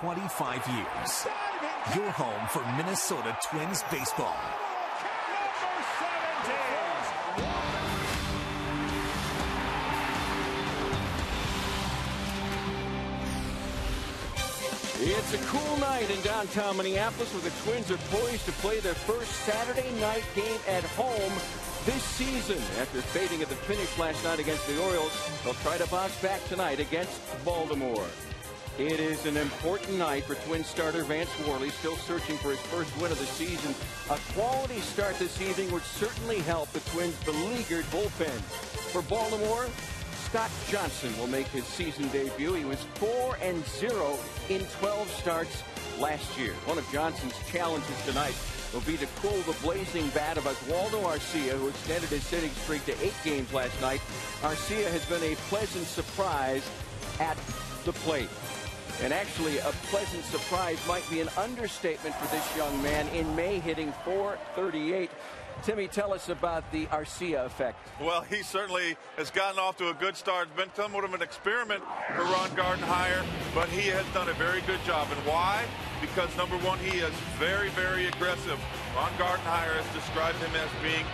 25 years. Your home for Minnesota Twins baseball. It's a cool night in downtown Minneapolis where the Twins are poised to play their first Saturday night game at home this season. After fading at the finish last night against the Orioles, they'll try to bounce back tonight against Baltimore. It is an important night for Twins starter Vance Worley, still searching for his first win of the season. A quality start this evening would certainly help the Twins' beleaguered bullpen. For Baltimore, Scott Johnson will make his season debut. He was 4-0 in 12 starts last year. One of Johnson's challenges tonight will be to cool the blazing bat of Oswaldo Arcia, who extended his hitting streak to 8 games last night. Arcia has been a pleasant surprise at the plate. And actually, a pleasant surprise might be an understatement for this young man in May, hitting .438. Timmy, tell us about the Arcia effect. Well, he certainly has gotten off to a good start. It's been somewhat of an experiment for Ron Gardenhire, but he has done a very good job. And why? Because, number one, he is very, very aggressive. Ron Gardenhire has described him as being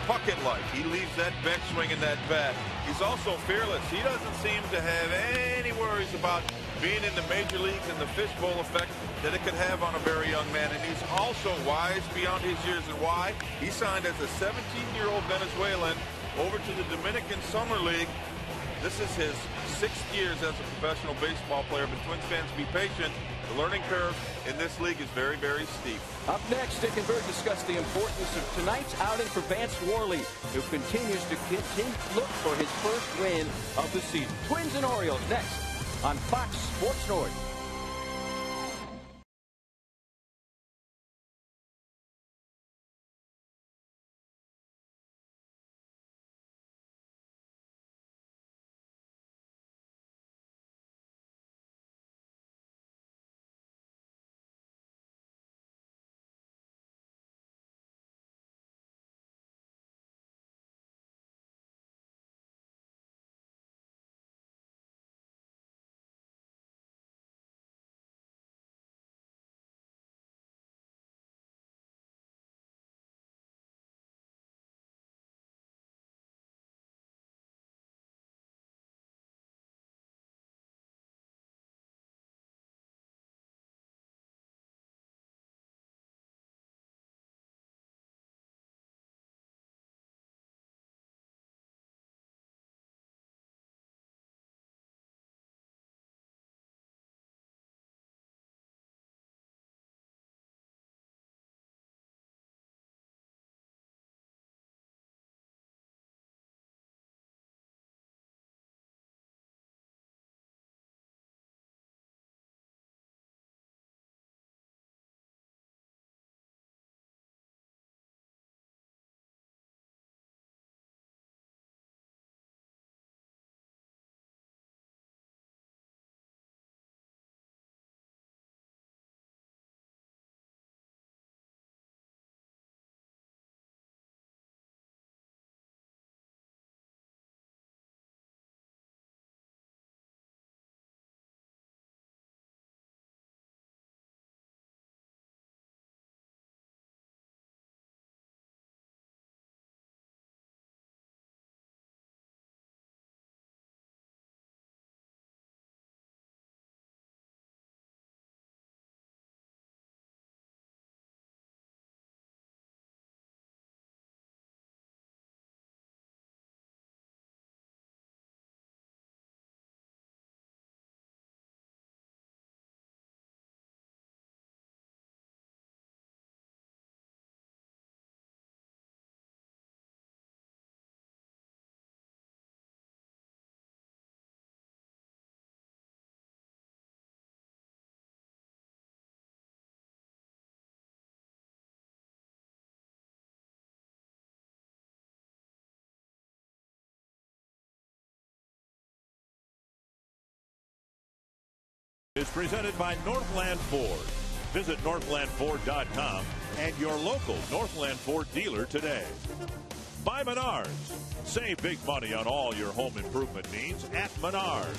Puckett-like. He leaves that bench swinging that bat. He's also fearless. He doesn't seem to have any worries about being in the major leagues and the fishbowl effect that it could have on a very young man. And he's also wise beyond his years. And why? He signed as a 17-year-old Venezuelan over to the Dominican Summer League. This is his 6th year as a professional baseball player. But Twins fans, be patient. The learning curve in this league is very, very steep. Up next, Dick and Bird discuss the importance of tonight's outing for Vance Worley, who continues to look for his first win of the season. Twins and Orioles next on Fox Sports North. Is presented by Northland Ford. Visit northlandford.com and your local Northland Ford dealer today. By Menards. Save big money on all your home improvement needs at Menards.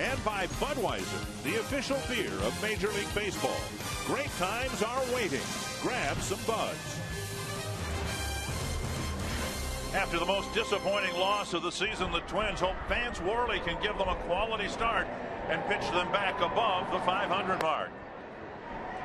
And by Budweiser, the official beer of Major League Baseball. Great times are waiting. Grab some Buds. After the most disappointing loss of the season, the Twins hope Vance Worley can give them a quality start and pitch them back above the 500 mark.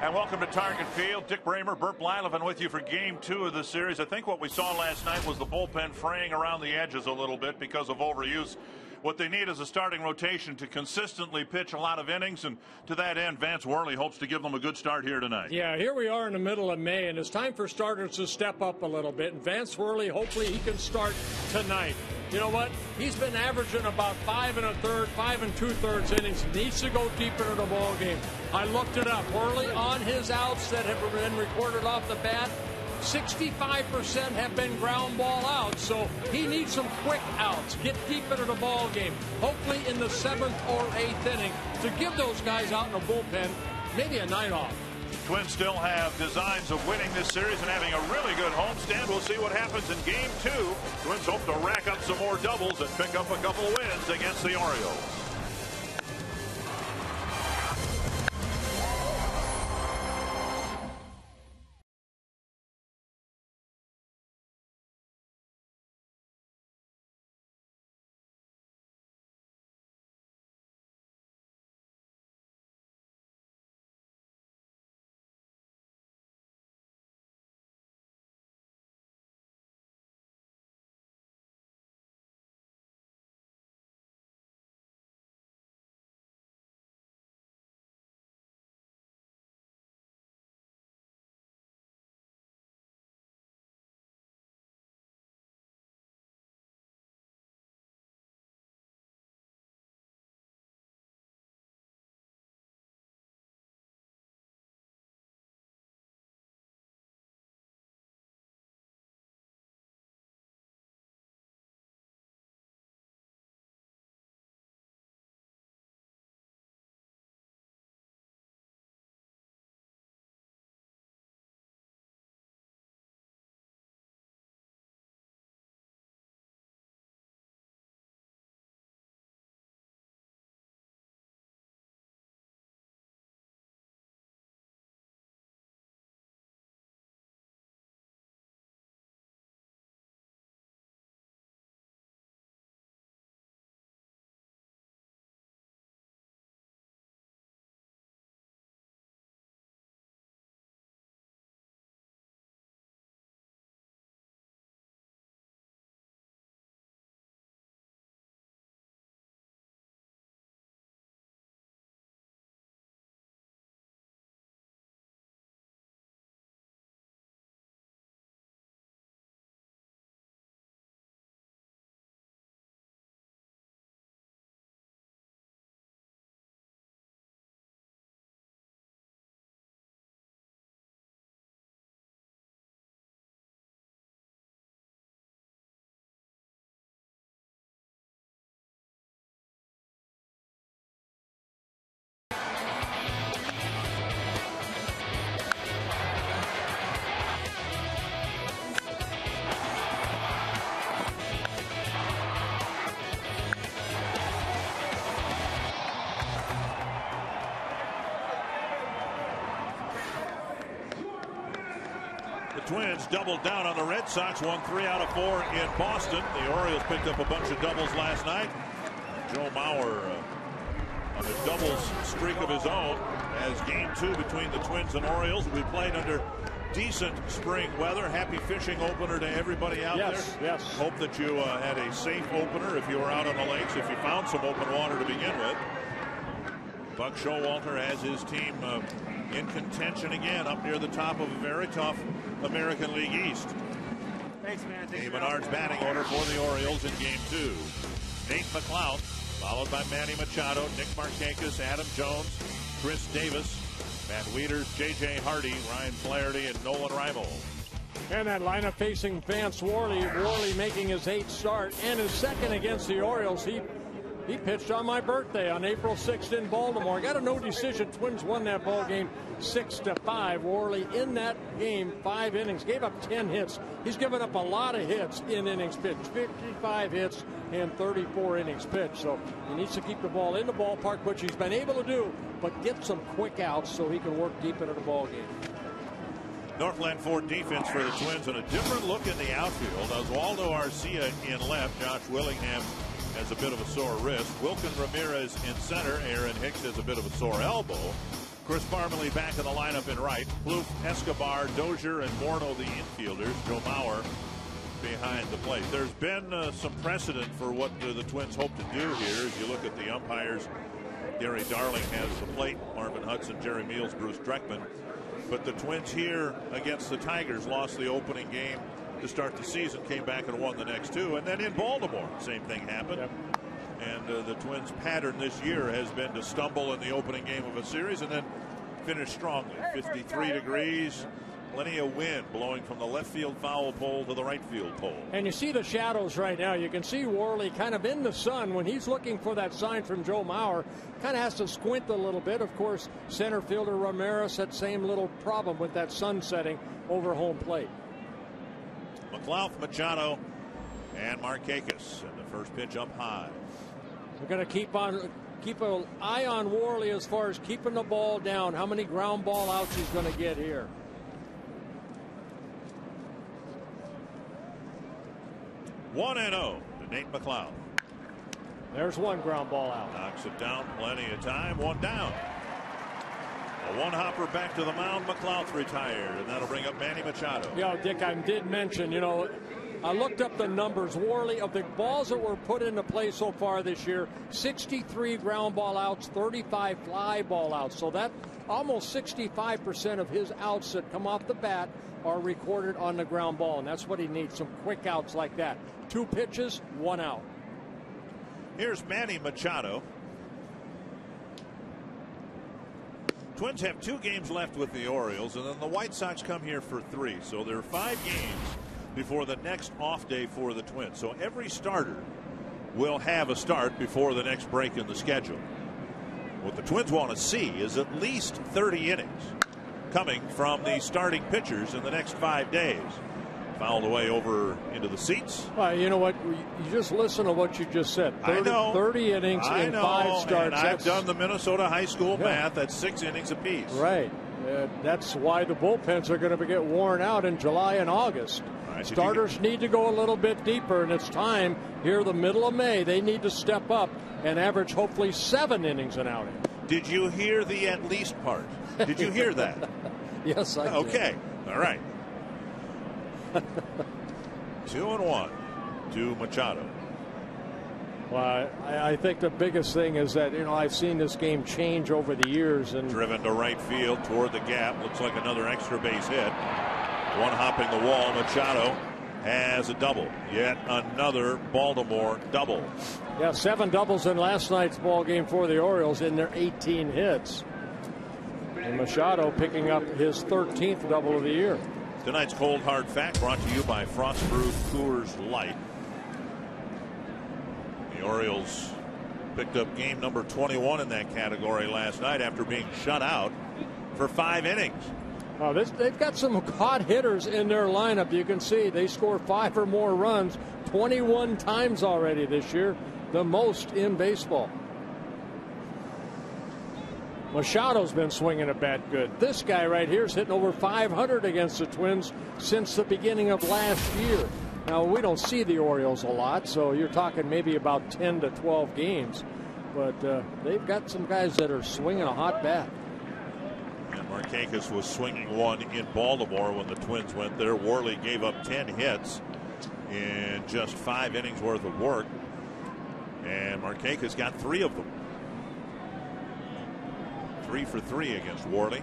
And welcome to Target Field. Dick Bramer, Burt Blyleven with you for Game 2 of the series. I think what we saw last night was the bullpen fraying around the edges a little bit because of overuse. What they need is a starting rotation to consistently pitch a lot of innings, and to that end, Vance Worley hopes to give them a good start here tonight. Yeah, here we are in the middle of May, and it's time for starters to step up a little bit. And Vance Worley, hopefully he can start tonight. You know what? He's been averaging about 5 1/3, 5 2/3 innings. Needs to go deeper into the ball game. I looked it up. Worley, on his outs that have been recorded off the bat, 65% have been ground ball outs, so he needs some quick outs. Get deep into the ball game, hopefully in the 7th or 8th inning, to give those guys out in the bullpen maybe a night off. Twins still have designs of winning this series and having a really good homestand. We'll see what happens in Game 2. Twins hope to rack up some more doubles and pick up a couple wins against the Orioles. Twins doubled down on the Red Sox, won 3 out of 4 in Boston. The Orioles picked up a bunch of doubles last night. Joe Mauer on a doubles streak of his own as Game 2 between the Twins and Orioles will be played under decent spring weather. Happy fishing opener to everybody out there. Yes. Hope that you had a safe opener if you were out on the lakes, if you found some open water to begin with. Buck Showalter has his team in contention again up near the top of a very tough American League East. Thanks, man. Dave Menard's batting order for the Orioles in Game 2. Nate McLeod, followed by Manny Machado, Nick Markakis, Adam Jones, Chris Davis, Matt Wieters, J.J. Hardy, Ryan Flaherty, and Nolan Reimold. And that lineup facing Vance Worley. Worley making his 8th start and his 2nd against the Orioles. He pitched on my birthday on April 6th in Baltimore. Got a no decision. Twins won that ball game 6-5. Worley in that game, 5 innings, gave up 10 hits. He's given up a lot of hits in innings pitched, 55 hits and 34 innings pitched. So he needs to keep the ball in the ballpark, which he's been able to do, but get some quick outs so he can work deep into the ball game. Northland Ford defense for the Twins, and a different look in the outfield. Oswaldo Arcia in left. Josh Willingham has a bit of a sore wrist. Wilkin Ramirez in center. Aaron Hicks has a bit of a sore elbow. Chris Parmalee back in the lineup in right. Plouffe, Escobar, Dozier, and Morneau the infielders. Joe Mauer behind the plate. There's been some precedent for what the Twins hope to do here. As you look at the umpires, Gary Darling has the plate. Marvin Hudson, Jerry Meals, Bruce Dreckman. But the Twins here against the Tigers lost the opening game to start the season, came back and won the next 2. And then in Baltimore, same thing happened. Yep. And the Twins' pattern this year has been to stumble in the opening game of a series and then finish strongly. 53 degrees, plenty of wind blowing from the left field foul pole to the right field pole. And you see the shadows right now. You can see Worley kind of in the sun when he's looking for that sign from Joe Mauer. Kind of has to squint a little bit. Of course, center fielder Ramirez had same little problem with that sun setting over home plate. McLeod, Machado, and Markakis. And the first pitch up high. We're going to keep an eye on Worley as far as keeping the ball down. How many ground ball outs he's going to get here. 1-0 to Nate McLeod. There's one ground ball out. Knocks it down, plenty of time, 1 down. A one-hopper back to the mound. McLeod's retired, and that'll bring up Manny Machado. Yeah, Dick, I did mention, I looked up the numbers. Worley, of the balls that were put into play so far this year, 63 ground ball outs, 35 fly ball outs. So that almost 65% of his outs that come off the bat are recorded on the ground ball, and that's what he needs, some quick outs like that. 2 pitches, 1 out. Here's Manny Machado. Twins have 2 games left with the Orioles, and then the White Sox come here for 3. So there are 5 games before the next off day for the Twins. So every starter will have a start before the next break in the schedule. What the Twins want to see is at least 30 innings coming from the starting pitchers in the next 5 days. Fouled away over into the seats. Well, you know what? You just listen to what you just said. 30 innings in 5 starts. And I've done the Minnesota high school math. That's 6 innings apiece. Right. That's why the bullpens are going to get worn out in July and August. Right, starters need to go a little bit deeper, and it's time here the middle of May. They need to step up and average hopefully 7 innings an outing. Did you hear the at least part? Did you hear that? Yes, I did. Okay. All right. 2-1 to Machado. Well, I think the biggest thing is that, I've seen this game change over the years. And driven to right field toward the gap. Looks like another extra base hit. One hopping the wall. Machado has a double. Yet another Baltimore double. Yeah, 7 doubles in last night's ball game for the Orioles in their 18 hits. And Machado picking up his 13th double of the year. Tonight's Cold Hard Fact brought to you by Frostproof Coors Light. The Orioles picked up game number 21 in that category last night after being shut out for 5 innings. They've got some hot hitters in their lineup. You can see they score 5 or more runs 21 times already this year, the most in baseball. Machado's been swinging a bat good. This guy right here is hitting over 500 against the Twins since the beginning of last year. Now, we don't see the Orioles a lot, so you're talking maybe about 10 to 12 games. But they've got some guys that are swinging a hot bat. And Markakis was swinging one in Baltimore when the Twins went there. Worley gave up 10 hits in just 5 innings worth of work. And Markakis got 3 of them. 3 for 3 against Worley.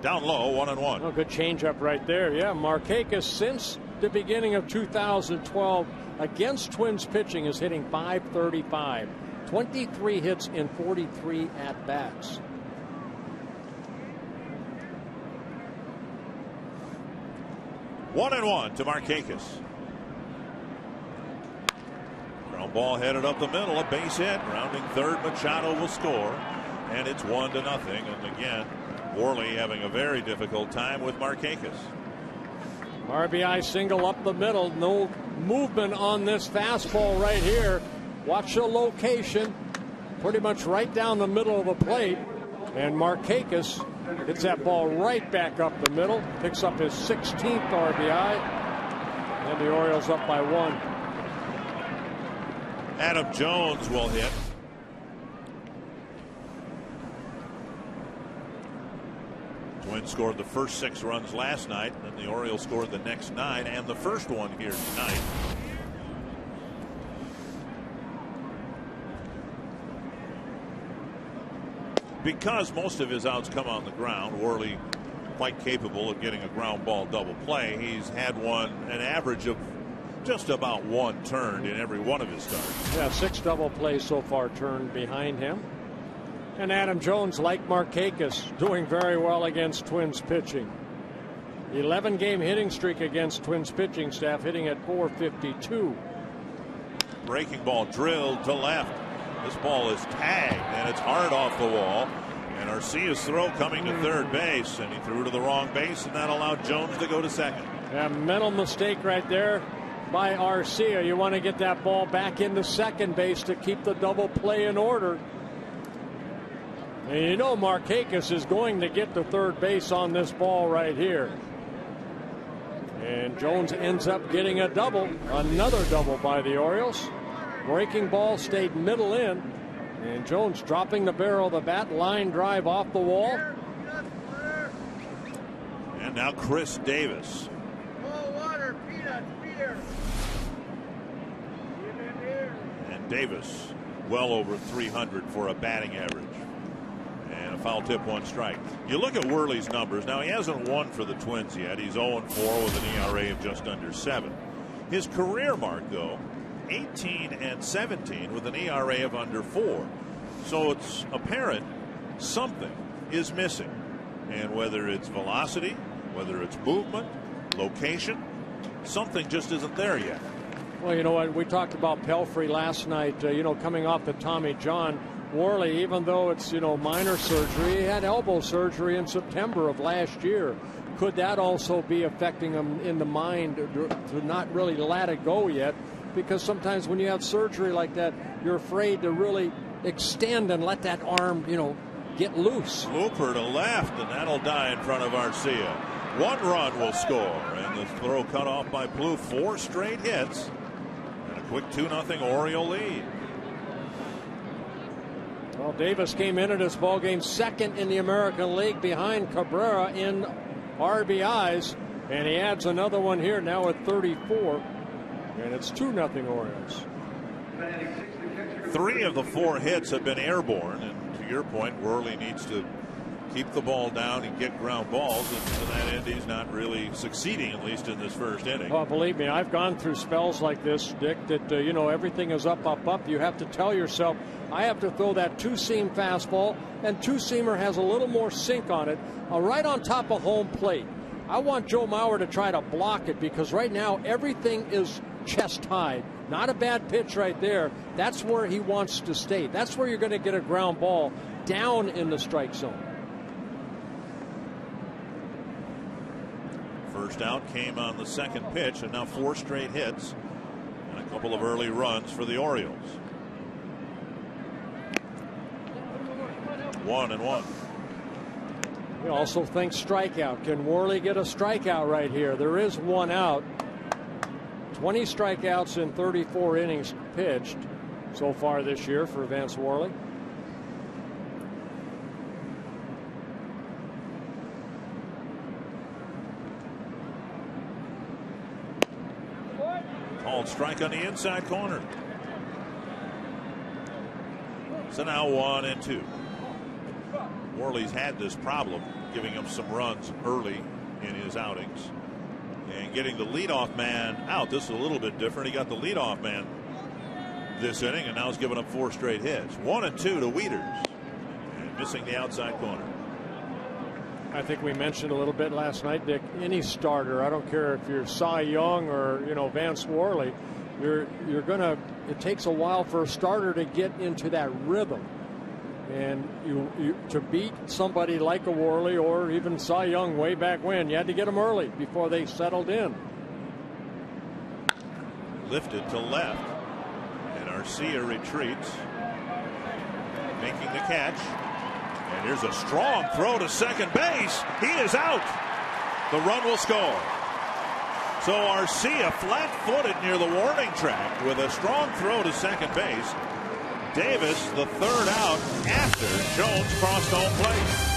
Down low, 1-1. Oh, good changeup right there. Yeah, Markakis since the beginning of 2012 against Twins pitching is hitting .535. 23 hits in 43 at bats. One and one to Markakis. Ground ball headed up the middle, a base hit. Rounding third, Machado will score. and it's 1-0. And again, Worley having a very difficult time with Markakis. RBI single up the middle. No movement on this fastball right here. Watch the location. Pretty much right down the middle of the plate. And Markakis hits that ball right back up the middle. Picks up his 16th RBI. And the Orioles up by 1. Adam Jones will hit. Twins scored the first 6 runs last night, and the Orioles scored the next 9 and the first one here tonight. Because most of his outs come on the ground, Worley quite capable of getting a ground ball double play. He's had an average of just about 1 turned in every one of his starts. Yeah, 6 double plays so far turned behind him. And Adam Jones, like Markakis, doing very well against Twins pitching. 11-game hitting streak against Twins pitching staff, hitting at .452. Breaking ball drilled to left. This ball is tagged, and it's hard off the wall. And Arcia's throw coming to third base, and he threw to the wrong base, and that allowed Jones to go to second. A mental mistake right there by Arcia. You want to get that ball back into second base to keep the double play in order. And you know Markakis is going to get to third base on this ball right here. And Jones ends up getting a double. Another double by the Orioles. Breaking ball stayed middle in. And Jones dropping the barrel of the bat. Line drive off the wall. And now Chris Davis. Water, peanuts, beer. And Davis well over 300 for a batting average. And a foul tip, 1 strike. You look at Worley's numbers. Now, he hasn't won for the Twins yet. He's 0-4 with an ERA of just under 7. His career mark, though, 18-17 with an ERA of under 4. So it's apparent something is missing. And whether it's velocity, whether it's movement, location, something just isn't there yet. Well, you know what? We talked about Pelfrey last night, coming off the Tommy John. Worley, even though it's, minor surgery, he had elbow surgery in September of last year. Could that also be affecting him in the mind to not really let it go yet? Because sometimes when you have surgery like that, you're afraid to really extend and let that arm, get loose. Looper to left, and that'll die in front of Arcia. 1 run will score, and the throw cut off by Blue. 4 straight hits, and a quick 2-0 Oriole lead. Well, Davis came into this ballgame second in the American League behind Cabrera in RBIs, and he adds another one here now at 34, and it's 2-0 Orioles. 3 of the 4 hits have been airborne, and to your point, Worley needs to keep the ball down and get ground balls, and to that end, he's not really succeeding, at least in this first inning. Oh, believe me, I've gone through spells like this, Dick, that everything is up, up, up. You have to tell yourself, I have to throw that 2-seam fastball, and 2-seamer has a little more sink on it, right on top of home plate. I want Joe Mauer to try to block it, because right now everything is chest high. Not a bad pitch right there. That's where he wants to stay. That's where you're going to get a ground ball down in the strike zone. First out came on the second pitch, and now 4 straight hits and a couple of early runs for the Orioles. 1-1. We also think strikeout. Can Worley get a strikeout right here? There is 1 out. 20 strikeouts in 34 innings pitched so far this year for Vance Worley. Called strike on the inside corner. So now 1-2. Worley's had this problem, giving him some runs early in his outings and getting the leadoff man out. This is a little bit different. He got the leadoff man this inning, and now he's given up 4 straight hits. 1-2 to Wieters, and missing the outside corner. I think we mentioned a little bit last night, Dick, any starter, I don't care if you're Cy Young or, Vance Worley, you're going to, it takes a while for a starter to get into that rhythm. And to beat somebody like a Worley or even Cy Young way back when, you had to get them early before they settled in. Lifted to left, and Arcia retreats, making the catch. And here's a strong throw to second base. He is out. The run will score. So Arcia flat-footed near the warning track with a strong throw to second base. Davis, the third out after Jones crossed home plate.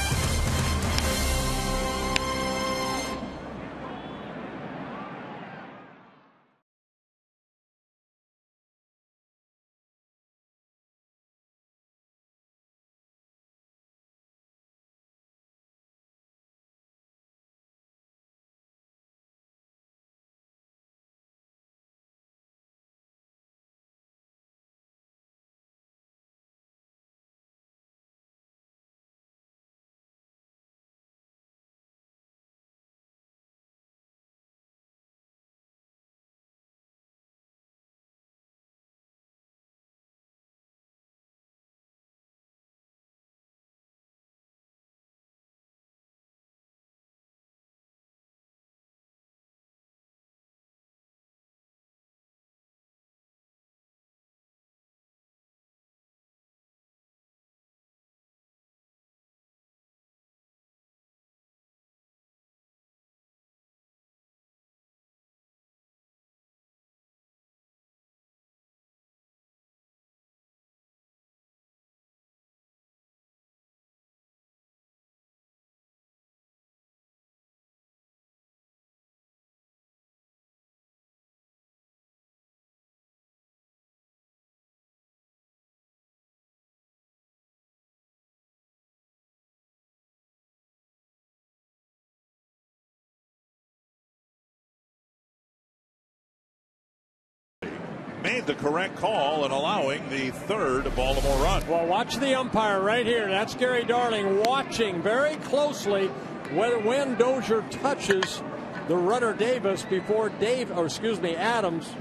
Made the correct call in allowing the third Baltimore run. Well, watch the umpire right here. That's Gary Darling watching very closely when Dozier touches the runner Davis before Adams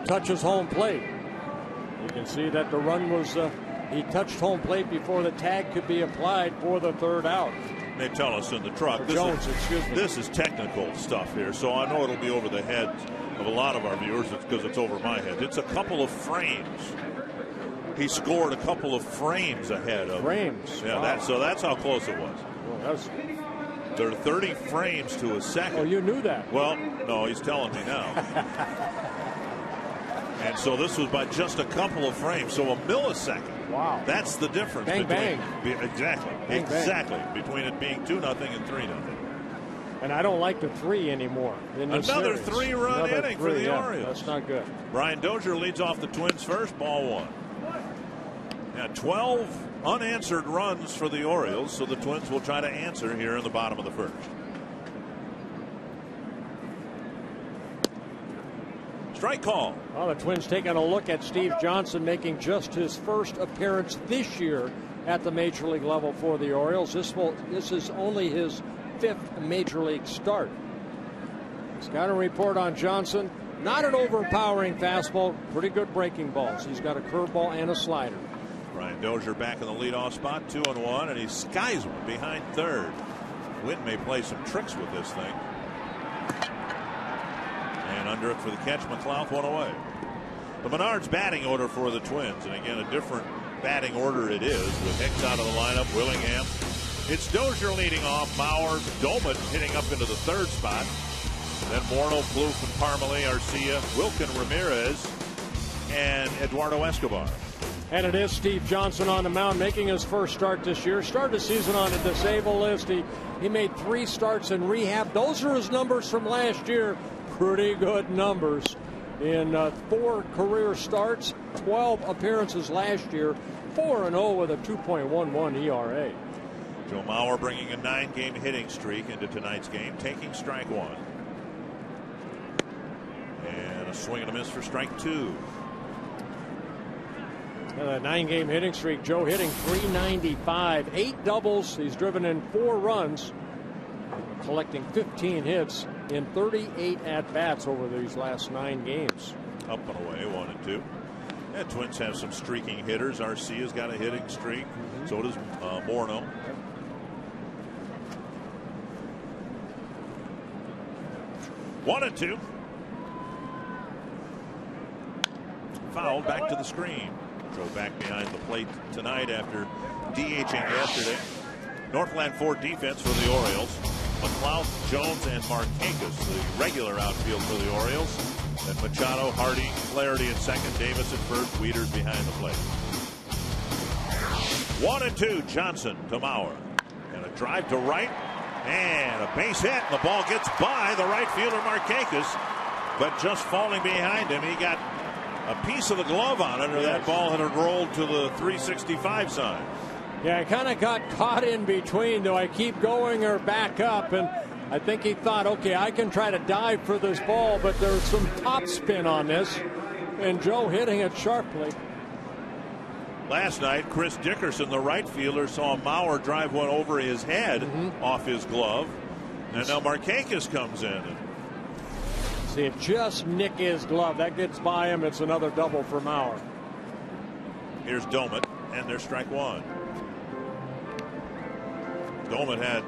touches home plate. You can see that the run was he touched home plate before the tag could be applied for the third out. They tell us in the truck. This is technical stuff here, so I know it'll be over the heads of a lot of our viewers because it's over my head. It's a couple of frames. He scored a couple of frames ahead of frames. Yeah, wow. So that's how close it was. Well, there are 30 frames to a second. Oh, you knew that? Well, no, he's telling me now. And so this was by just a couple of frames, so a millisecond. Wow. That's the difference. Bang, between, bang. Exactly. Bang, exactly. bang. Between it being 2-0 and 3-0. And I don't like the 3 anymore. Another 3-run inning for the Orioles. That's not good. Brian Dozier leads off the Twins first, ball 1. Now 12 unanswered runs for the Orioles, so the Twins will try to answer here in the bottom of the first. Strike call. Well, the Twins taking a look at Steve Johnson making just his first appearance this year at the major league level for the Orioles. This is only his 5th major league start. He's got a report on Johnson. Not an overpowering fastball, pretty good breaking balls. He's got a curveball and a slider. Brian Dozier back in the leadoff spot, 2-1, and he skies one behind third. Wind may play some tricks with this thing. And under it for the catch, McLeod, one away. The Menards batting order for the Twins, and again a different batting order it is with Hicks out of the lineup, Willingham. It's Dozier leading off, Mauer, Doman hitting up into the third spot. Then Morneau, Plouffe, and Parmalee, Arcia, Wilkin, Ramirez, and Eduardo Escobar. And it is Steve Johnson on the mound making his first start this year. Started the season on a disabled list. He made 3 starts in rehab. Those are his numbers from last year. Pretty good numbers in 4 career starts, 12 appearances last year, 4-0 with a 2.11 ERA. Joe Mauer bringing a 9-game hitting streak into tonight's game, taking strike 1. And a swing and a miss for strike 2. And a 9-game hitting streak. Joe hitting .395, 8 doubles. He's driven in 4 runs, collecting 15 hits in 38 at-bats over these last 9 games. Up and away, 1-2. Yeah, Twins have some streaking hitters. RC has got a hitting streak. So does Morneau. One and two. Foul back to the screen. Throw back behind the plate tonight after DHing yesterday. Northland 4 defense for the Orioles. McLeod, Jones, and Markakis, the regular outfield for the Orioles. Then Machado, Hardy, Flaherty at second, Davis at first, Wieters behind the plate. 1 and 2, Johnson to Mauer. And a drive to right, and a base hit, and the ball gets by the right fielder Markakis, but just falling behind him, he got a piece of the glove on it, or that ball had rolled to the 365 sign. Yeah, I kind of got caught in between. Do I keep going or back up? And I think he thought, okay, I can try to dive for this ball, but there's some top spin on this. And Joe hitting it sharply. Last night, Chris Dickerson, the right fielder, saw Mauer drive one over his head off his glove. And now Markakis comes in. See it just nick his glove. That gets by him. It's another double for Mauer. Here's Domet, and there's strike one. Domet had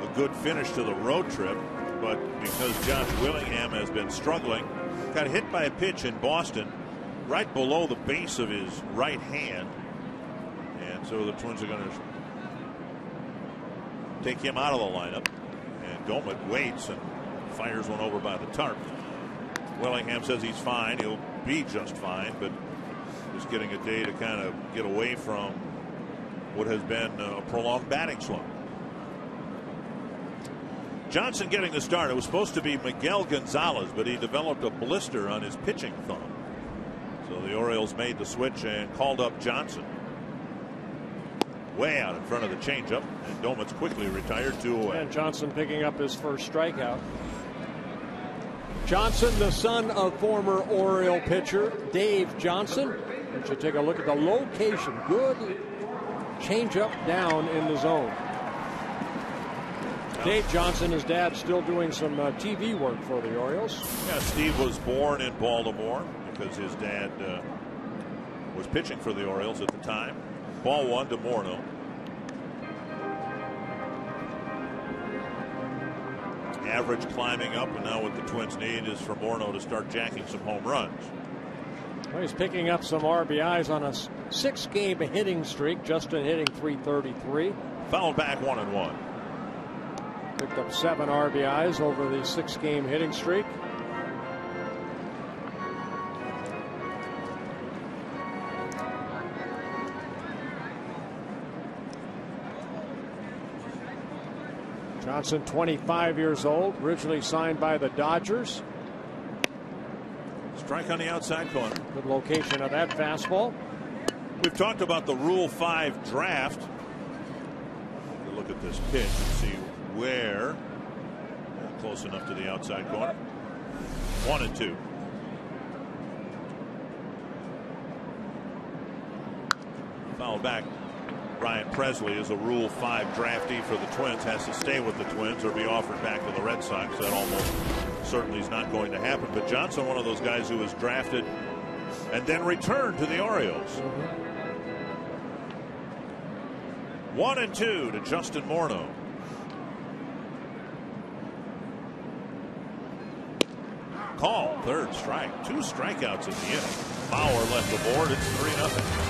a good finish to the road trip, but because Josh Willingham has been struggling, got hit by a pitch in Boston right below the base of his right hand, and so the Twins are going to take him out of the lineup, and Domet waits and fires one over by the tarp. Willingham says he's fine. He'll be just fine, but just getting a day to kind of get away from what has been a prolonged batting slump. Johnson getting the start. It was supposed to be Miguel Gonzalez, but he developed a blister on his pitching thumb. So the Orioles made the switch and called up Johnson. Way out in front of the changeup, and Domet's quickly retired 2 away. And Johnson picking up his first strikeout. Johnson, the son of former Oriole pitcher Dave Johnson. You should take a look at the location. Good changeup down in the zone. Dave Johnson, his dad, still doing some TV work for the Orioles. Yeah, Steve was born in Baltimore because his dad was pitching for the Orioles at the time. Ball one to Morneau. Average climbing up, and now what the Twins need is for Morneau to start jacking some home runs. Well, he's picking up some RBIs on a 6-game hitting streak. Justin hitting .333. Fouled back 1-1. Picked up 7 RBIs over the 6-game hitting streak. Johnson, 25 years old, originally signed by the Dodgers. Strike on the outside corner. Good location of that fastball. We've talked about the Rule 5 draft. Look at this pitch and see where. Close enough to the outside corner. 1-2. Foul back. Ryan Presley is a Rule 5 draftee for the Twins, has to stay with the Twins or be offered back to the Red Sox. That almost certainly is not going to happen. But Johnson, one of those guys who was drafted and then returned to the Orioles. 1-2 to Justin Morneau. Call, third strike. 2 strikeouts in the inning. Mauer left the board. It's 3-0.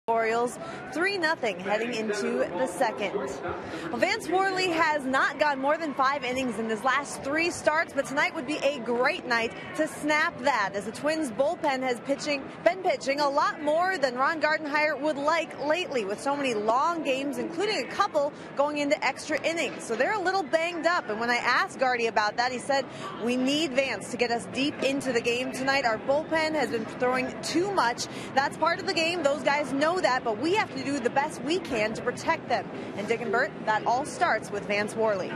Orioles 3-0 heading into the second. Well, Vance Worley has not gone more than 5 innings in his last 3 starts, but tonight would be a great night to snap that, as the Twins bullpen has been pitching a lot more than Ron Gardenhire would like lately, with so many long games, including a couple going into extra innings. So they're a little banged up, and when I asked Gardy about that, he said, we need Vance to get us deep into the game tonight. Our bullpen has been throwing too much. That's part of the game. Those guys know that, but we have to do the best we can to protect them. And Dick and Bert, that all starts with Vance Worley.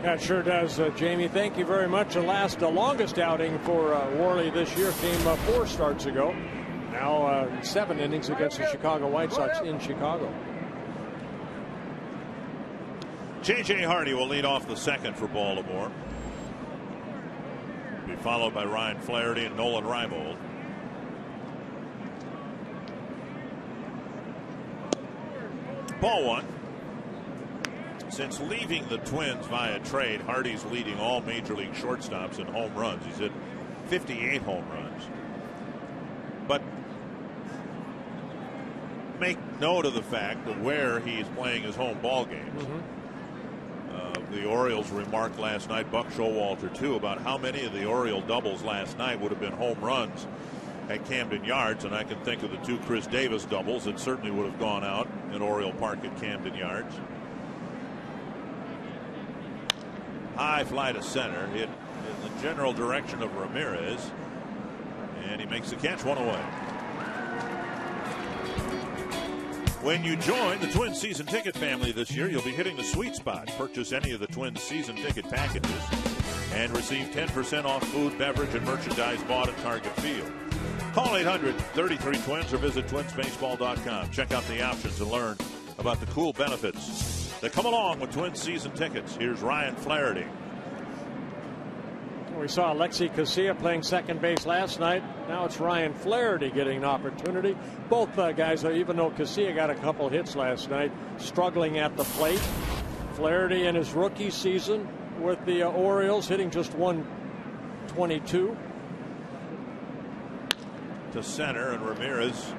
That sure does, Jamie. Thank you very much. The longest outing for Worley this year came 4 starts ago. Now 7 innings against the Chicago White Sox in Chicago. J.J. Hardy will lead off the second for Baltimore. Be followed by Ryan Flaherty and Nolan Reimold. Ball 1. Since leaving the Twins via trade, Hardy's leading all major league shortstops in home runs. He's hit 58 home runs. But make note of the fact of where he's playing his home ball games. The Orioles remarked last night, Buck Showalter too, about how many of the Oriole doubles last night would have been home runs at Camden Yards, and I can think of the 2 Chris Davis doubles that certainly would have gone out at Oriole Park at Camden Yards. High fly to center, hit in the general direction of Ramirez, and he makes the catch, 1 away. When you join the Twins season ticket family this year, you'll be hitting the sweet spot. Purchase any of the Twins season ticket packages and receive 10% off food, beverage, and merchandise bought at Target Field. Call 800-33-TWINS or visit twinsbaseball.com. Check out the options and learn about the cool benefits that come along with Twins season tickets. Here's Ryan Flaherty. We saw Alexi Casilla playing second base last night. Now it's Ryan Flaherty getting an opportunity. Both guys, even though Casilla got a couple hits last night, struggling at the plate. Flaherty in his rookie season with the Orioles hitting just 122. To center, and Ramirez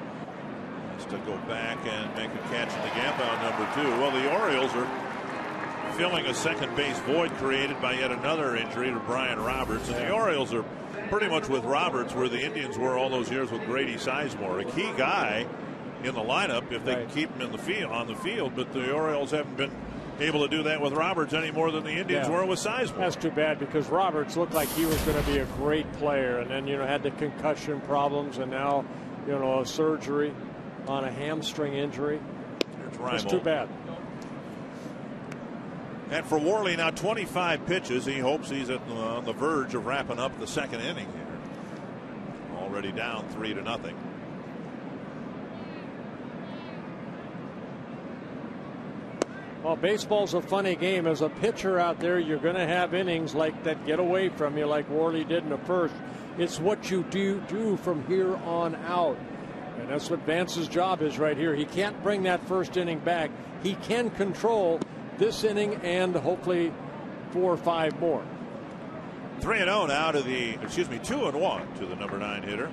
has to go back and make a catch in the gap out number 2. Well, the Orioles are filling a second base void created by yet another injury to Brian Roberts, and the Orioles are pretty much with Roberts where the Indians were all those years with Grady Sizemore, a key guy in the lineup if they can keep him in the field, on the field. But the Orioles haven't been able to do that with Roberts any more than the Indians were with Sizemore. That's too bad, because Roberts looked like he was going to be a great player, and then had the concussion problems, and now a surgery on a hamstring injury. It's too bad. And for Worley now 25 pitches. He hopes he's on the verge of wrapping up the second inning here. Already down 3-0. Well, baseball's a funny game. As a pitcher out there, you're going to have innings like that get away from you, like Worley did in the first. It's what you do from here on out. And that's what Vance's job is right here. He can't bring that first inning back. He can control this inning and hopefully 4 or 5 more. 3-0 now to 2-1 to the number 9 hitter.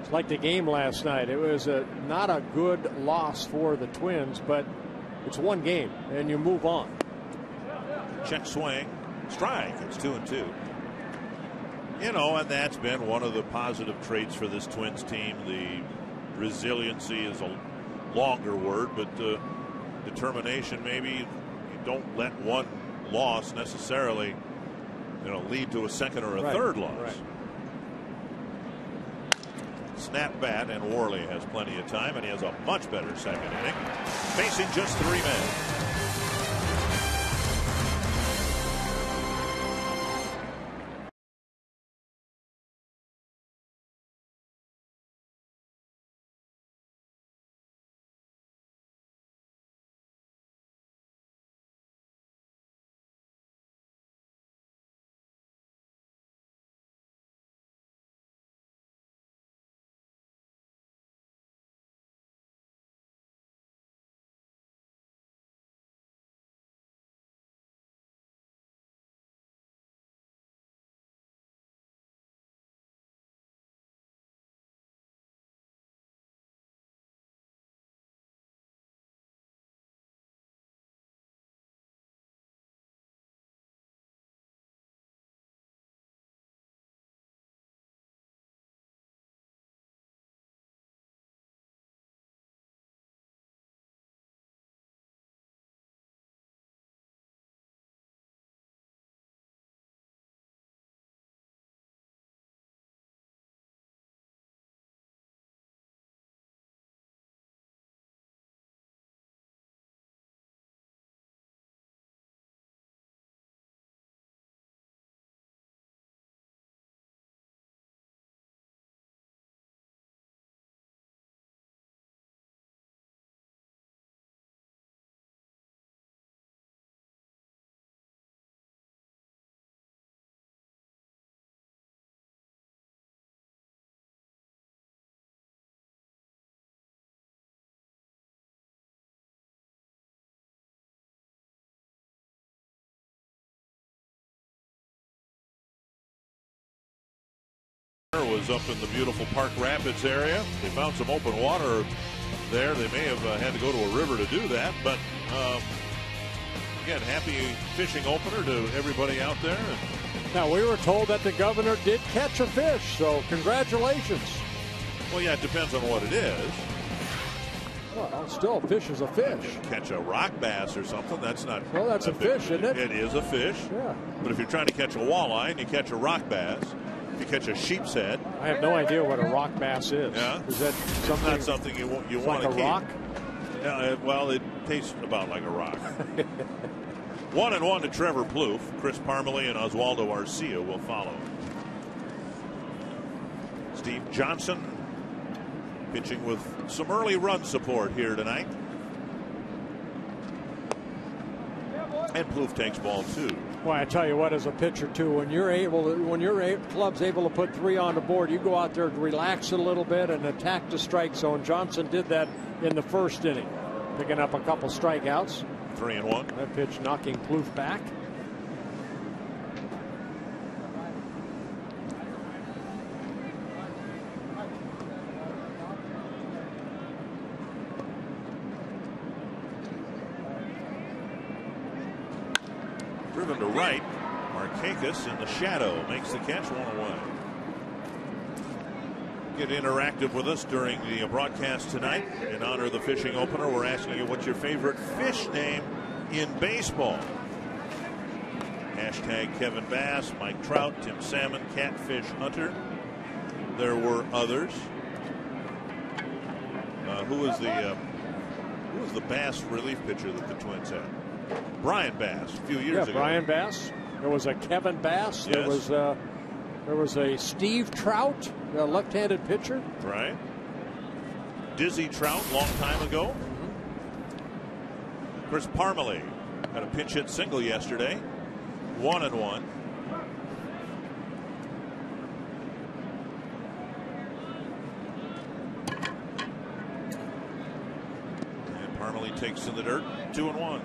It's like the game last night. It was not a good loss for the Twins, but it's one game and you move on. Check swing, strike. It's 2-2. And that's been one of the positive traits for this Twins team. The resiliency is a longer word, but determination. Maybe you don't let one loss necessarily lead to a second or a third loss. Right. Snap bat, and Worley has plenty of time, and he has a much better second inning, facing just 3 men. was up in the beautiful Park Rapids area. They found some open water there. They may have had to go to a river to do that. But, again, happy fishing opener to everybody out there. Now, we were told that the governor did catch a fish, so congratulations. Well, yeah, it depends on what it is. Well, still, a fish is a fish. Catch a rock bass or something, that's not... Well, that's a fish, isn't it? It is a fish. Yeah. But if you're trying to catch a walleye and you catch a rock bass, if you catch a sheep's head... I have no idea what a rock bass is. Yeah? Is that something... Not something you want to keep. Like a rock? Yeah, well, it tastes about like a rock. 1-1 to Trevor Plouffe. Chris Parmalee and Oswaldo Arcia will follow. Steve Johnson pitching with some early run support here tonight. And Plouffe takes ball 2. Well, I tell you what, as a pitcher too, when your club's able to put 3 on the board, you go out there and relax a little bit and attack the strike zone. Johnson did that in the first inning, picking up a couple strikeouts. 3-1. That pitch knocking Plouffe back. Driven to right. Markakis in the shadow makes the catch, 1 away. Get interactive with us during the broadcast tonight. In honor of the fishing opener, we're asking you what's your favorite fish name in baseball. Hashtag Kevin Bass, Mike Trout, Tim Salmon, Catfish Hunter. There were others. Who was the Bass relief pitcher that the Twins had? Brian Bass a few years ago. Brian Bass. There was a Kevin Bass. Yes. There was a Steve Trout, a left-handed pitcher. Right. Dizzy Trout, long time ago. Chris Parmalee had a pinch hit single yesterday. 1-1. And Parmalee takes in the dirt. 2-1.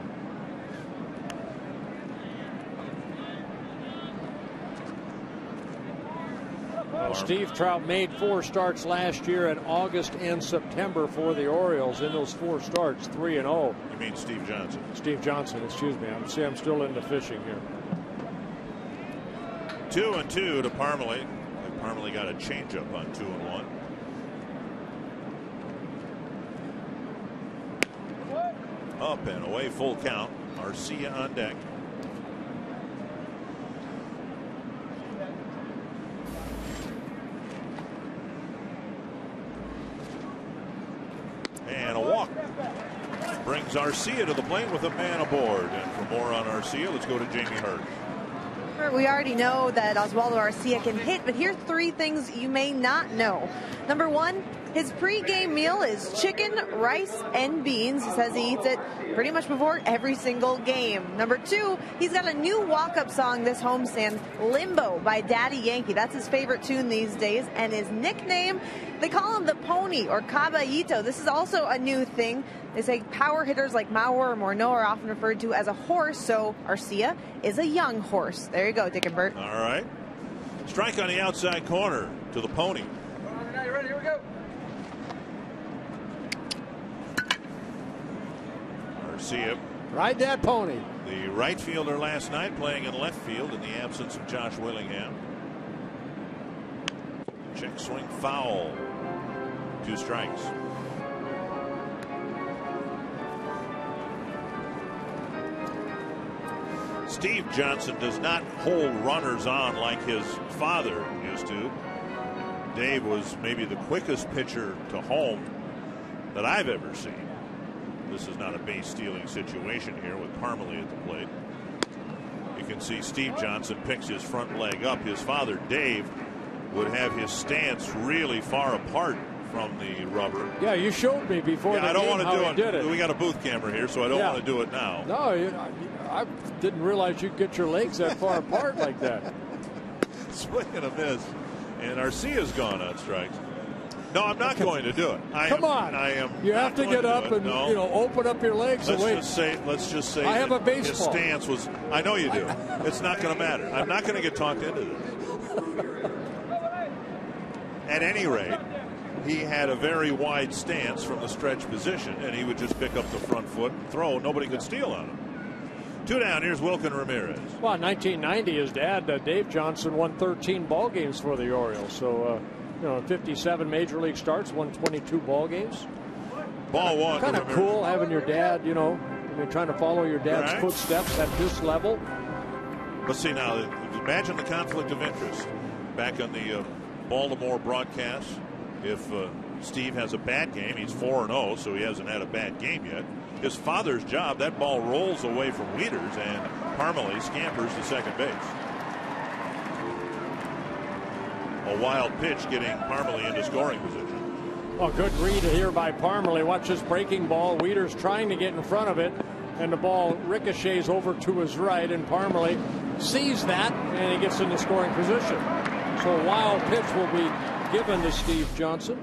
Steve Trout made 4 starts last year in August and September for the Orioles. In those 4 starts, 3-0. You mean Steve Johnson? Steve Johnson, excuse me. I'm still into fishing here. 2-2 to Parmalee. Parmalee got a changeup on 2-1. Up and away, full count. Arcia on deck. And a walk brings Arcia to the plate with a man aboard. And for more on Arcia, let's go to Jamie Hurd. We already know that Oswaldo Arcia can hit, but here's 3 things you may not know. Number 1, his pregame meal is chicken, rice, and beans. He says he eats it pretty much before every single game. Number 2, he's got a new walk-up song this homestand, Limbo by Daddy Yankee. That's his favorite tune these days. And his nickname, they call him the Pony or Caballito. This is also a new thing. They say power hitters like Mauer or Morneau are often referred to as a horse, so Arcia is a young horse. There you go, Dick and Bert. All right. Strike on the outside corner to the Pony. Now you're ready, here we go. Arcia. Ride that pony. The right fielder last night playing in left field in the absence of Josh Willingham. Check swing foul. 2 strikes. Steve Johnson does not hold runners on like his father used to. Dave was maybe the quickest pitcher to home that I've ever seen. This is not a base stealing situation here with Parmalee at the plate. You can see Steve Johnson picks his front leg up. His father, Dave, would have his stance really far apart from the rubber. Yeah, you showed me before the I don't game want to how do he did it. We got a booth camera here, so I don't want to do it now. No, I didn't realize you'd get your legs that far apart like that. Swing and a miss. And Arcia's gone on strikes. No, I'm not going to do it. Come on. I am. You have to get up and open up your legs. Let's just say. I have a baseball. His stance was. I know you do. It's not going to matter. I'm not going to get talked into this. at any rate, he had a very wide stance from the stretch position, and he would just pick up the front foot and throw. Nobody could steal on him. 2 down. Here's Wilkin Ramirez. Well, in 1990, his dad, Dave Johnson, won 13 ball games for the Orioles. So, 57 major league starts, won 22 ball games. Ball 1. Kind of cool having your dad, you're trying to follow your dad's footsteps at this level. But see now, imagine the conflict of interest back on the Baltimore broadcast. If Steve has a bad game, he's 4-0, so he hasn't had a bad game yet. His father's job, that ball rolls away from Wieters, and Parmalee scampers to second base. A wild pitch getting Parmalee into scoring position. Well, good read here by Parmalee. Watch this breaking ball. Wieters trying to get in front of it, and the ball ricochets over to his right, and Parmalee sees that, and he gets into scoring position. So a wild pitch will be given to Steve Johnson.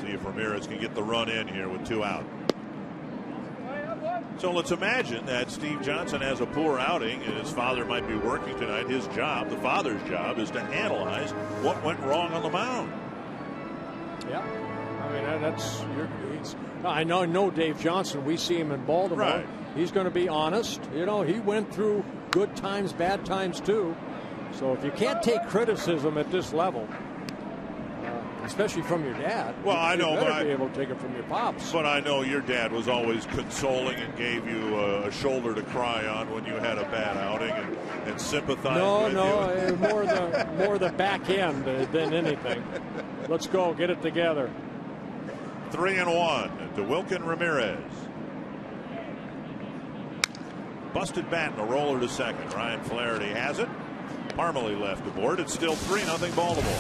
See if Ramirez can get the run in here with 2 out. So let's imagine that Steve Johnson has a poor outing and his father might be working tonight. His job, the father's job, is to analyze what went wrong on the mound. Yeah, I mean I know Dave Johnson. We see him in Baltimore. Right. He's going to be honest. He went through good times, bad times too. So if you can't take criticism at this level, especially from your dad, well, I know, you better be able to take it from your pops. But I know your dad was always consoling and gave you a shoulder to cry on when you had a bad outing and sympathized with you. more the back end than anything. Let's go, get it together. 3-1 to Wilkin Ramirez. Busted bat and a roller to second. Ryan Flaherty has it. Parmalee left aboard. It's still 3-0 Baltimore.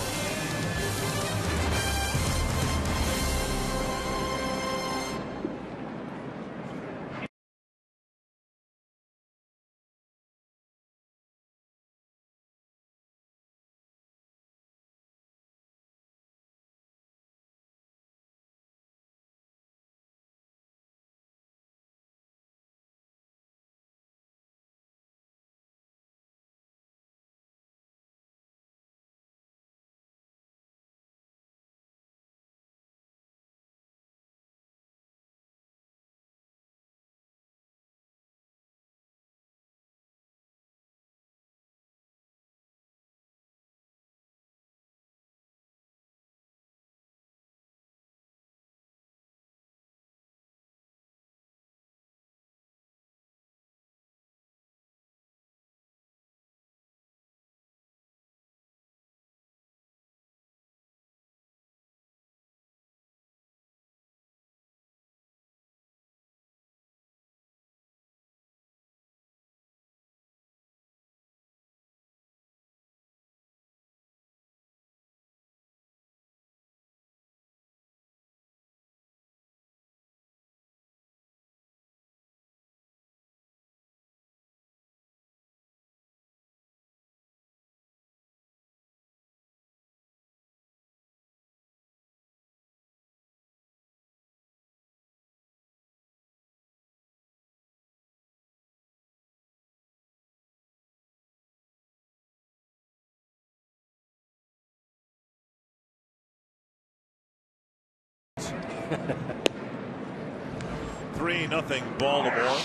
Three 3-0 Baltimore,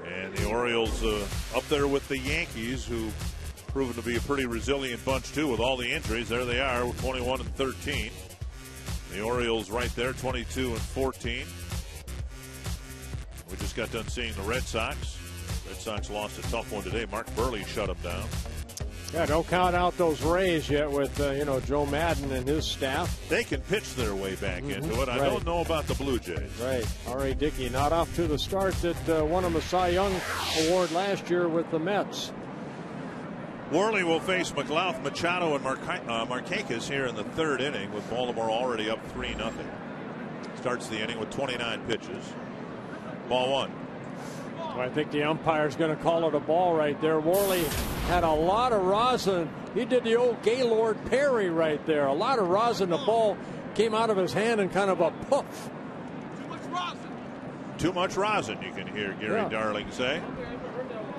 and the Orioles up there with the Yankees, who proven to be a pretty resilient bunch too with all the injuries. There they are, 21-13. The Orioles right there, 22-14. We just got done seeing the Red Sox. Red Sox lost a tough one today. Mark Burley shut them down. Yeah, don't count out those Rays yet with Joe Madden and his staff. They can pitch their way back into it. I don't know about the Blue Jays. Right. R.A. Dickey not off to the start that won him a Cy Young Award last year with the Mets. Worley will face McLouth, Machado, and Markakis here in the third inning, with Baltimore already up 3-0. Starts the inning with 29 pitches. Ball one. Well, I think the umpire's going to call it a ball right there. Worley had a lot of rosin. He did the old Gaylord Perry right there. A lot of rosin. The ball came out of his hand in kind of a puff. Too much rosin. Too much rosin, you can hear Gary Darling say.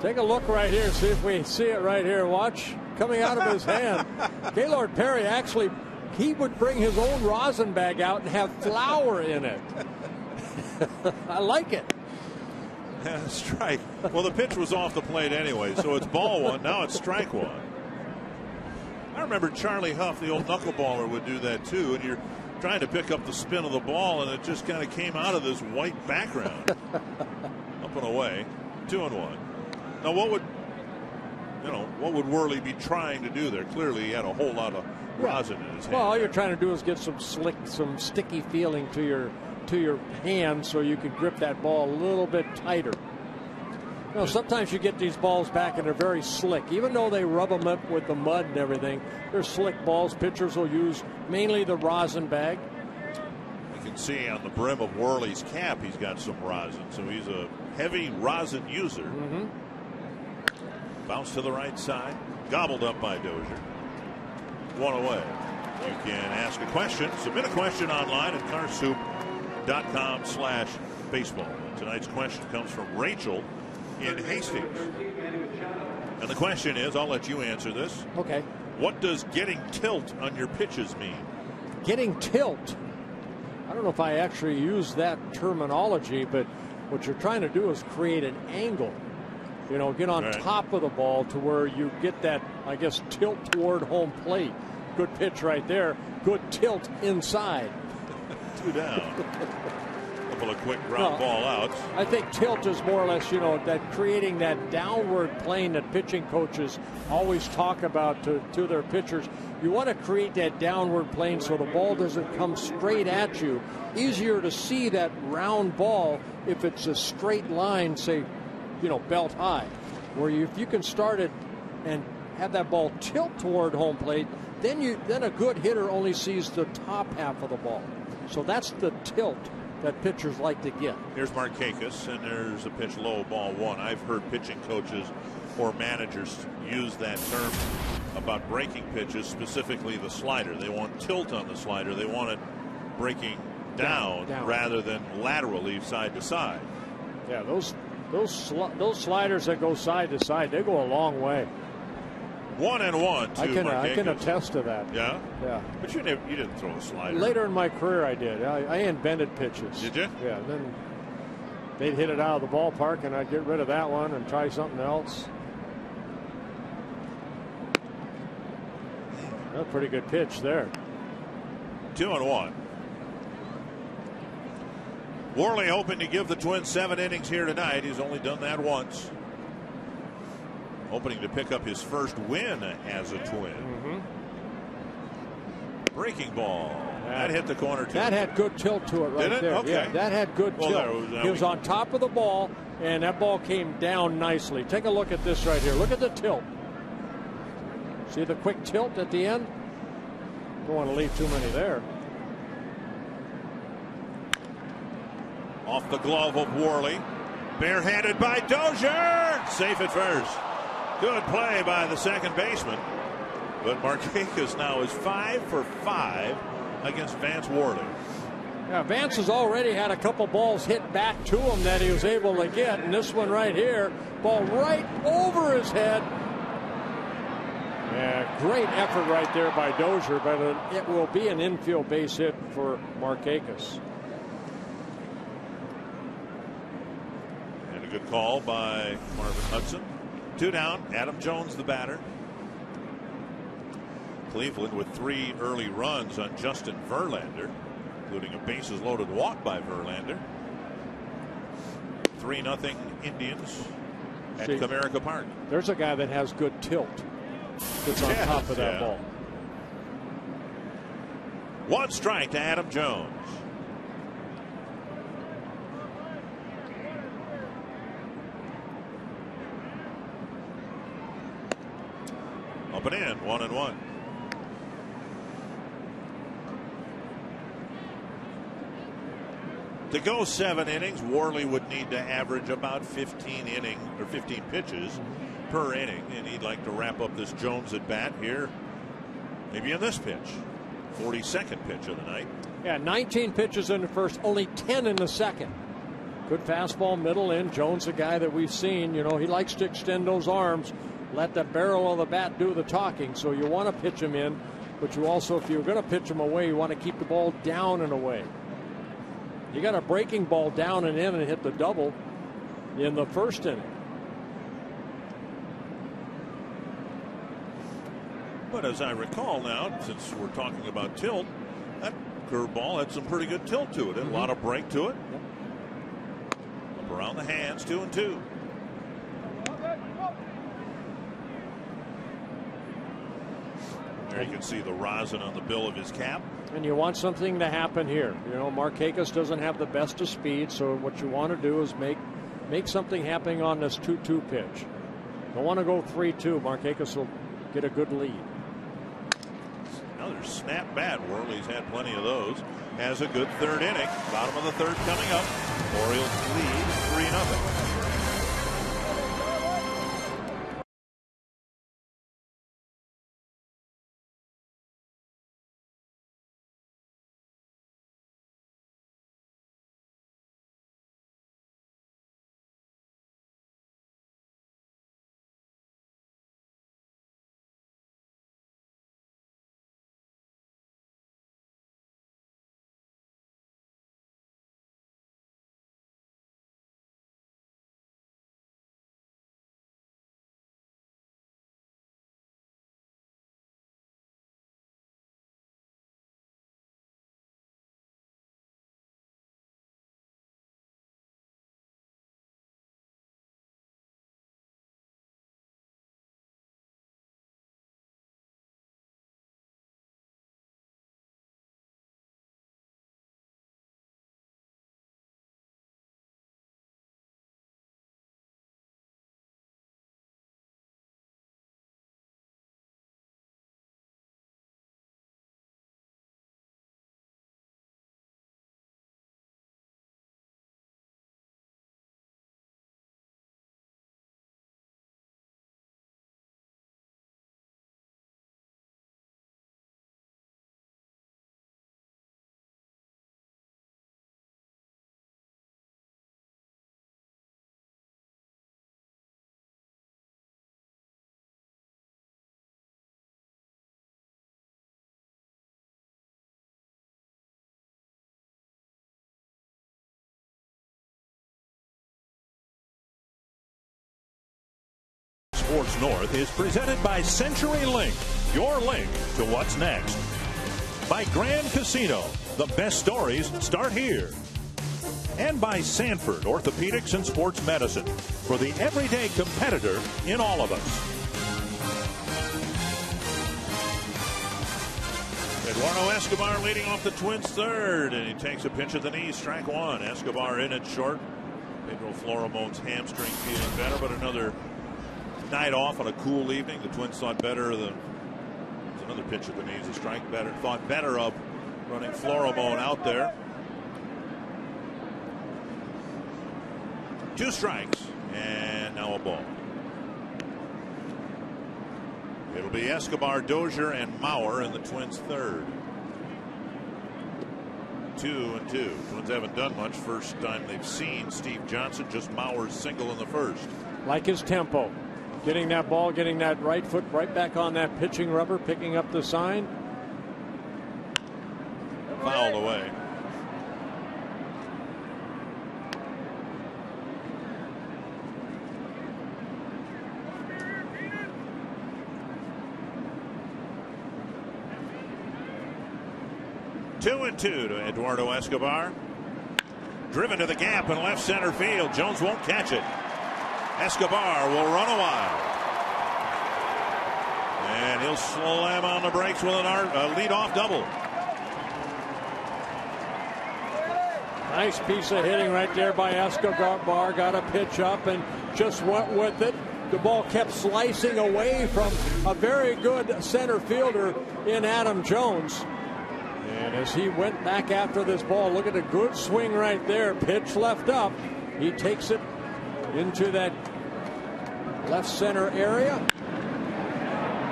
Take a look right here. See if we see it right here. Watch. coming out of his hand. Gaylord Perry actually, he would bring his own rosin bag out and have flour in it. I like it. Yeah, strike. Well, the pitch was off the plate anyway, so it's ball one. Now it's strike one. I remember Charlie Huff, the old knuckleballer, would do that too. And you're trying to pick up the spin of the ball, and it just kind of came out of this white background. Up and away, 2-1. Now, what would Worley be trying to do there? Clearly, he had a whole lot of rosin in his hand. Well, all you're trying to do is get some sticky feeling to your hand, so you can grip that ball a little bit tighter. You know, sometimes you get these balls back and they're very slick. Even though they rub them up with the mud and everything, they're slick balls. Pitchers will use mainly the rosin bag. You can see on the brim of Worley's cap he's got some rosin, so he's a heavy rosin user. Mm-hmm. Bounce to the right side, gobbled up by Dozier. One away. You can ask a question, submit a question online at carsoup.com/baseball. Tonight's question comes from Rachel in Hastings. And the question is, I'll let you answer this. Okay. What does getting tilt on your pitches mean? Getting tilt. I don't know if I actually use that terminology, but what you're trying to do is create an angle. You know, get on top of the ball to where you get that, I guess, tilt toward home plate. Good pitch right there. Good tilt inside. 2 down. Couple of quick ground ball outs. I think tilt is more or less, you know, that creating that downward plane that pitching coaches always talk about to their pitchers. You want to create that downward plane so the ball doesn't come straight at you. Easier to see that round ball if it's a straight line, say, you know, belt high. Where if you can start it and have that ball tilt toward home plate, then a good hitter only sees the top half of the ball. So that's the tilt that pitchers like to get. Here's Markakis, and there's a pitch low, ball one. I've heard pitching coaches or managers use that term about breaking pitches, specifically the slider. They want tilt on the slider. They want it breaking down. Rather than laterally side to side. Yeah, those sliders that go side to side, they go a long way. 1-1 to Markakis. I can attest to that. Yeah? Yeah. But you didn't throw a slider. Later in my career, I did. I invented pitches. Did you? Yeah. Then they'd hit it out of the ballpark, and I'd get rid of that one and try something else. A pretty good pitch there. 2-1. Worley hoping to give the Twins 7 innings here tonight. He's only done that once. Hoping to pick up his first win as a Twin. Mm-hmm. Breaking ball. That hit the corner too. That had good tilt to it right there. Okay. Yeah, that had good tilt. He was on top of the ball, and that ball came down nicely. Take a look at this right here. Look at the tilt. See the quick tilt at the end? Don't want to leave too many there. Off the glove of Worley. Barehanded by Dozier. Safe at first. Good play by the second baseman. But Markakis now is 5 for 5 against Vance Worley. Yeah, Vance has already had a couple balls hit back to him that he was able to get. And this one right here, ball right over his head. Yeah, great effort right there by Dozier, but it will be an infield base hit for Markakis. And a good call by Marvin Hudson. 2 down. Adam Jones, the batter. Cleveland with 3 early runs on Justin Verlander, including a bases loaded walk by Verlander. 3-0 Indians at Comerica Park. There's a guy that has good tilt. That's on top of that ball. 1 strike to Adam Jones. Up and in, 1-1. To go 7 innings, Worley would need to average about 15 pitches per inning, and he'd like to wrap up this Jones at bat here, maybe in this pitch. 42nd pitch of the night. Yeah, 19 pitches in the first, only 10 in the second. Good fastball, middle in. Jones, a guy that we've seen, you know, he likes to extend those arms. let the barrel of the bat do the talking. So you want to pitch him in, but you also, if you're going to pitch him away, you want to keep the ball down and away. You got a breaking ball down and in and hit the double in the first inning. But as I recall now, since we're talking about tilt, that curveball had some pretty good tilt to it. A lot of break to it. Up around the hands, 2-2. There you can see the rosin on the bill of his cap. And you want something to happen here. You know, Markakis doesn't have the best of speed, so what you want to do is make something happen on this 2-2 pitch. Don't want to go 3-2. Markakis will get a good lead. Another snap bat. Worley's had plenty of those. Has a good third inning. Bottom of the third coming up. Orioles lead 3-0. Sports North is presented by CenturyLink, your link to what's next. By Grand Casino, the best stories start here. And by Sanford Orthopedics and Sports Medicine, for the everyday competitor in all of us. Eduardo Escobar leading off the Twins third, and he takes a pitch at the knee, strike one. Escobar in at short. Pedro Floramon's hamstring feeling better, but another night off on a cool evening. The Twins thought better of the. There's another pitch at the knees, a strike better. Thought better of running Floramon out there. 2 strikes, and now a ball. It'll be Escobar, Dozier, and Mauer in the Twins third. 2-2. Twins haven't done much. First time they've seen Steve Johnson. Just Mauer's single in the first. Like his tempo. Getting that ball, getting that right foot right back on that pitching rubber, picking up the sign. Fouled away. Two and two to Eduardo Escobar. Driven to the gap in left center field. Jones won't catch it. Escobar will run a while. And he'll slam on the brakes with a leadoff double. Nice piece of hitting right there by Escobar. Got a pitch up and just went with it. The ball kept slicing away from a very good center fielder in Adam Jones. And as he went back after this ball, look at the good swing right there. Pitch left up. He takes it into that left center area.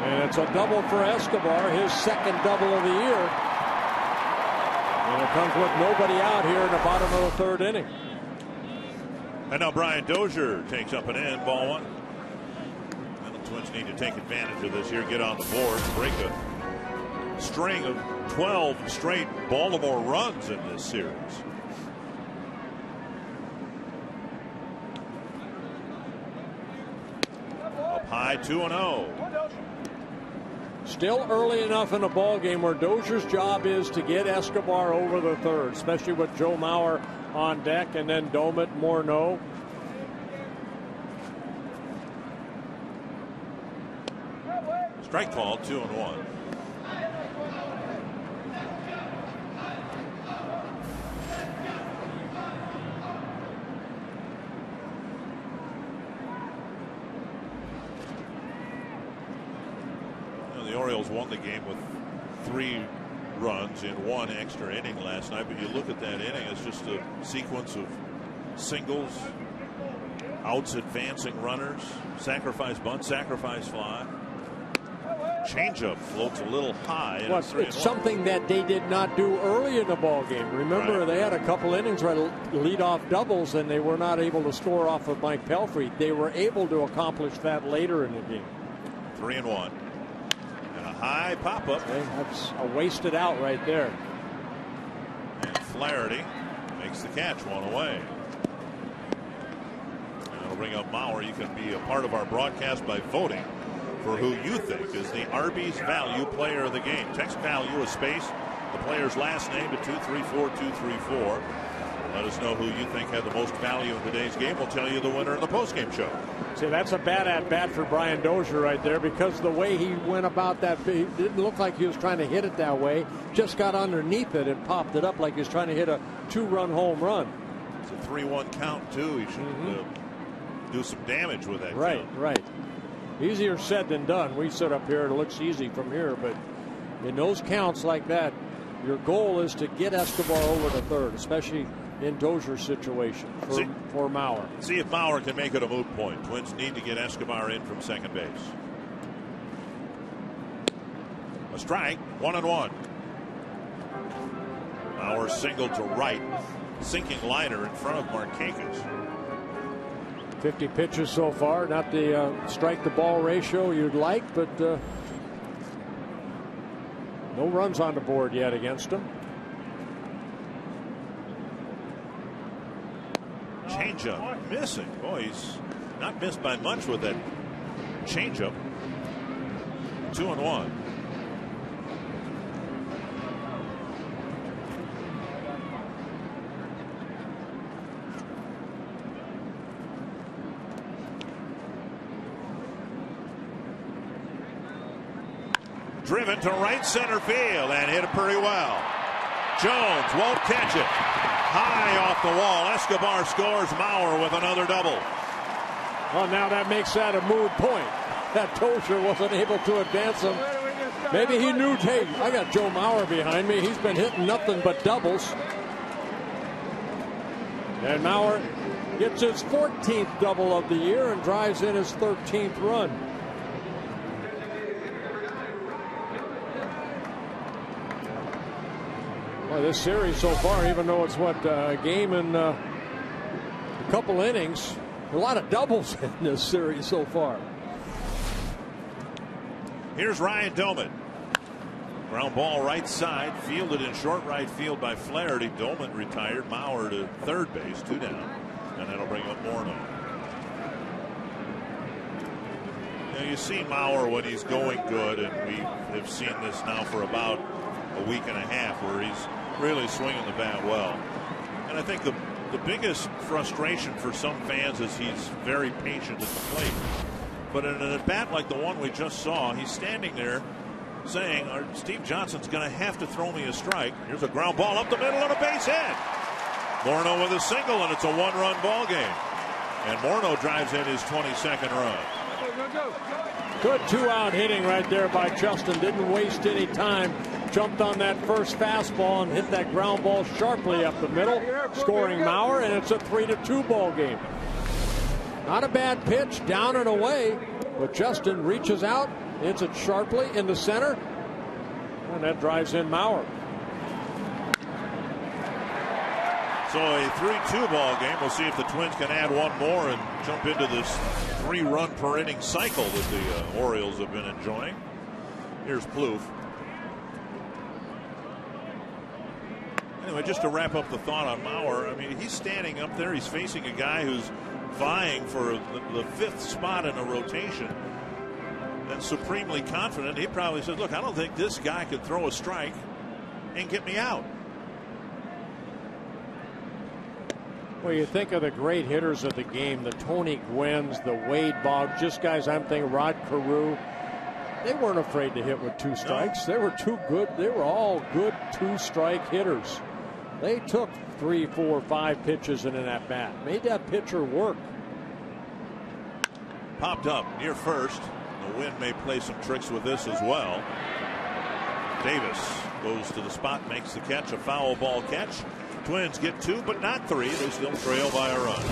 And it's a double for Escobar, his second double of the year. And it comes with nobody out here in the bottom of the third inning. And now Brian Dozier takes up an end, ball one. And the Twins need to take advantage of this here, get on the board, break a string of 12 straight Baltimore runs in this series. Up high, 2-0. Still early enough in the ball game where Dozier's job is to get Escobar over the third, especially with Joe Mauer on deck, and then Domet, Morneau. Strike call, 2-1. The Orioles won the game with 3 runs in 1 extra inning last night, but you look at that inning, it's just a sequence of singles, outs, advancing runners, sacrifice bunt, sacrifice fly. Changeup floats a little high. It's something that they did not do early in the ball game. Remember, They had a couple innings where lead off doubles, and they were not able to score off of Mike Pelfrey. They were able to accomplish that later in the game. 3-1. And a high pop up. Okay, that's a wasted out right there. And Flaherty makes the catch, 1 away. And it'll bring up Mauer. You can be a part of our broadcast by voting for who you think is the Arby's value player of the game. Text value a space, the player's last name to 234-234. Let us know who you think had the most value in today's game. We'll tell you the winner in the postgame show. See, that's a bad at-bat for Brian Dozier right there, because the way he went about that, it didn't look like he was trying to hit it that way. Just got underneath it and popped it up like he was trying to hit a 2-run home run. It's a 3-1 count, too. He should do some damage with that count. Right. Easier said than done. We sit up here, it looks easy from here, but in those counts like that, your goal is to get Escobar over to third, especially in Dozier's situation for Mauer. See if Mauer can make it a moot point. Twins need to get Escobar in from second base. A strike, 1-1. Mauer singled to right, sinking liner in front of Markakis. 50 pitches so far, not the strike to ball ratio you'd like, but no runs on the board yet against him. Changeup missing. Boy, he's not missed by much with that changeup. 2-1. Driven to right center field and hit it pretty well. Jones won't catch it. High off the wall. Escobar scores. Mauer with another double. Well, now that makes that a moot point. That Dozier wasn't able to advance him. Maybe he knew, hey, I got Joe Mauer behind me. He's been hitting nothing but doubles. And Mauer gets his 14th double of the year and drives in his 13th run. Well, this series so far, even though it's a game and a couple innings, a lot of doubles in this series so far. Here's Ryan Domet. Ground ball right side, fielded in short right field by Flaherty. Domet retired. Mauer to third base, 2 down, and that'll bring up Morneau. Now you see Mauer when he's going good, and we have seen this now for about a week and a half, where he's really swinging the bat well. And I think the biggest frustration for some fans is he's very patient at the plate. But in an at-bat like the one we just saw, he's standing there saying, Steve Johnson's going to have to throw me a strike. Here's a ground ball up the middle and a base hit. Morneau with a single, and it's a 1-run ball game. And Morneau drives in his 22nd run. Good 2-out hitting right there by Justin. Didn't waste any time. Jumped on that first fastball and hit that ground ball sharply up the middle, scoring Mauer, and it's a 3-2 ball game. Not a bad pitch, down and away, but Justin reaches out, hits it sharply in the center, and that drives in Mauer. So a 3-2 ball game. We'll see if the Twins can add one more and jump into this 3-run per inning cycle that the Orioles have been enjoying. Here's Plouffe. Anyway, just to wrap up the thought on Mauer, I mean, he's standing up there. He's facing a guy who's vying for the 5th spot in a rotation and supremely confident. He probably says, look, I don't think this guy could throw a strike and get me out. Well, you think of the great hitters of the game, the Tony Gwynns, the Wade Boggs, just guys I'm thinking, Rod Carew. They weren't afraid to hit with 2 strikes. No. They were too good. They were all good 2-strike hitters. They took 3, 4, 5 pitches in an at-bat. Made that pitcher work. Popped up near first. The wind may play some tricks with this as well. Davis goes to the spot, makes the catch, a foul ball catch. Twins get 2, but not 3. They still trail by a run.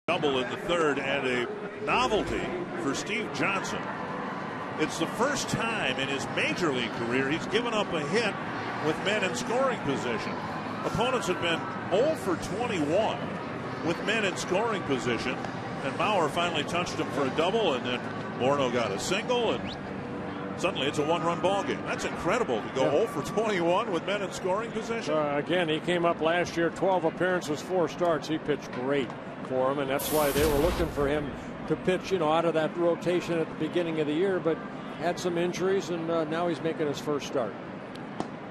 Double in the 3rd and a novelty for Steve Johnson. It's the first time in his major league career he's given up a hit with men in scoring position. Opponents had been 0 for 21 with men in scoring position, and Mauer finally touched him for a double, and then Morneau got a single, and suddenly it's a 1-run ball game. That's incredible to go 0 for 21 with men in scoring position. Again, he came up last year, 12 appearances, 4 starts. He pitched great for him, and that's why they were looking for him to pitch, out of that rotation at the beginning of the year, but had some injuries, and now he's making his first start.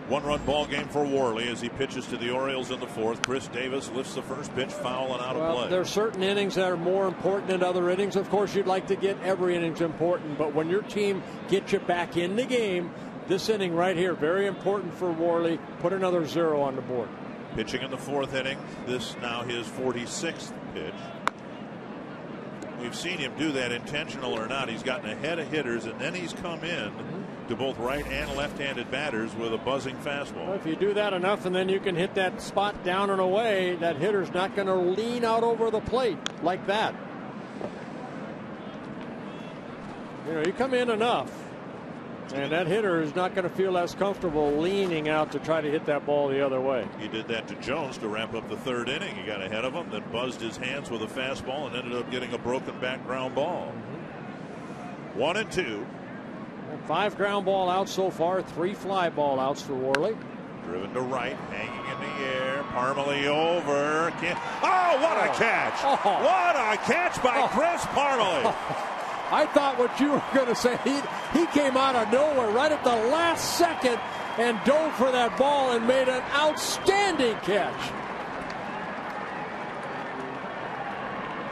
1-run ball game for Worley as he pitches to the Orioles in the 4th. Chris Davis lifts the first pitch, foul and out of play. There are certain innings that are more important than other innings. Of course, you'd like to get every innings important, but when your team gets you back in the game, this inning right here, very important for Worley. Put another 0 on the board. Pitching in the 4th inning. This now his 46th pitch. We've seen him do that, intentional or not. He's gotten ahead of hitters, and then he's come in to both right and left-handed batters with a buzzing fastball. Well, if you do that enough, and then you can hit that spot down and away, that hitter's not going to lean out over the plate like that. You come in enough, and that hitter is not going to feel as comfortable leaning out to try to hit that ball the other way. He did that to Jones to wrap up the 3rd inning. He got ahead of him, then buzzed his hands with a fastball and ended up getting a broken back ground ball. 1-2. 5 ground ball outs so far, 3 fly ball outs for Worley. Driven to right, hanging in the air. Parmalee over. What a catch! What a catch by Chris Parmalee! I thought what you were going to say. He came out of nowhere right at the last second and dove for that ball and made an outstanding catch.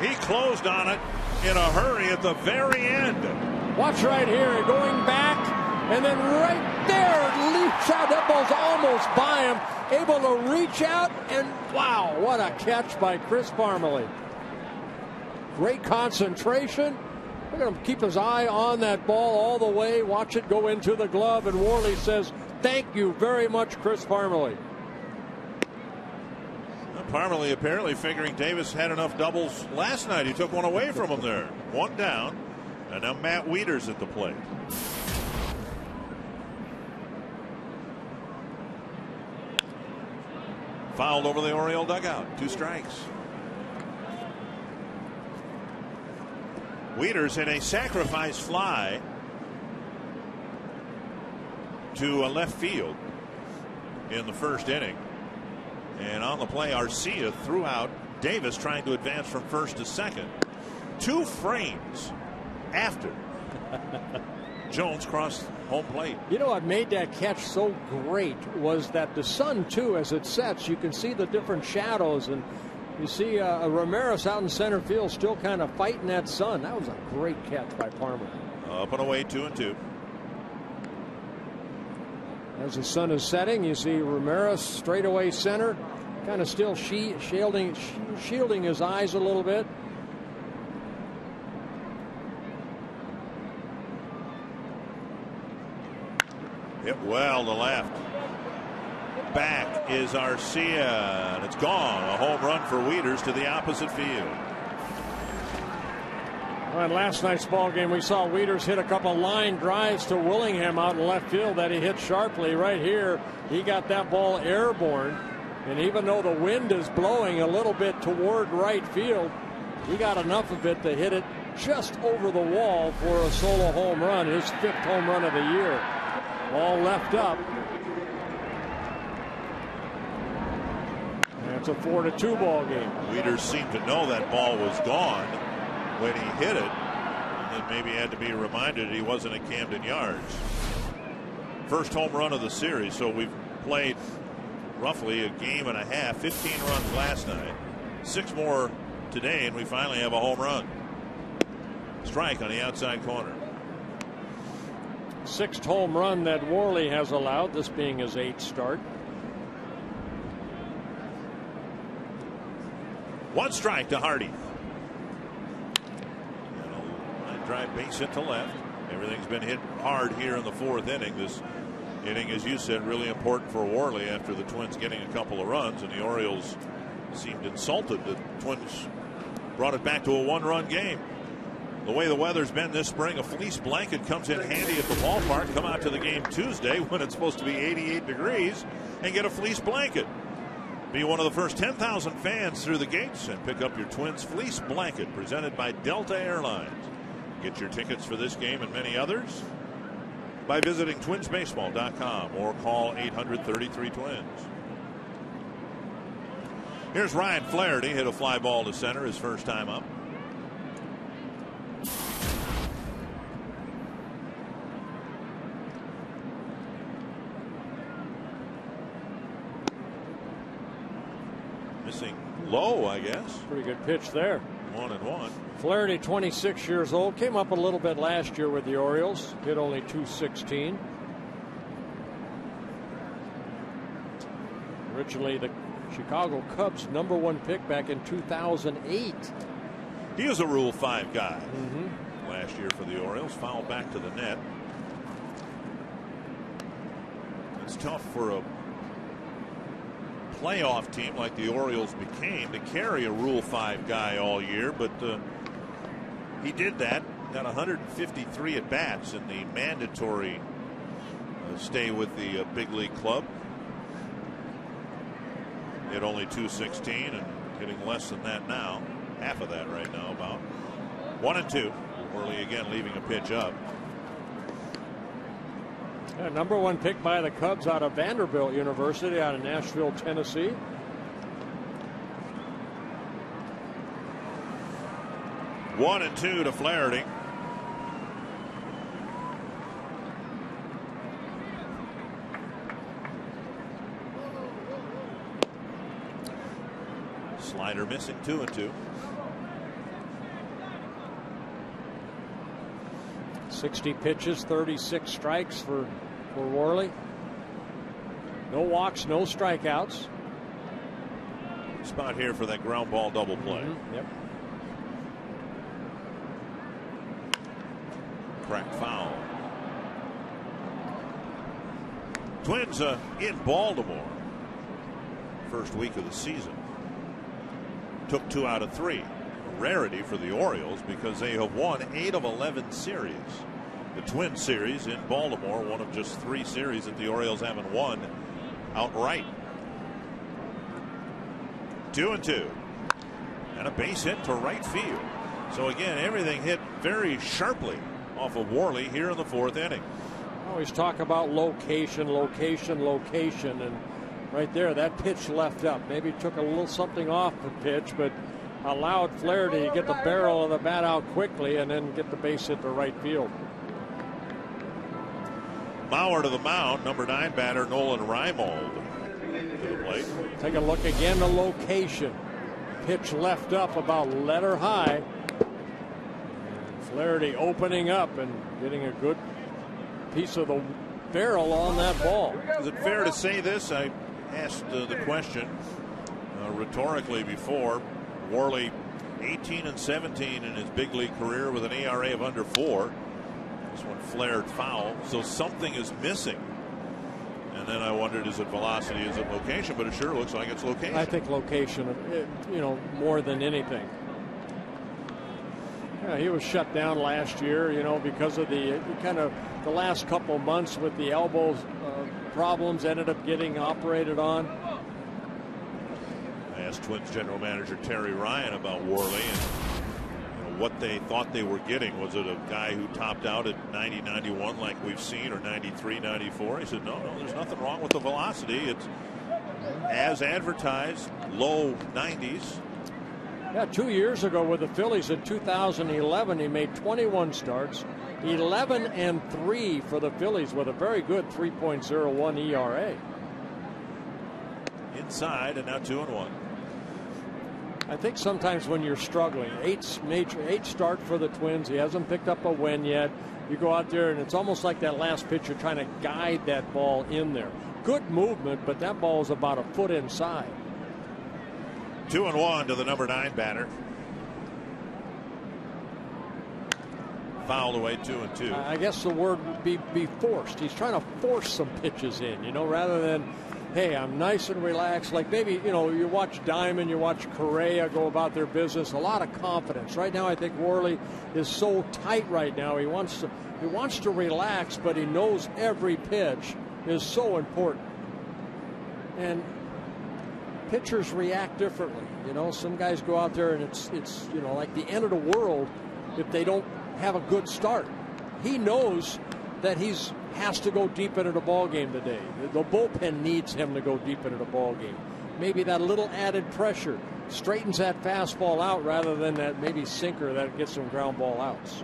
He closed on it in a hurry at the very end. Watch right here, and going back, and then right there, leaps out. That ball's almost by him, able to reach out, and wow, what a catch by Chris Parmalee. Great concentration. Look at him keep his eye on that ball all the way, watch it go into the glove, and Worley says, thank you very much, Chris Parmalee. Parmalee apparently figuring Davis had enough doubles last night. He took one away from him there. One down. And now Matt Wieters at the plate. Fouled over the Oriole dugout. 2 strikes. Wieters hit a sacrifice fly to left field in the first inning. And on the play, Arcia threw out Davis trying to advance from first to second. 2 frames after Jones crossed home plate. You know what made that catch so great was that the sun, too, as it sets, you can see the different shadows. And you see Ramirez out in center field still kind of fighting that sun. That was a great catch by Parmalee. Up and away, 2-2. As the sun is setting, you see Ramirez straightaway center, kind of still shielding his eyes a little bit. Hit well to left. Back is Arcia, and it's gone. A home run for Wieters to the opposite field. Well, in last night's ball game, we saw Wieters hit a couple line drives to Willingham out in left field that he hit sharply. Right here, he got that ball airborne, and even though the wind is blowing a little bit toward right field, he got enough of it to hit it just over the wall for a solo home run, his 5th home run of the year. All left up. And it's a 4-2 ball game. Wieters seemed to know that ball was gone when he hit it, and then maybe had to be reminded he wasn't at Camden Yards. First home run of the series, so we've played roughly a game and a half. 15 runs last night, 6 more today, and we finally have a home run. Strike on the outside corner. 6th home run that Worley has allowed, this being his 8th start. 1 strike to Hardy. Line drive base hit to left. Everything's been hit hard here in the 4th inning. This inning, as you said, really important for Worley after the Twins getting a couple of runs, and the Orioles seemed insulted that the Twins brought it back to a 1-run game. The way the weather's been this spring, a fleece blanket comes in handy at the ballpark. Come out to the game Tuesday when it's supposed to be 88 degrees and get a fleece blanket. Be one of the first 10,000 fans through the gates and pick up your Twins fleece blanket presented by Delta Airlines. Get your tickets for this game and many others by visiting twinsbaseball.com or call 800-33-TWINS. Here's Ryan Flaherty, hit a fly ball to center his first time up. Missing low, I guess. Pretty good pitch there. 1-1. Flaherty, 26 years old, came up a little bit last year with the Orioles, hit only .216. Originally the Chicago Cubs' #1 pick back in 2008. He was a Rule 5 guy last year for the Orioles. Foul back to the net. It's tough for a playoff team like the Orioles became to carry a Rule 5 guy all year, but he did that. Got 153 at bats in the mandatory stay with the big league club. Hit only .216 and hitting less than that now. Half of that right now, about 1-2. Worley again leaving a pitch up. Yeah, #1 pick by the Cubs out of Vanderbilt University out of Nashville, Tennessee. One and two to Flaherty. Slider missing, 2-2. 60 pitches, 36 strikes for Worley. No walks, no strikeouts. Spot here for that ground ball double play. Yep. Cracked foul. Twins in Baltimore. First week of the season. Took 2 out of 3. A rarity for the Orioles because they have won 8 of 11 series. The Twin series in Baltimore, one of just 3 series that the Orioles haven't won outright. 2-2. And a base hit to right field. So again, everything hit very sharply off of Worley here in the 4th inning. Always talk about location, and right there, that pitch left up. Maybe took a little something off the pitch, but allowed Flaherty to get the barrel of the bat out quickly and then get the base hit to right field. Mauer to the mound, number 9 batter Nolan Reimold to the plate. Take a look again, the location. Pitch left up about letter high. Flaherty opening up and getting a good piece of the barrel on that ball. Is it fair to say this? I asked the question rhetorically before. Worley 18-17 in his big league career with an ERA of under 4. This one flared foul, so something is missing. And then I wondered, is it velocity, is it location? But it sure looks like it's location. I think location, more than anything. Yeah, he was shut down last year, because of the the last couple months with the elbow problems, ended up getting operated on. I asked Twins general manager Terry Ryan about Worley and what they thought they were getting. Was it a guy who topped out at 90-91 like we've seen, or 93-94? He said, no, there's nothing wrong with the velocity. It's as advertised, low 90s. Yeah, 2 years ago with the Phillies in 2011, he made 21 starts, 11-3 for the Phillies with a very good 3.01 ERA. Inside, and now 2-1. I think sometimes when you're struggling, 8 start for the Twins, he hasn't picked up a win yet. You go out there and it's almost like that last pitch, you're trying to guide that ball in there. Good movement, but that ball is about a foot inside. 2-1 to the number 9 batter. Fouled away, 2-2. I guess the word would be forced. He's trying to force some pitches in, rather than, hey, I'm nice and relaxed. Like maybe, you watch Diamond, you watch Correa go about their business. A lot of confidence. Right now, I think Worley is so tight right now. He wants to relax, but he knows every pitch is so important. And pitchers react differently. Some guys go out there and it's like the end of the world if they don't have a good start. He knows that has to go deep into the ball game today. The bullpen needs him to go deep into the ball game. Maybe that little added pressure straightens that fastball out rather than that maybe sinker that gets some ground ball outs.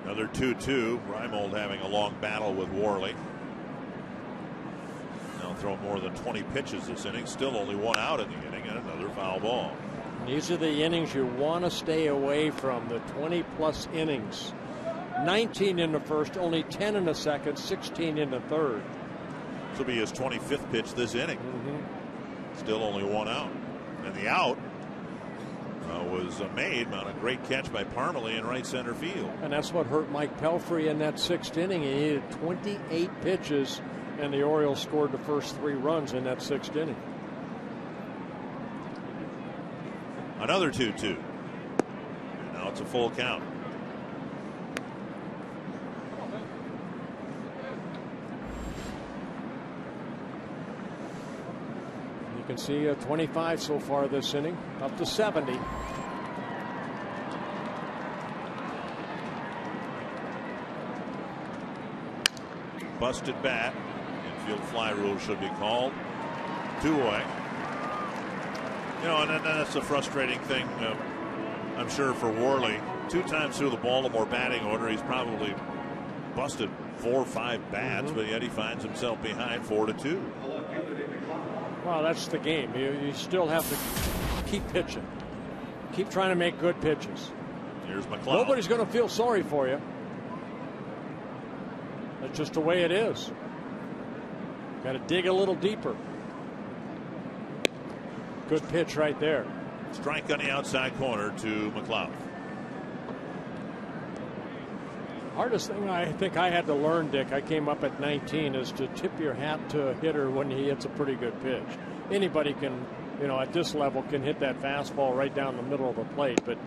Another 2-2. Reimold having a long battle with Worley. Throw more than 20 pitches this inning. Still only 1 out in the inning and another foul ball. These are the innings you want to stay away from, the 20-plus innings. 19 in the first, only 10 in the second, 16 in the third. This will be his 25th pitch this inning. Still only 1 out. And the out was made on a great catch by Parmalee in right center field. And that's what hurt Mike Pelfrey in that 6th inning. He needed 28 pitches. And the Orioles scored the first 3 runs in that 6th inning. Another 2-2. And now it's a full count. You can see 25 so far this inning, up to 70. Busted bat. Infield fly rule should be called. 2 away. And that's the frustrating thing, I'm sure, for Worley. 2 times through the Baltimore batting order, he's probably busted 4 or 5 bats, but yet he finds himself behind 4-2. Well, that's the game. You still have to keep pitching. Keep trying to make good pitches. Here's McLeod. Nobody's going to feel sorry for you. That's just the way it is. Got to dig a little deeper. Good pitch right there. Strike on the outside corner to McLeod. Hardest thing I think I had to learn, Dick, I came up at 19, is to tip your hat to a hitter when he hits a pretty good pitch. Anybody can, at this level, can hit that fastball right down the middle of the plate. But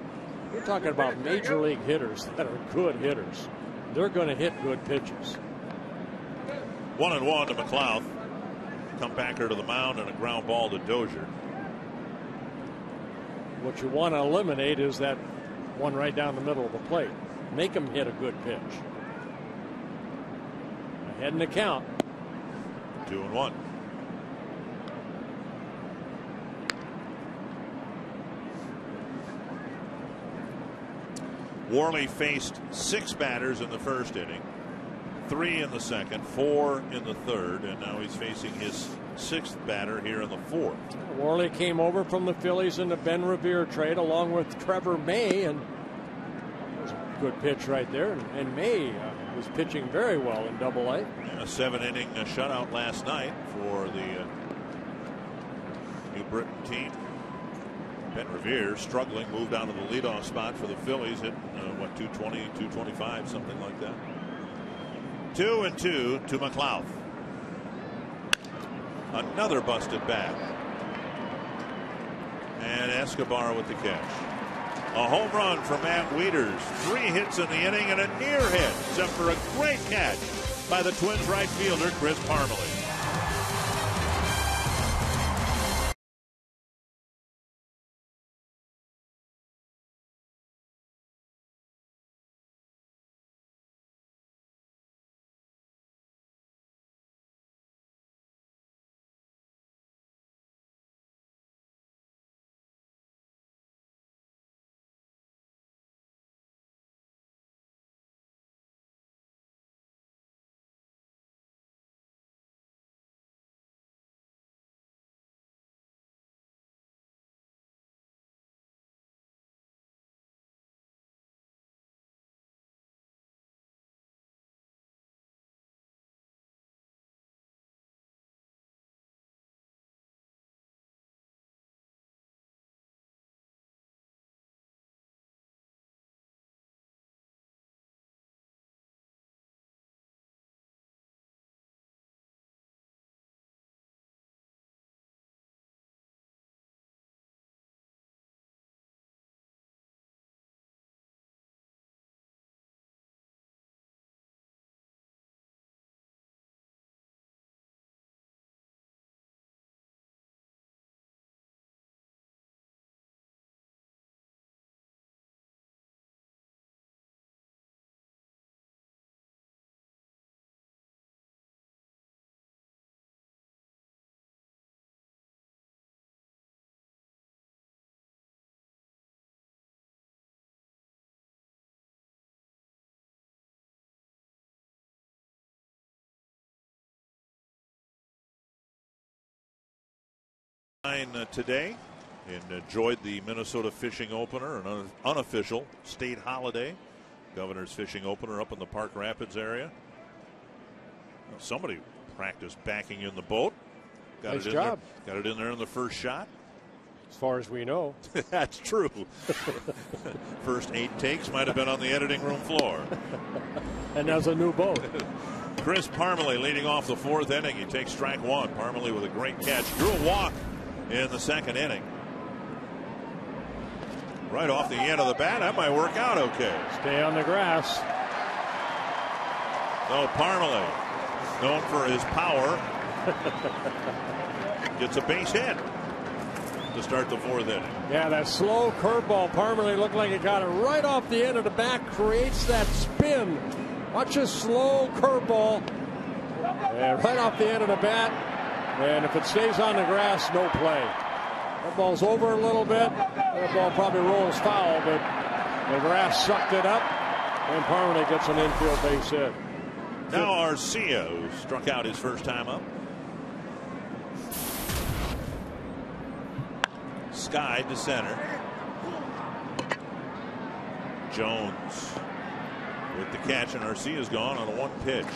we're talking about major league hitters that are good hitters. They're going to hit good pitches. 1-1 to McLeod. Comebacker to the mound and a ground ball to Dozier. What you want to eliminate is that one right down the middle of the plate. Make him hit a good pitch. Ahead in the count. 2-1. Worley faced 6 batters in the first inning, 3 in the second, 4 in the third, and now he's facing his 6th batter here in the 4th. Worley came over from the Phillies in the Ben Revere trade along with Trevor May, and that was a good pitch right there. And May was pitching very well in Double-A. A 7-inning shutout last night for the New Britain team. Ben Revere struggling, moved out of the leadoff spot for the Phillies, hitting 220, 225, something like that. 2-2 to McLeod. Another busted bat. And Escobar with the catch. A home run for Matt Wieters. 3 hits in the inning and a near hit, except for a great catch by the Twins right fielder Chris Parmelee. Today and enjoyed the Minnesota fishing opener, an unofficial state holiday. Governor's fishing opener up in the Park Rapids area. Well, somebody practiced backing in the boat. Nice job. Got it in there in the first shot. As far as we know. That's true. First 8 takes might have been on the editing room floor. And that's a new boat. Chris Parmelee leading off the 4th inning. He takes strike 1. Parmelee with a great catch. Drew a walk in the 2nd inning. Right off the end of the bat. That might work out okay. Stay on the grass. No, Parmelee, known for his power, gets a base hit to start the 4th inning. Yeah, that slow curveball. Parmelee looked like it got it right off the end of the bat. Creates that spin. Watch his slow curveball. And right off the end of the bat. And if it stays on the grass, no play. That ball's over a little bit. That ball probably rolls foul, but the grass sucked it up. And Parmelee gets an infield base hit. Now Arcia, who struck out his first time up. Skied to center. Jones with the catch, and Arcia's gone on a 1 pitch.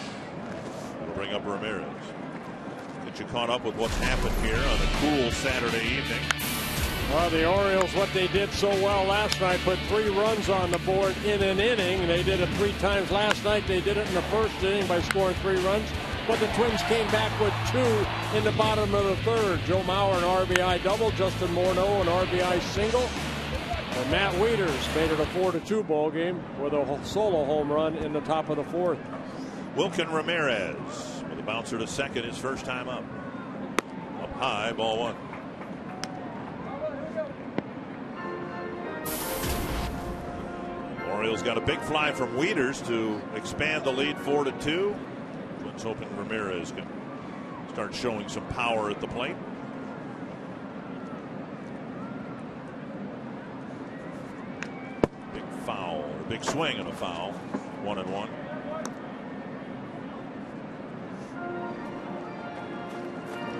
bring up Ramirez. Get you caught up with what's happened here on a cool Saturday evening. Well, the Orioles, what they did so well last night, put 3 runs on the board in an inning. They did it 3 times last night. They did it in the first inning by scoring 3 runs. But the Twins came back with 2 in the bottom of the 3rd. Joe Mauer an RBI double, Justin Morneau an RBI single. And Matt Wieters made it a 4-2 ball game with a solo home run in the top of the 4th. Wilkin Ramirez with a bouncer to second, his first time up. Up high, ball 1. Orioles got a big fly from Wieters to expand the lead 4-2. Let's hoping Ramirez can start showing some power at the plate. Big foul, or big swing and a foul. 1-1.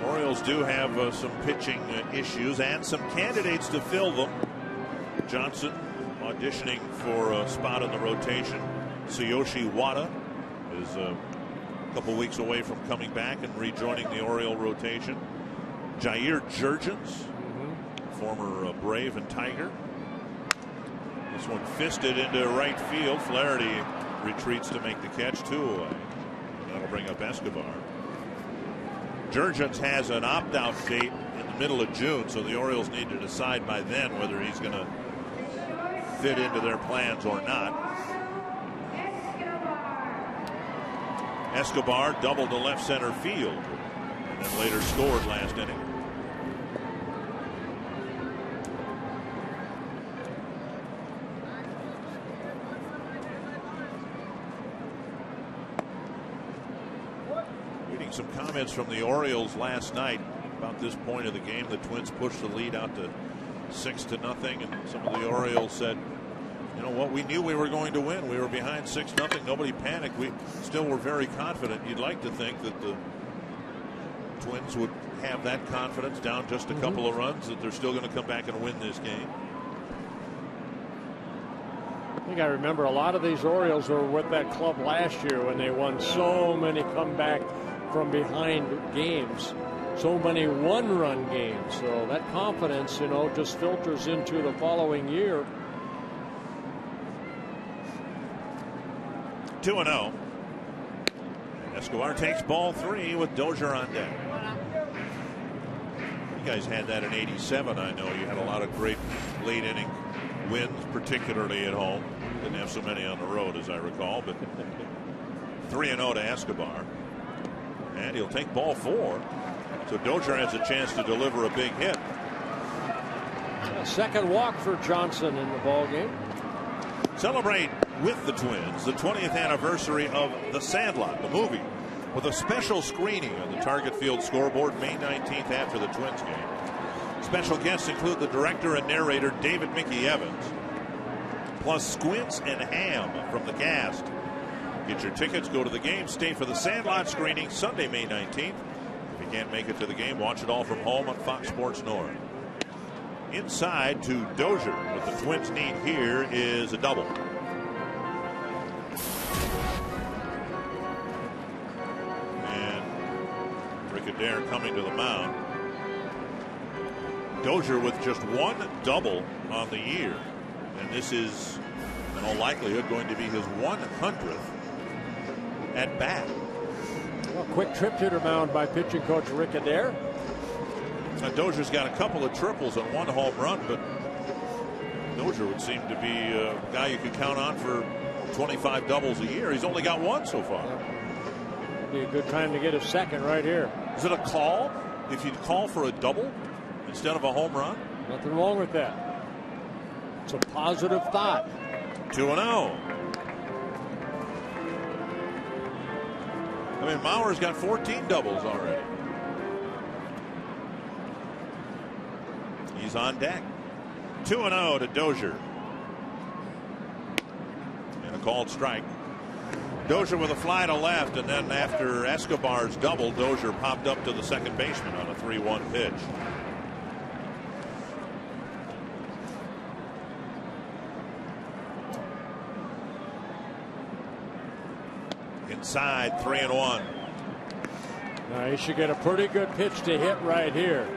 Orioles do have some pitching issues and some candidates to fill them. Johnson auditioning for a spot in the rotation. Tsuyoshi Wada is a couple weeks away from coming back and rejoining the Oriole rotation. Jair Jurgens, former Brave and Tiger. This one fisted into right field. Flaherty retreats to make the catch, 2 away. That'll bring up Escobar. Jurgens has an opt-out date in the middle of June, so the Orioles need to decide by then whether he's going to fit into their plans or not. Escobar doubled to left center field and then later scored last inning. Reading some comments from the Orioles last night about this point of the game. The Twins pushed the lead out to 6-0, and some of the Orioles said, you know what, we knew we were going to win. We were behind 6-0. Nobody panicked. We still were very confident. You'd like to think that the Twins would have that confidence down just a couple of runs, that they're still going to come back and win this game. I think I remember a lot of these Orioles were with that club last year when they won so many comeback from behind games, so many 1-run games. So that confidence, you know, just filters into the following year. 2-0. Escobar takes ball 3 with Dozier on deck. You guys had that in '87. I know you had a lot of great late inning wins, particularly at home. Didn't have so many on the road as I recall, but 3-0 to Escobar. And he'll take ball 4. So Dozier has a chance to deliver a big hit. A second walk for Johnson in the ball game. Celebrate with the Twins the 20th anniversary of The Sandlot, the movie, with a special screening on the Target Field scoreboard May 19th after the Twins game. Special guests include the director and narrator David Mickey Evans, plus Squints and Ham from the cast. Get your tickets, go to the game, stay for the Sandlot screening Sunday, May 19th. If you can't make it to the game, watch it all from home on Fox Sports North. Inside to Dozier. What the Twins need here is a double. And Rickadere coming to the mound. Dozier with just 1 double on the year. And this is, in all likelihood, going to be his 100th at bat. Well, quick trip to the mound by pitching coach Rick Adair. Dozier's got a couple of triples and 1 home run, but Dozier would seem to be a guy you could count on for 25 doubles a year. He's only got 1 so far. Be a good time to get a second right here. Is it a call if you call for a double instead of a home run? Nothing wrong with that. It's a positive thought. 2-0. I mean, Mauer's got 14 doubles already. He's on deck. 2-0 to Dozier. And a called strike. Dozier with a fly to left, and then after Escobar's double, Dozier popped up to the second baseman on a 3-1 pitch. Inside, 3-1. Now he should get a pretty good pitch to hit right here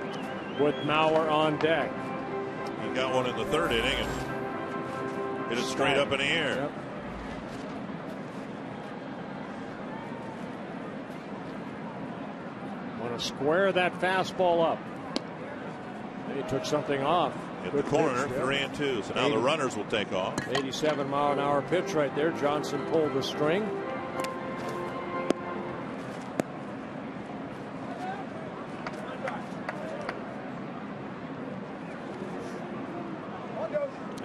with Mauer on deck. He got one in the third inning and hit it straight up in the air. Yep. Want to square that fastball up. He took something off. Hit the corner, 3-2. So now the runners will take off. 87-mile-an-hour pitch right there. Johnson pulled the string.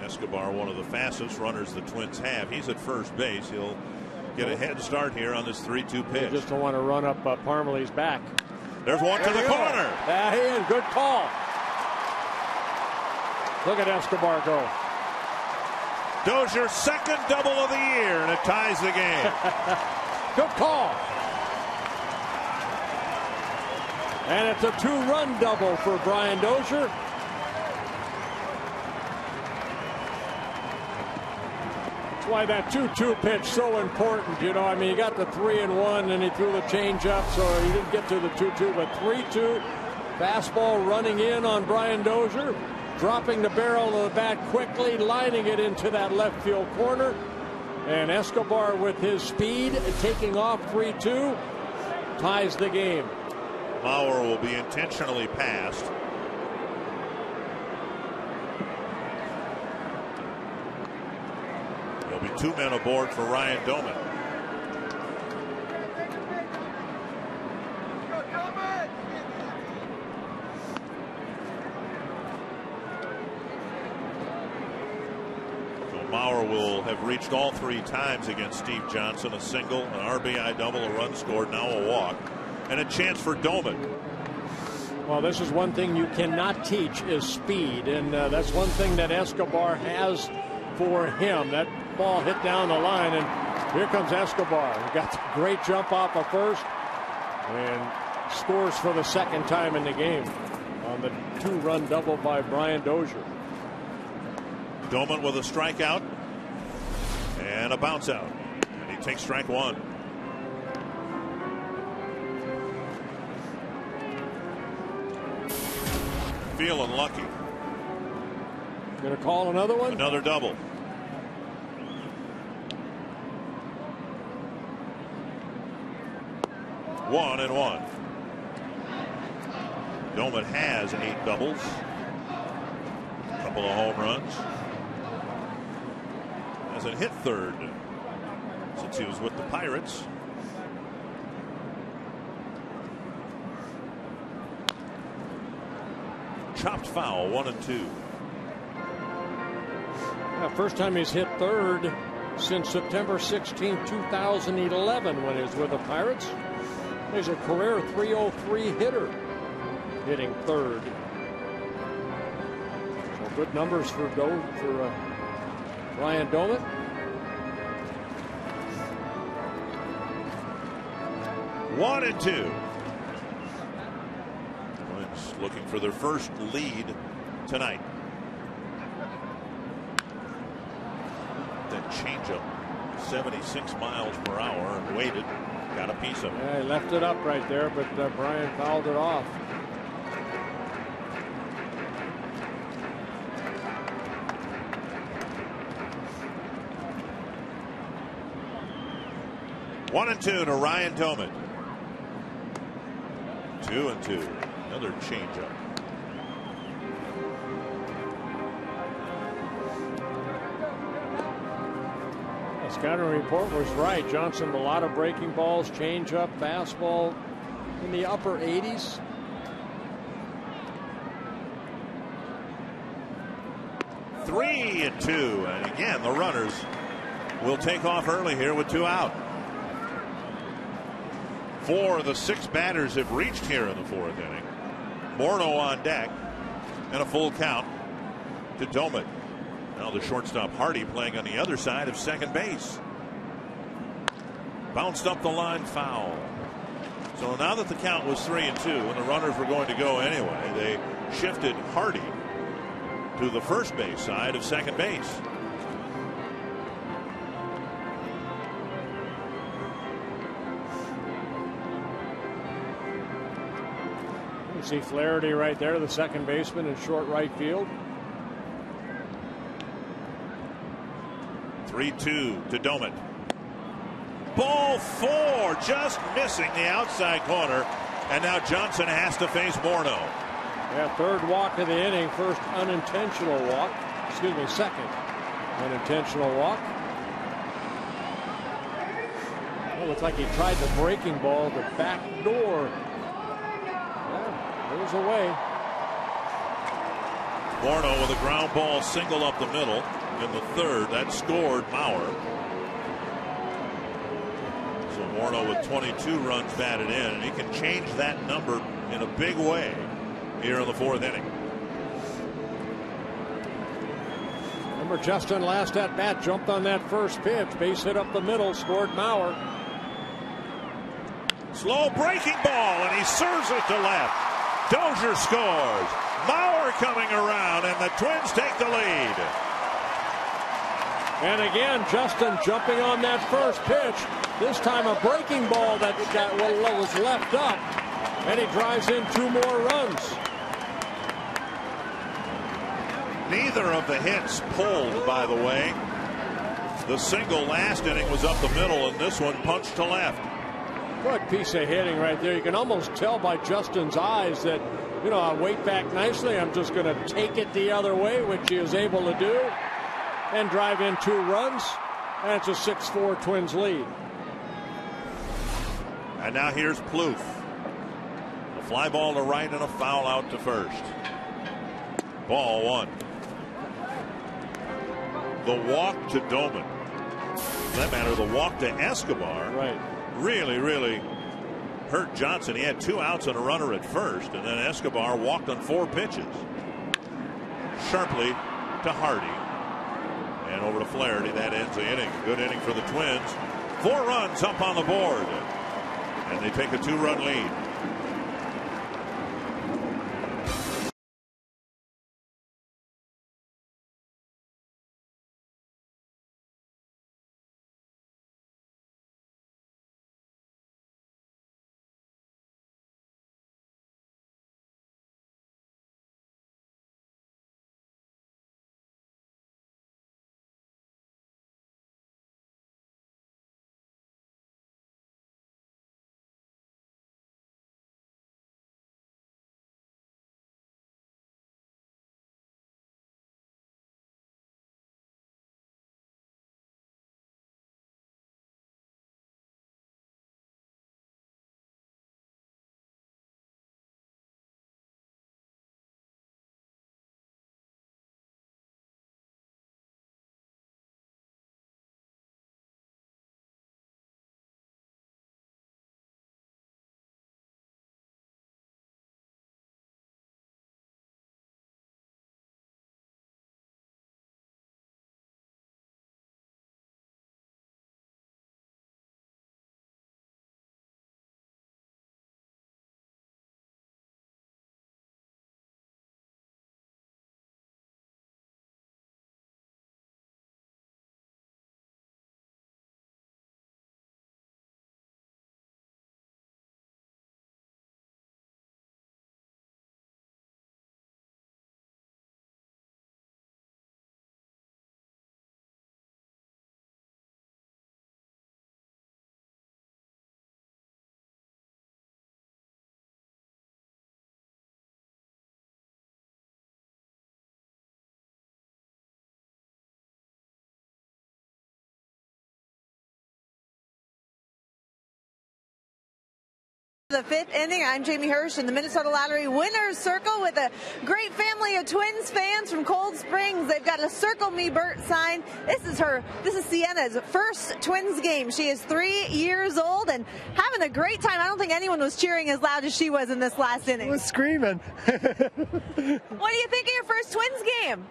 Escobar, one of the fastest runners the Twins have. He's at first base. He'll get a head start here on this 3-2 pitch. They just don't want to run up Parmalee's back. There's one to the corner. Yeah, he is. Good call. Look at Escobar go. Dozier's second double of the year, and it ties the game. Good call. And it's a 2-run double for Brian Dozier. That's why that 2-2 pitch so important. You know, I mean, he got the 3-1, and he threw the changeup, so he didn't get to the 2-2, but 3-2. Fastball running in on Brian Dozier. Dropping the barrel of the bat quickly, lining it into that left field corner. And Escobar, with his speed, taking off 3-2, ties the game. Mauer will be intentionally passed. There'll be 2 men aboard for Ryan Doman. Mauer will have reached all 3 times against Steve Johnson. A single, an RBI double, a run scored, now a walk, and a chance for Doman. Well, this is one thing you cannot teach is speed, and that's one thing that Escobar has for him. That ball hit down the line, and here comes Escobar. He got a great jump off of first and scores for the second time in the game on the 2-run double by Brian Dozier. Doman with a strikeout and a bounce out, and he takes strike 1. Feeling lucky. Gonna call another one? Another double. One and one. Doman has 8 doubles. A couple of home runs. Hasn't hit third since he was with the Pirates. Chopped foul, 1-2. First time he's hit third since September 16, 2011, when he was with the Pirates. He's a career .303 hitter, hitting third. So good numbers for Ryan Doman. One and two. Twins looking for their first lead tonight. That changeup, 76 miles per hour, and waited. Got a piece of it. Yeah, he left it up right there, but Brian fouled it off. One and two to Ryan Doman. 2-2. Another changeup. The scouting report was right. Johnson, a lot of breaking balls, changeup, fastball in the upper 80s. Three and two, and again the runners will take off early here with 2 out. 4 of the 6 batters have reached here in the 4th inning. Morneau on deck, and a full count to Doman. Now the shortstop Hardy playing on the other side of second base. Bounced up the line, foul. So now that the count was 3-2 and the runners were going to go anyway, they shifted Hardy to the first base side of second base. You see Flaherty right there, the second baseman in short right field. 3-2 to Doman. Ball 4, just missing the outside corner. And now Johnson has to face Morneau. Yeah, third walk of the inning. First unintentional walk. Excuse me, second unintentional walk. Well, looks like he tried the breaking ball, the back door. Yeah, it was away. Morneau with a ground ball single up the middle in the third. That scored Mauer. So Morneau with 22 runs batted in, and he can change that number in a big way here in the fourth inning. Remember, Justin last at bat jumped on that first pitch, base hit up the middle, scored Mauer. Slow breaking ball, and he serves it to left. Dozier scores. Mauer coming around, and the Twins take the lead. And again, Justin jumping on that first pitch. This time a breaking ball that was left up, and he drives in 2 more runs. Neither of the hits pulled, by the way. The single last inning was up the middle, and this one punched to left. Good piece of hitting right there. You can almost tell by Justin's eyes that, you know, I wait back nicely. I'm just going to take it the other way, which he is able to do, and drive in 2 runs. And it's a 6-4 Twins lead. And now here's Plouffe. A fly ball to right and a foul out to first. Ball 1. The walk to Doman. For that matter, the walk to Escobar. Right. Really hurt Johnson. He had 2 outs and a runner at first, and then Escobar walked on 4 pitches. Sharply to Hardy. And over to Flaherty. That ends the inning. Good inning for the Twins. 4 runs up on the board. And they take a 2-run lead. The 5th inning. I'm Jamie Hirsch in the Minnesota Lottery Winners Circle with a great family of Twins fans from Cold Springs. They've got a Circle Me Bert sign. This is Sienna's first Twins game. She is 3 years old and having a great time. I don't think anyone was cheering as loud as she was in this last inning. I was screaming. What do you think of your first Twins game?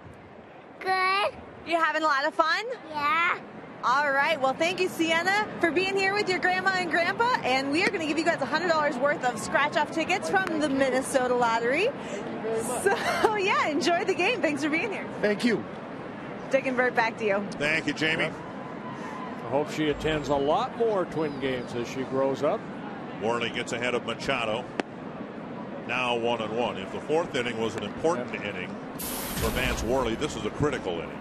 Good. You having a lot of fun? Yeah. All right. Well, thank you, Sienna, for being here with your grandma and grandpa. And we are going to give you guys $100 worth of scratch-off tickets from the Minnesota Lottery. So, yeah, enjoy the game. Thanks for being here. Thank you. Taking Bert back to you. Thank you, Jamie. I hope she attends a lot more Twin games as she grows up. Worley gets ahead of Machado. now 1-1. If the fourth inning was an important inning for Vance Worley, this is a critical inning.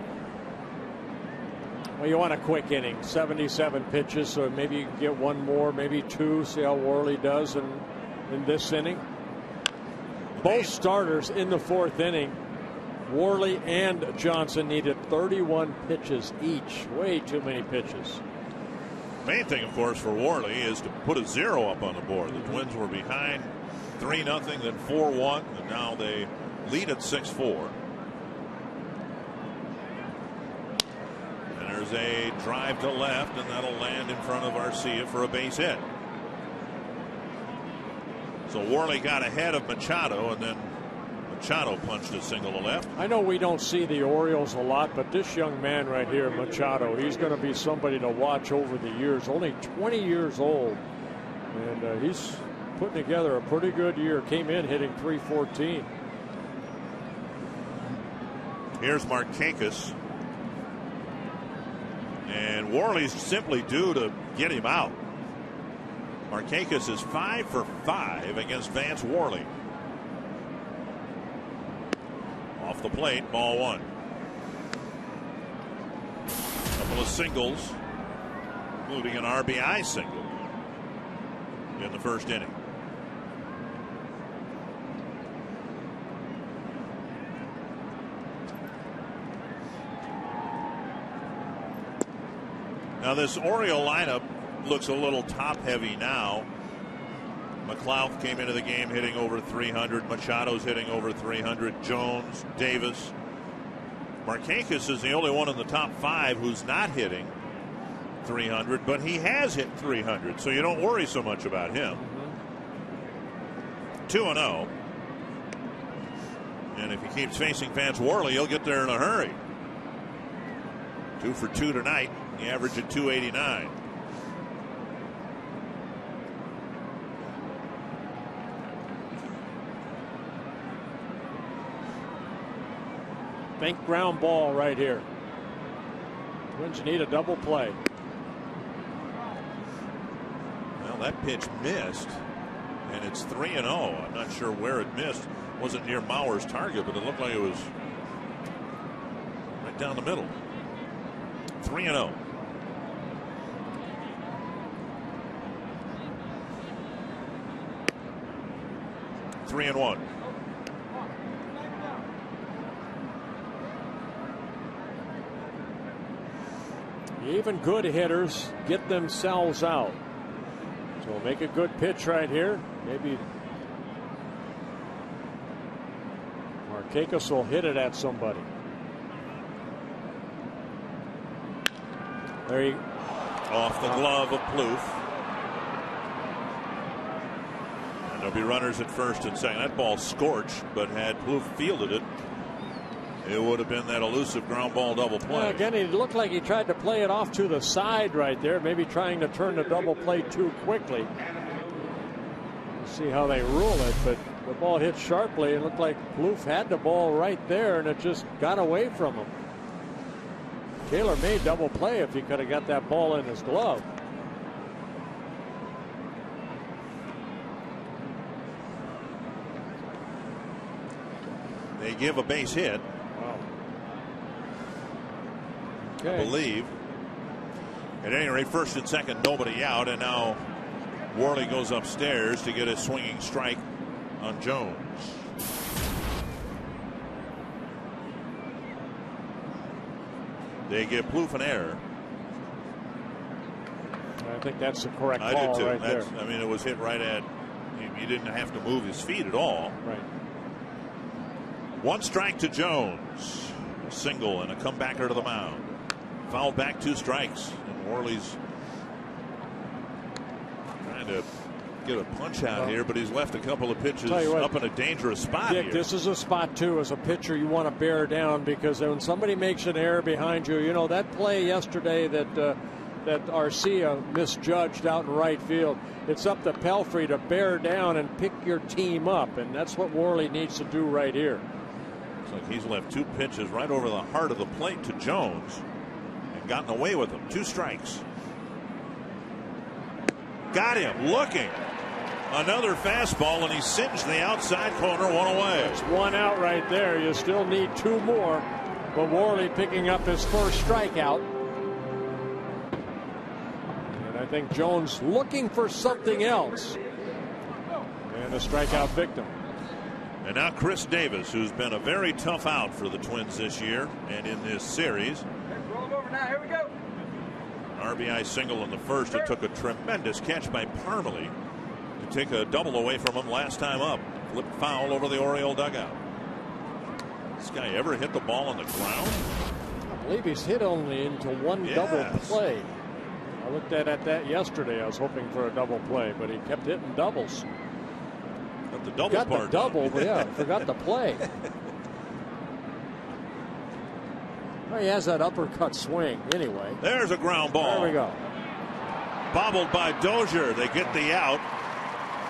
Well, you want a quick inning, 77 pitches, so maybe you can get one more, maybe two, see how Worley does in this inning. Both starters in the fourth inning, Worley and Johnson, needed 31 pitches each. Way too many pitches. Main thing, of course, for Worley is to put a 0 up on the board. The Twins were behind 3-0, then 4-1, and now they lead at 6-4. And there's a drive to left, and that'll land in front of Arcia for a base hit. So Worley got ahead of Machado, and then Machado punched a single to left. I know we don't see the Orioles a lot, but this young man right here, Machado, he's going to be somebody to watch over the years. Only 20 years old, and he's putting together a pretty good year. Came in hitting .314. Here's Markakis, and Worley's simply due to get him out. Markakis is 5 for 5 against Vance Worley. Off the plate, ball one. Couple of singles, including an RBI single in the first inning. Now this Oriole lineup looks a little top heavy now. McLeod came into the game hitting over 300. Machado's hitting over 300. Jones, Davis. Markakis is the only one in the top 5 who's not hitting 300, but he has hit 300, so you don't worry so much about him. 2-0. And if he keeps facing Vance Worley, he'll get there in a hurry. 2 for 2 tonight. He averaged at 289. Think ground ball right here. Twins need a double play. Well, that pitch missed, and it's 3-0. I'm not sure where it missed. It wasn't near Mauer's target, but it looked like it was right down the middle. 3-0. Three and one. Even good hitters get themselves out. So make a good pitch right here. Maybe Markakis will hit it at somebody. There he off the glove of Plouffe. And there'll be runners at first and second. That ball scorched, but had Plouffe fielded it, it would have been that elusive ground ball double play. Yeah, again, it looked like he tried to play it off to the side right there, maybe trying to turn the double play too quickly. We'll see how they rule it, but the ball hit sharply and looked like Plouffe had the ball right there, and it just got away from him. Taylor made double play if he could have got that ball in his glove. They give a base hit. Wow. Okay. I believe. At any rate, first and second, nobody out, and now Worley goes upstairs to get a swinging strike on Jones. They give Plouffe an error. I think that's the correct I call do too. right there. I mean, it was hit right at. He didn't have to move his feet at all. Right. One strike to Jones. A single and a comebacker to the mound. Fouled back, 2 strikes. And Worley's trying to get a punch out here, but he's left a couple of pitches up in a dangerous spot. Dick, here. this is a spot too. As a pitcher, you want to bear down, because when somebody makes an error behind you, you know that play yesterday that Arcia misjudged out in right field. It's up to Pelfrey to bear down and pick your team up, and that's what Worley needs to do right here. Looks like he's left 2 pitches right over the heart of the plate to Jones and gotten away with them. 2 strikes. Got him looking. Another fastball, and he singed the outside corner, one away. It's one out right there. You still need two more. But Worley picking up his first strikeout. And I think Jones looking for something else. And a strikeout victim. And now Chris Davis, who's been a very tough out for the Twins this year and in this series. Here we go. RBI single in the first. It took a tremendous catch by Parmalee to take a double away from him last time up. Flipped foul over the Oriole dugout. This guy ever hit the ball on the ground? I believe he's hit only into one double play. I looked at that yesterday. I was hoping for a double play, but he kept hitting doubles. Got the double got part. The double, but yeah, forgot the play. Well, he has that uppercut swing anyway. There's a ground ball. There we go. Bobbled by Dozier. They get the out,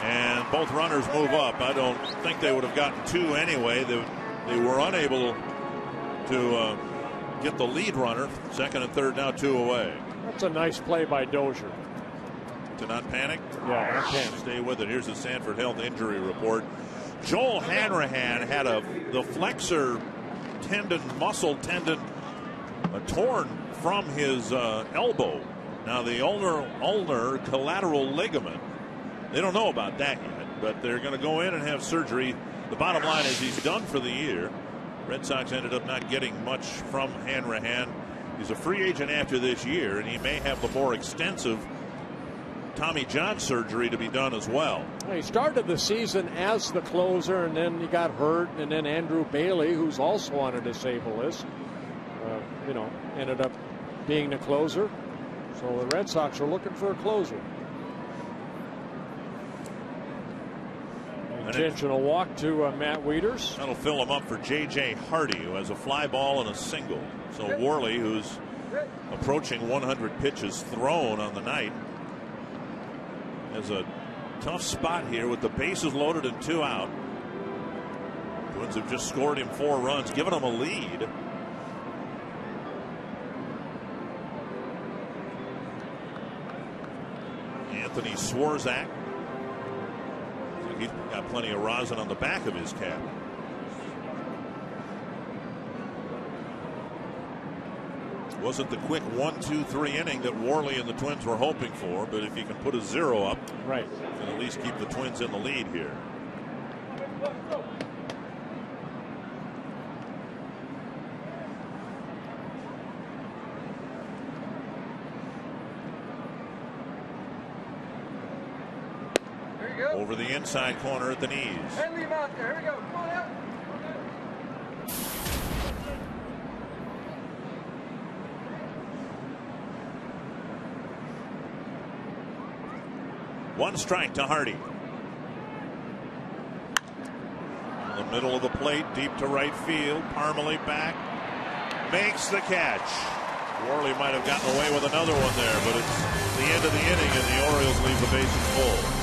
and both runners move up. I don't think they would have gotten two anyway. They were unable to get the lead runner. Second and third now, two away. That's a nice play by Dozier. To not panic? Yeah, not panic. Stay with it. Here's the Sanford Health injury report. Joel Hanrahan had the flexor tendon, muscle tendon, torn from his elbow. Now the ulnar collateral ligament. They don't know about that yet, but they're going to go in and have surgery. The bottom line is he's done for the year. Red Sox ended up not getting much from Hanrahan. He's a free agent after this year, and he may have the more extensive Tommy John surgery to be done as well. He started the season as the closer, and then he got hurt, and then Andrew Bailey, who's also on a disabled list, ended up being the closer. So the Red Sox are looking for a closer. Intentional walk to Matt Wieters. That'll fill him up for J.J. Hardy, who has a fly ball and a single. So Worley, who's approaching 100 pitches thrown on the night, has a tough spot here with the bases loaded and two out. Twins have just scored him 4 runs, given him a lead. Anthony Swarzak. He's got plenty of rosin on the back of his cap. Wasn't the quick 1-2-3 inning that Worley and the Twins were hoping for, but if you can put a 0 up, right, you can at least keep the Twins in the lead here. Over the inside corner at the knees. Hey, leave out there. Here we go. Come on out. One strike to Hardy. In the middle of the plate, deep to right field. Parmalee back. Makes the catch. Worley might have gotten away with another one there, but it's the end of the inning, and the Orioles leave the bases full.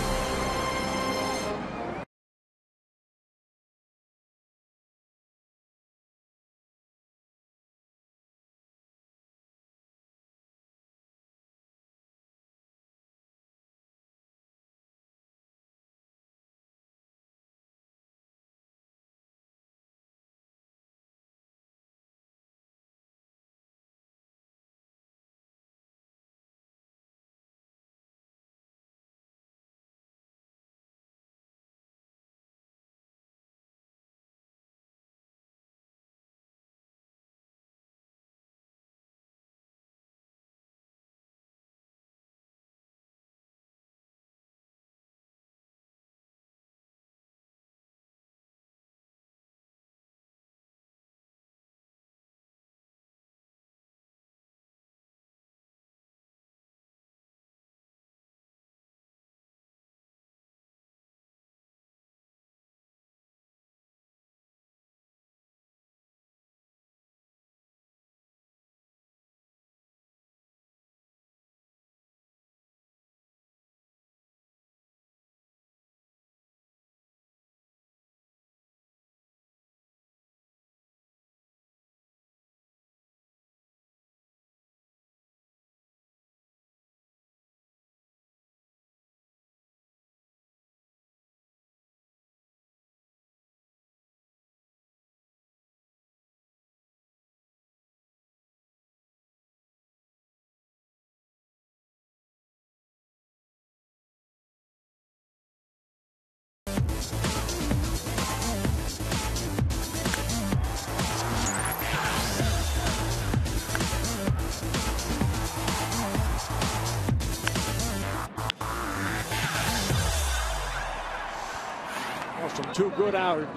Some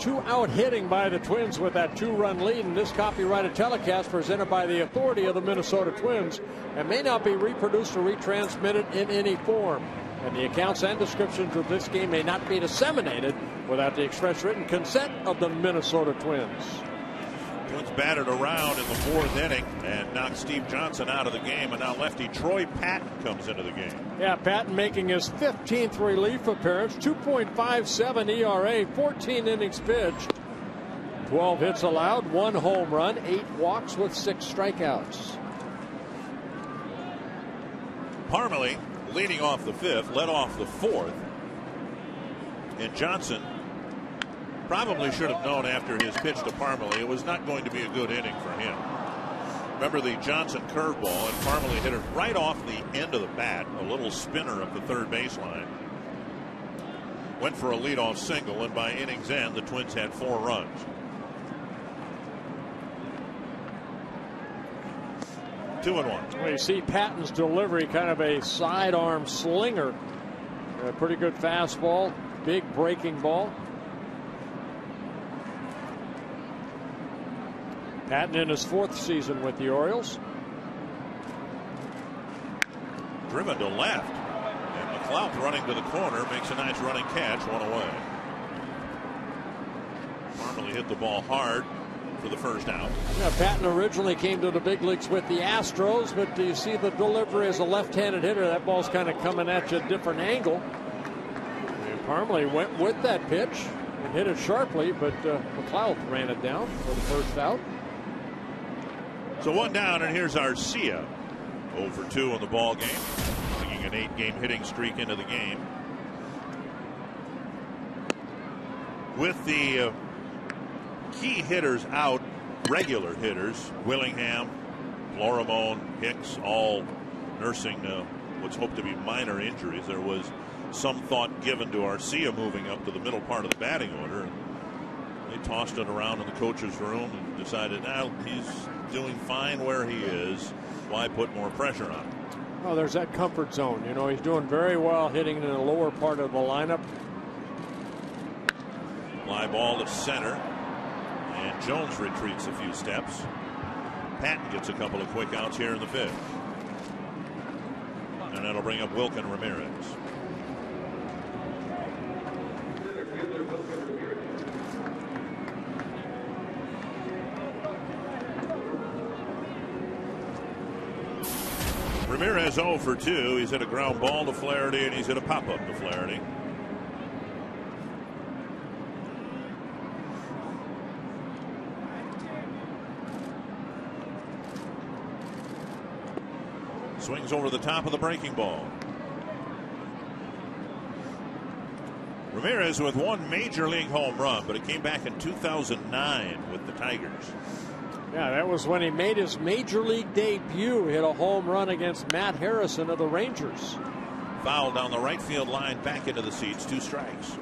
two out hitting by the Twins with that 2-run lead, and this copyrighted telecast presented by the authority of the Minnesota Twins and may not be reproduced or retransmitted in any form. And the accounts and descriptions of this game may not be disseminated without the express written consent of the Minnesota Twins. Twins batted around in the 4th inning and knocked Steve Johnson out of the game, and now lefty Troy Patton comes into the game. Yeah, Patton making his 15th relief appearance, 2.57 ERA, 14 innings pitched, 12 hits allowed, 1 home run, 8 walks with 6 strikeouts. Parmalee leading off the 5th, led off the 4th, and Johnson probably should have known after his pitch to Parmalee it was not going to be a good inning for him. Remember the Johnson curveball, and Parmalee hit it right off the end of the bat, a little spinner up the third baseline. Went for a leadoff single, and by inning's end, the Twins had 4 runs. 2-1. Well, you see Patton's delivery, kind of a sidearm slinger. A pretty good fastball, big breaking ball. Patton in his 4th season with the Orioles. Driven to left, and McLeod running to the corner makes a nice running catch, 1 away. Parmalee hit the ball hard for the first out. Yeah, Patton originally came to the big leagues with the Astros, but do you see the delivery as a left-handed hitter? That ball's kind of coming at you at a different angle. And Parmalee went with that pitch and hit it sharply, but McLeod ran it down for the first out. So 1 down, and here's Arcia, 0 for 2 in the ball game, bringing an 8-game hitting streak into the game. With the key hitters out, regular hitters, Willingham, Florimone, Hicks, all nursing what's hoped to be minor injuries. There was some thought given to Arcia moving up to the middle part of the batting order. They tossed it around in the coach's room and decided, now he's doing fine where he is. Why put more pressure on him? Oh, there's that comfort zone. You know, he's doing very well hitting in the lower part of the lineup. Fly ball to center, and Jones retreats a few steps. Patton gets a couple of quick outs here in the 5th. And that'll bring up Wilkin Ramirez. Ramirez 0 for 2. He's hit a ground ball to Flaherty, and he's hit a pop-up to Flaherty. Swings over the top of the breaking ball. Ramirez with 1 major league home run, but it came back in 2009 with the Tigers. Yeah, that was when he made his major league debut. Hit a home run against Matt Harrison of the Rangers. Foul down the right field line, back into the seats, 2 strikes.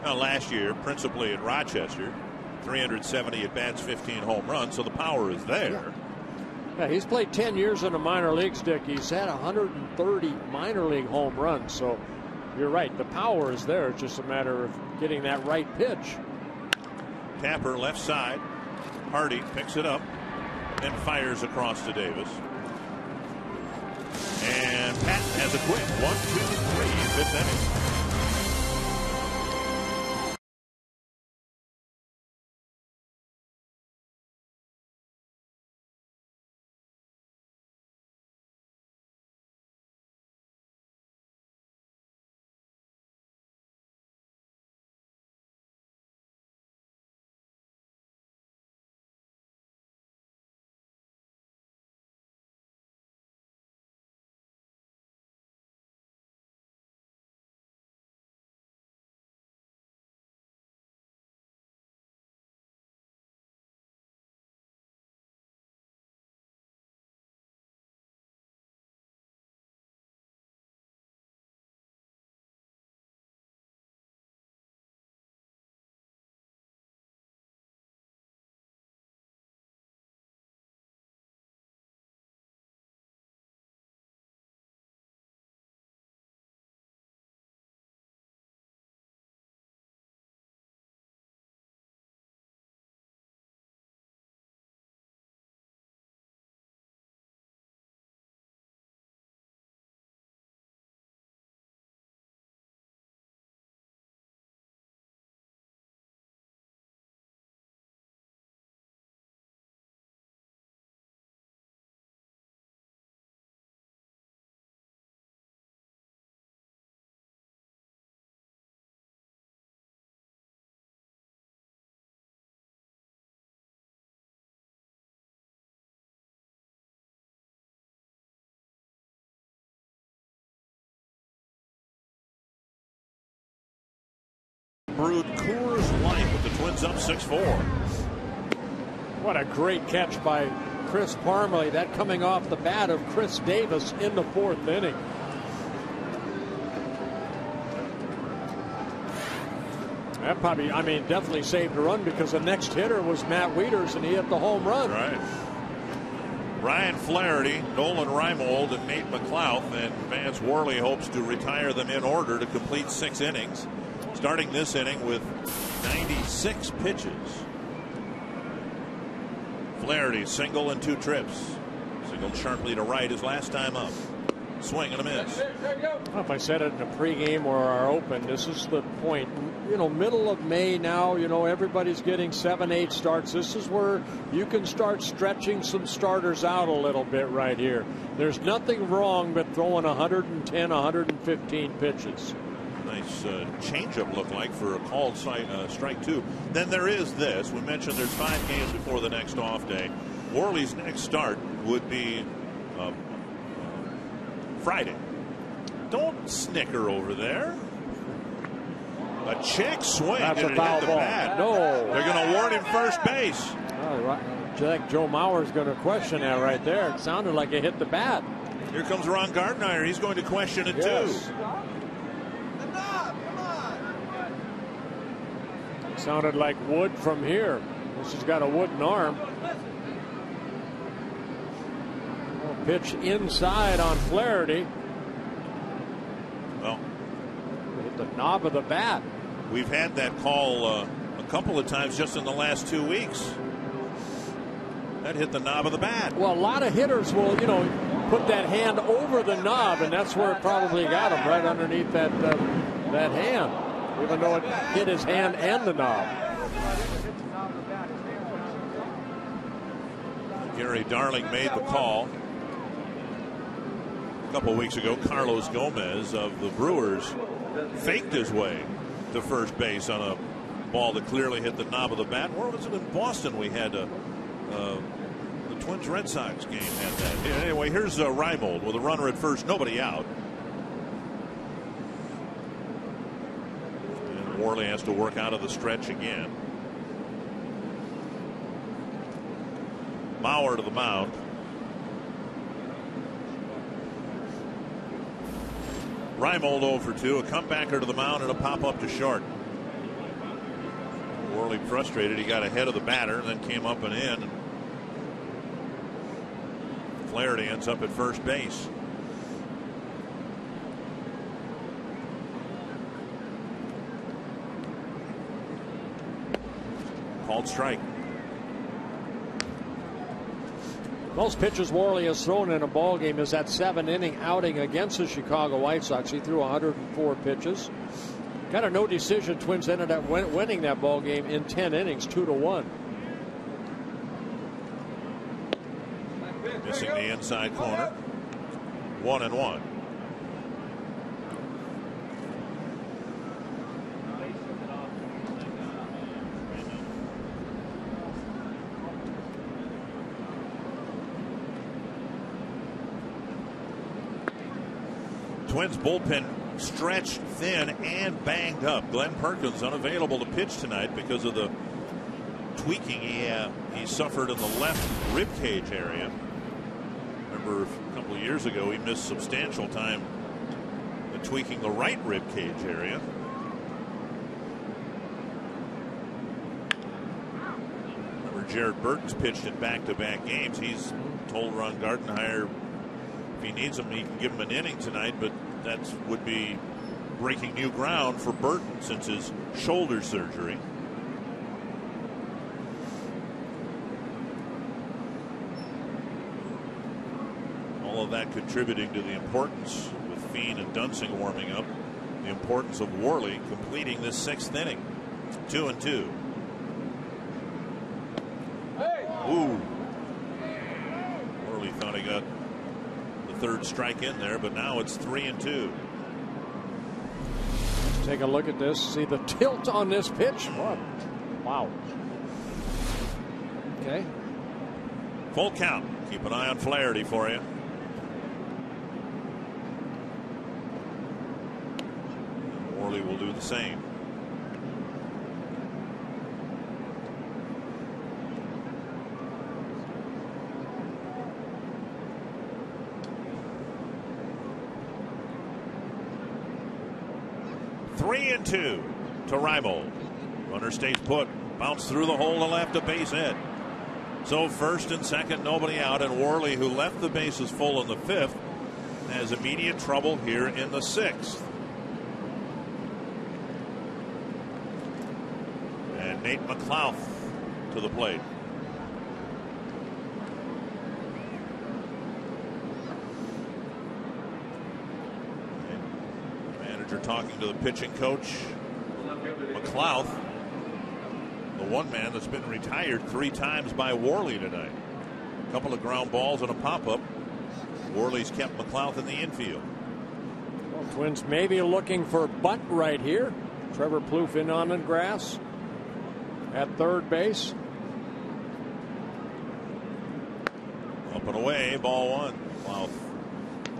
Now, last year, principally at Rochester, 370 at bats, 15 home runs, so the power is there. Yeah, he's played 10 years in the minor leagues, Dick. He's had 130 minor league home runs, so you're right. The power is there. It's just a matter of getting that right pitch. Tapper left side. Hardy picks it up and fires across to Davis. And Patton has a quick 1, 2, 3, 5th inning. brewed Coors Light with the Twins up 6-4. What a great catch by Chris Parmelee. That coming off the bat of Chris Davis in the 4th inning. That probably, I mean, definitely saved a run because the next hitter was Matt Wieters and he hit the home run. Right. Ryan Flaherty, Nolan Reimold, and Nate McLouth, and Vance Worley hopes to retire them in order to complete 6 innings, starting this inning with 96 pitches. Flaherty single and 2 trips. Singled sharply to right his last time up. Swing and a miss. Well, if I said it in a pregame or our open, this is the point. You know, middle of May now, you know, everybody's getting 7-8 starts. This is where you can start stretching some starters out a little bit right here. There's nothing wrong with throwing 110, 115 pitches. Nice changeup look like for a called strike 2. Then there is this. We mentioned there's 5 games before the next off day. Worley's next start would be Friday. Don't snicker over there. A check swing. That's and a it foul hit the ball. bat. No. They're going to award him first base. Joe Mauer's going to question that right there. It sounded like it hit the bat. Here comes Ron Gardenhire. He's going to question it Yes. too. Sounded like wood from here. This has got a wooden arm. Pitch inside on Flaherty. Well, hit the knob of the bat. We've had that call a couple of times just in the last 2 weeks. That hit the knob of the bat. Well, a lot of hitters will, you know, put that hand over the knob, and that's where it probably got him, right underneath that that hand, even though it hit his hand and the knob. Gary Darling made the call. A couple weeks ago, Carlos Gomez of the Brewers faked his way to first base on a ball that clearly hit the knob of the bat. Where was it in Boston? We had the Twins Red Sox game had that. Anyway, here's Reimold with a runner at first, nobody out. And Worley has to work out of the stretch again. Mauer to the mound. Reimold 0 for 2, a comebacker to the mound and a pop up to short. Worley frustrated. He got ahead of the batter and then came up and in. Flaherty ends up at first base. Called strike. Most pitches Worley has thrown in a ball game is that 7-inning outing against the Chicago White Sox. He threw 104 pitches. Got a no decision. Twins ended up winning that ball game in 10 innings, 2-1. Missing the inside corner. 1-1. Twins bullpen stretched thin and banged up. Glenn Perkins unavailable to pitch tonight because of the tweaking he suffered in the left rib cage area. Remember a couple of years ago he missed substantial time tweaking the right rib cage area. Remember Jared Burton's pitched in back-to-back games. He's told Ron Gardenhire if he needs him, he can give him an inning tonight, but that would be breaking new ground for Burton since his shoulder surgery. All of that contributing to the importance, with Fiend and Dunsing warming up, the importance of Worley completing this 6th inning. 2-2. Ooh. Worley thought he got third strike in there, but now it's 3-2. Take a look at this. See the tilt on this pitch. What? Wow. Okay. Full count. Keep an eye on Flaherty for you. Worley will do the same. 3-2 to Reimold. Runner stays put. Bounce through the hole to left, a base hit. So first and second, nobody out, and Worley, who left the bases full in the 5th, has immediate trouble here in the 6th. And Nate McLouth to the plate. And manager talking to the pitching coach. McLouth, the one man that's been retired 3 times by Worley tonight. A couple of ground balls and a pop-up. Worley's kept McLouth in the infield. Well, Twins maybe looking for bunt right here. Trevor Plouffe in on the grass at third base. Up and away, ball 1. McLouth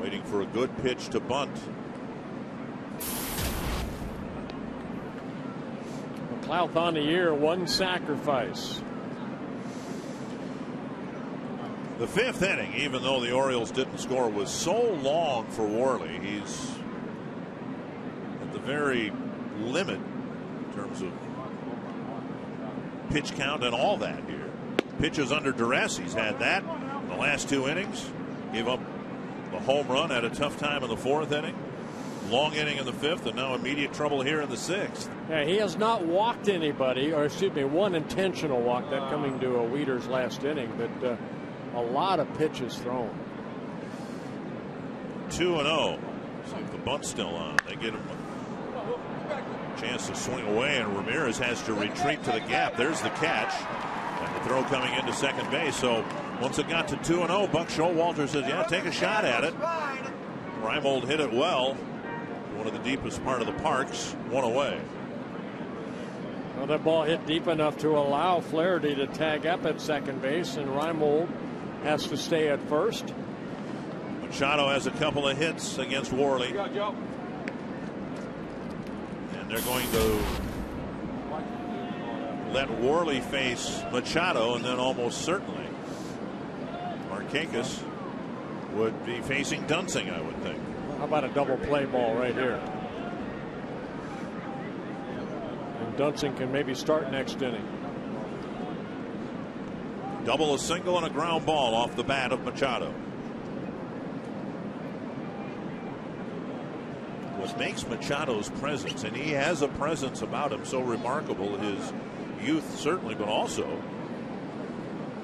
waiting for a good pitch to bunt. McLouth on the year, 1 sacrifice. The 5th inning, even though the Orioles didn't score, was so long for Worley. He's at the very limit in terms of pitch count and all that here. Pitches under duress, he's had that in the last 2 innings. Gave up the home run, had a tough time in the 4th inning. Long inning in the 5th, and now immediate trouble here in the 6th. Yeah, he has not walked anybody, or excuse me, 1 intentional walk, that coming to a Weeder's last inning, but a lot of pitches thrown. 2-0. See if the bunt's still on. They get him a chance to swing away, and Ramirez has to retreat to the gap. There's the catch, and the throw coming into second base. So once it got to 2-0, Buck Showalter says, yeah, take a shot at it. Reimold hit it well. One of the deepest part of the parks, 1 away. Well, that ball hit deep enough to allow Flaherty to tag up at second base, and Reimold has to stay at first. Machado has a couple of hits against Worley. And they're going to let Worley face Machado, and then almost certainly Markakis would be facing Dunsing, I would think. How about a double play ball right here? And Dunsing can maybe start next inning. Double, a single, and a ground ball off the bat of Machado. What makes Machado's presence, and he has a presence about him so remarkable, his youth certainly, but also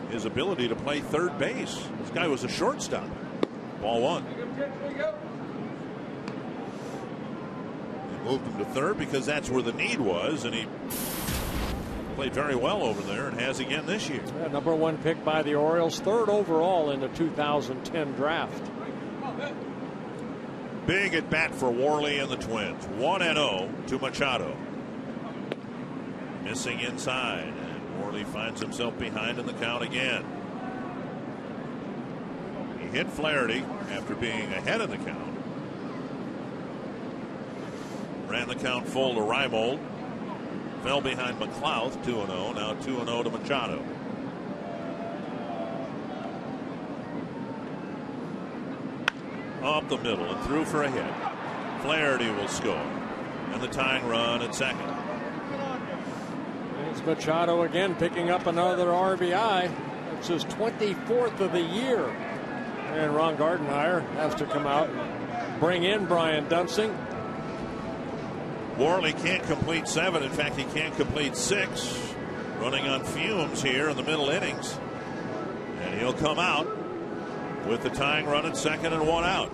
his ability to play third base. This guy was a shortstop. Ball 1. They moved him to third because that's where the need was, and he played very well over there and has again this year. Yeah, number 1 pick by the Orioles, 3rd overall in the 2010 draft. Big at bat for Worley and the Twins. 1-0 to Machado. Missing inside, and Worley finds himself behind in the count again. He hit Flaherty after being ahead of the count. Ran the count full to Reimold. Fell behind McLouth, 2-0. Now 2-0 to Machado. Up the middle and through for a hit. Flaherty will score. And the tying run at second. It's Machado again picking up another RBI. It's his 24th of the year. And Ron Gardenhire has to come out and bring in Brian Dunsing. Worley can't complete 7. In fact, he can't complete 6. Running on fumes here in the middle innings. And he'll come out with the tying run at second and 1 out.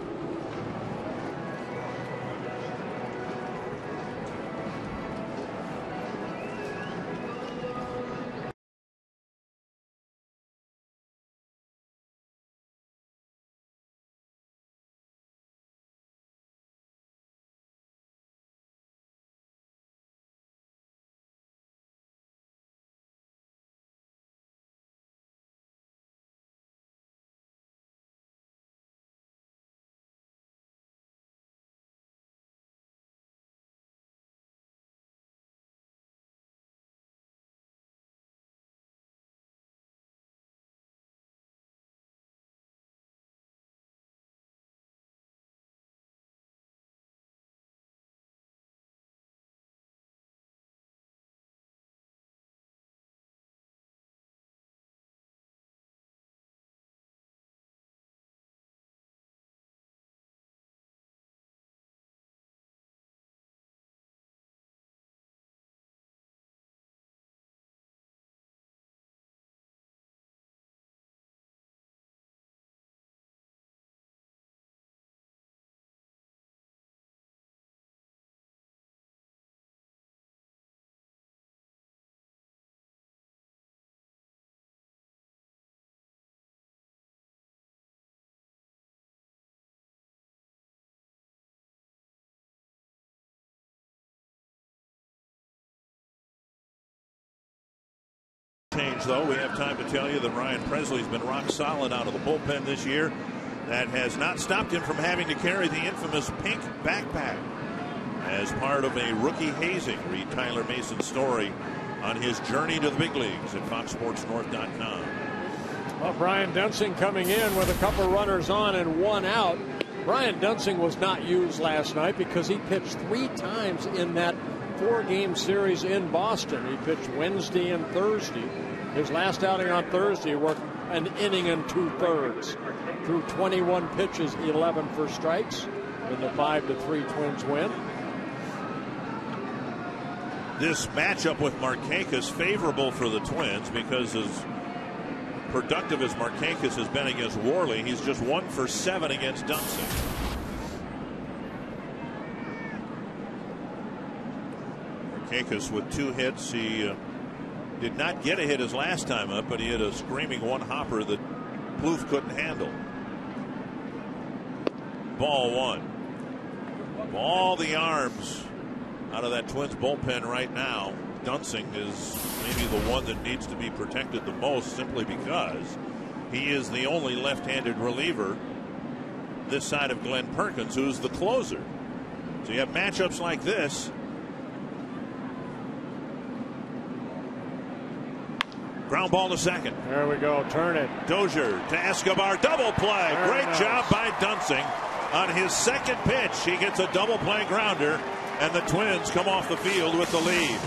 changed, though. We have time to tell you that Ryan Presley's been rock solid out of the bullpen this year. That has not stopped him from having to carry the infamous pink backpack as part of a rookie hazing. Read Tyler Mason's story on his journey to the big leagues at FoxSportsNorth.com. Well, Brian Dunsing coming in with a couple runners on and one out. Brian Dunsing was not used last night because he pitched 3 times in that 4-game series in Boston. He pitched Wednesday and Thursday. His last outing on Thursday worked an inning and 2/3. Threw 21 pitches, 11 for strikes in the 5-3 Twins win. This matchup with Markakis favorable for the Twins because as productive as Markakis has been against Worley, he's just 1 for 7 against Dunsing. Markakis with 2 hits. He did not get a hit his last time up, but he had a screaming 1-hopper that Plouffe couldn't handle. Ball 1. All the arms out of that Twins bullpen right now. Dunsing is maybe the one that needs to be protected the most, simply because he is the only left-handed reliever this side of Glenn Perkins, who's the closer. So you have matchups like this. Ground ball to second. There we go. Turn it. Dozier to Escobar. Double play. Very Great nice job by Dunsing. On his second pitch, he gets a double play grounder, and the Twins come off the field with the lead.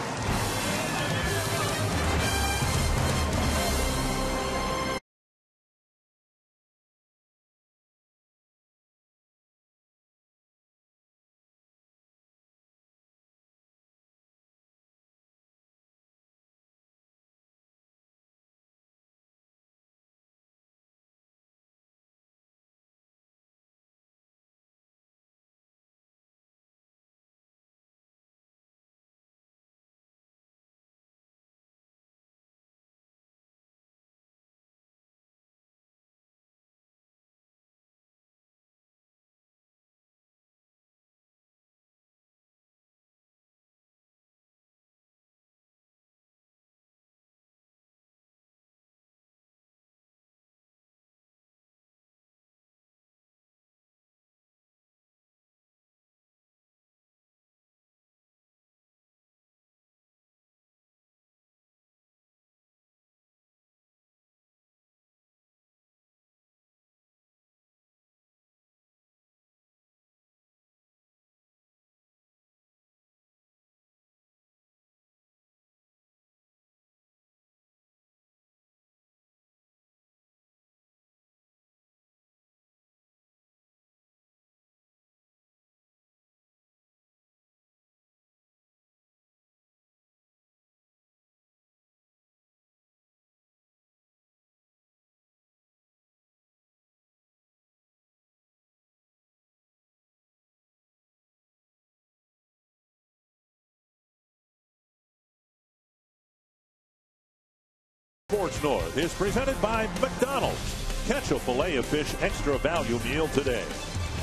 Sports North is presented by McDonald's. Catch a filet of fish extra value meal today.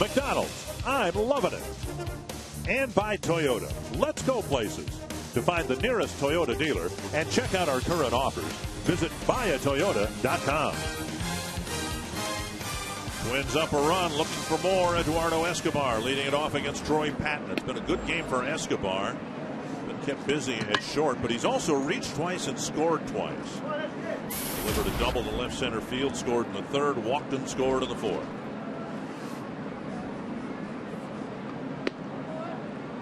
McDonald's, I'm loving it. And by Toyota. Let's go places. To find the nearest Toyota dealer and check out our current offers, visit buyatoyota.com. Twins up a run, looking for more. Eduardo Escobar leading it off against Troy Patton. It's been a good game for Escobar. Been kept busy at short, but he's also reached twice and scored twice. Delivered a double to left center field, scored in the third, walked and scored in the fourth.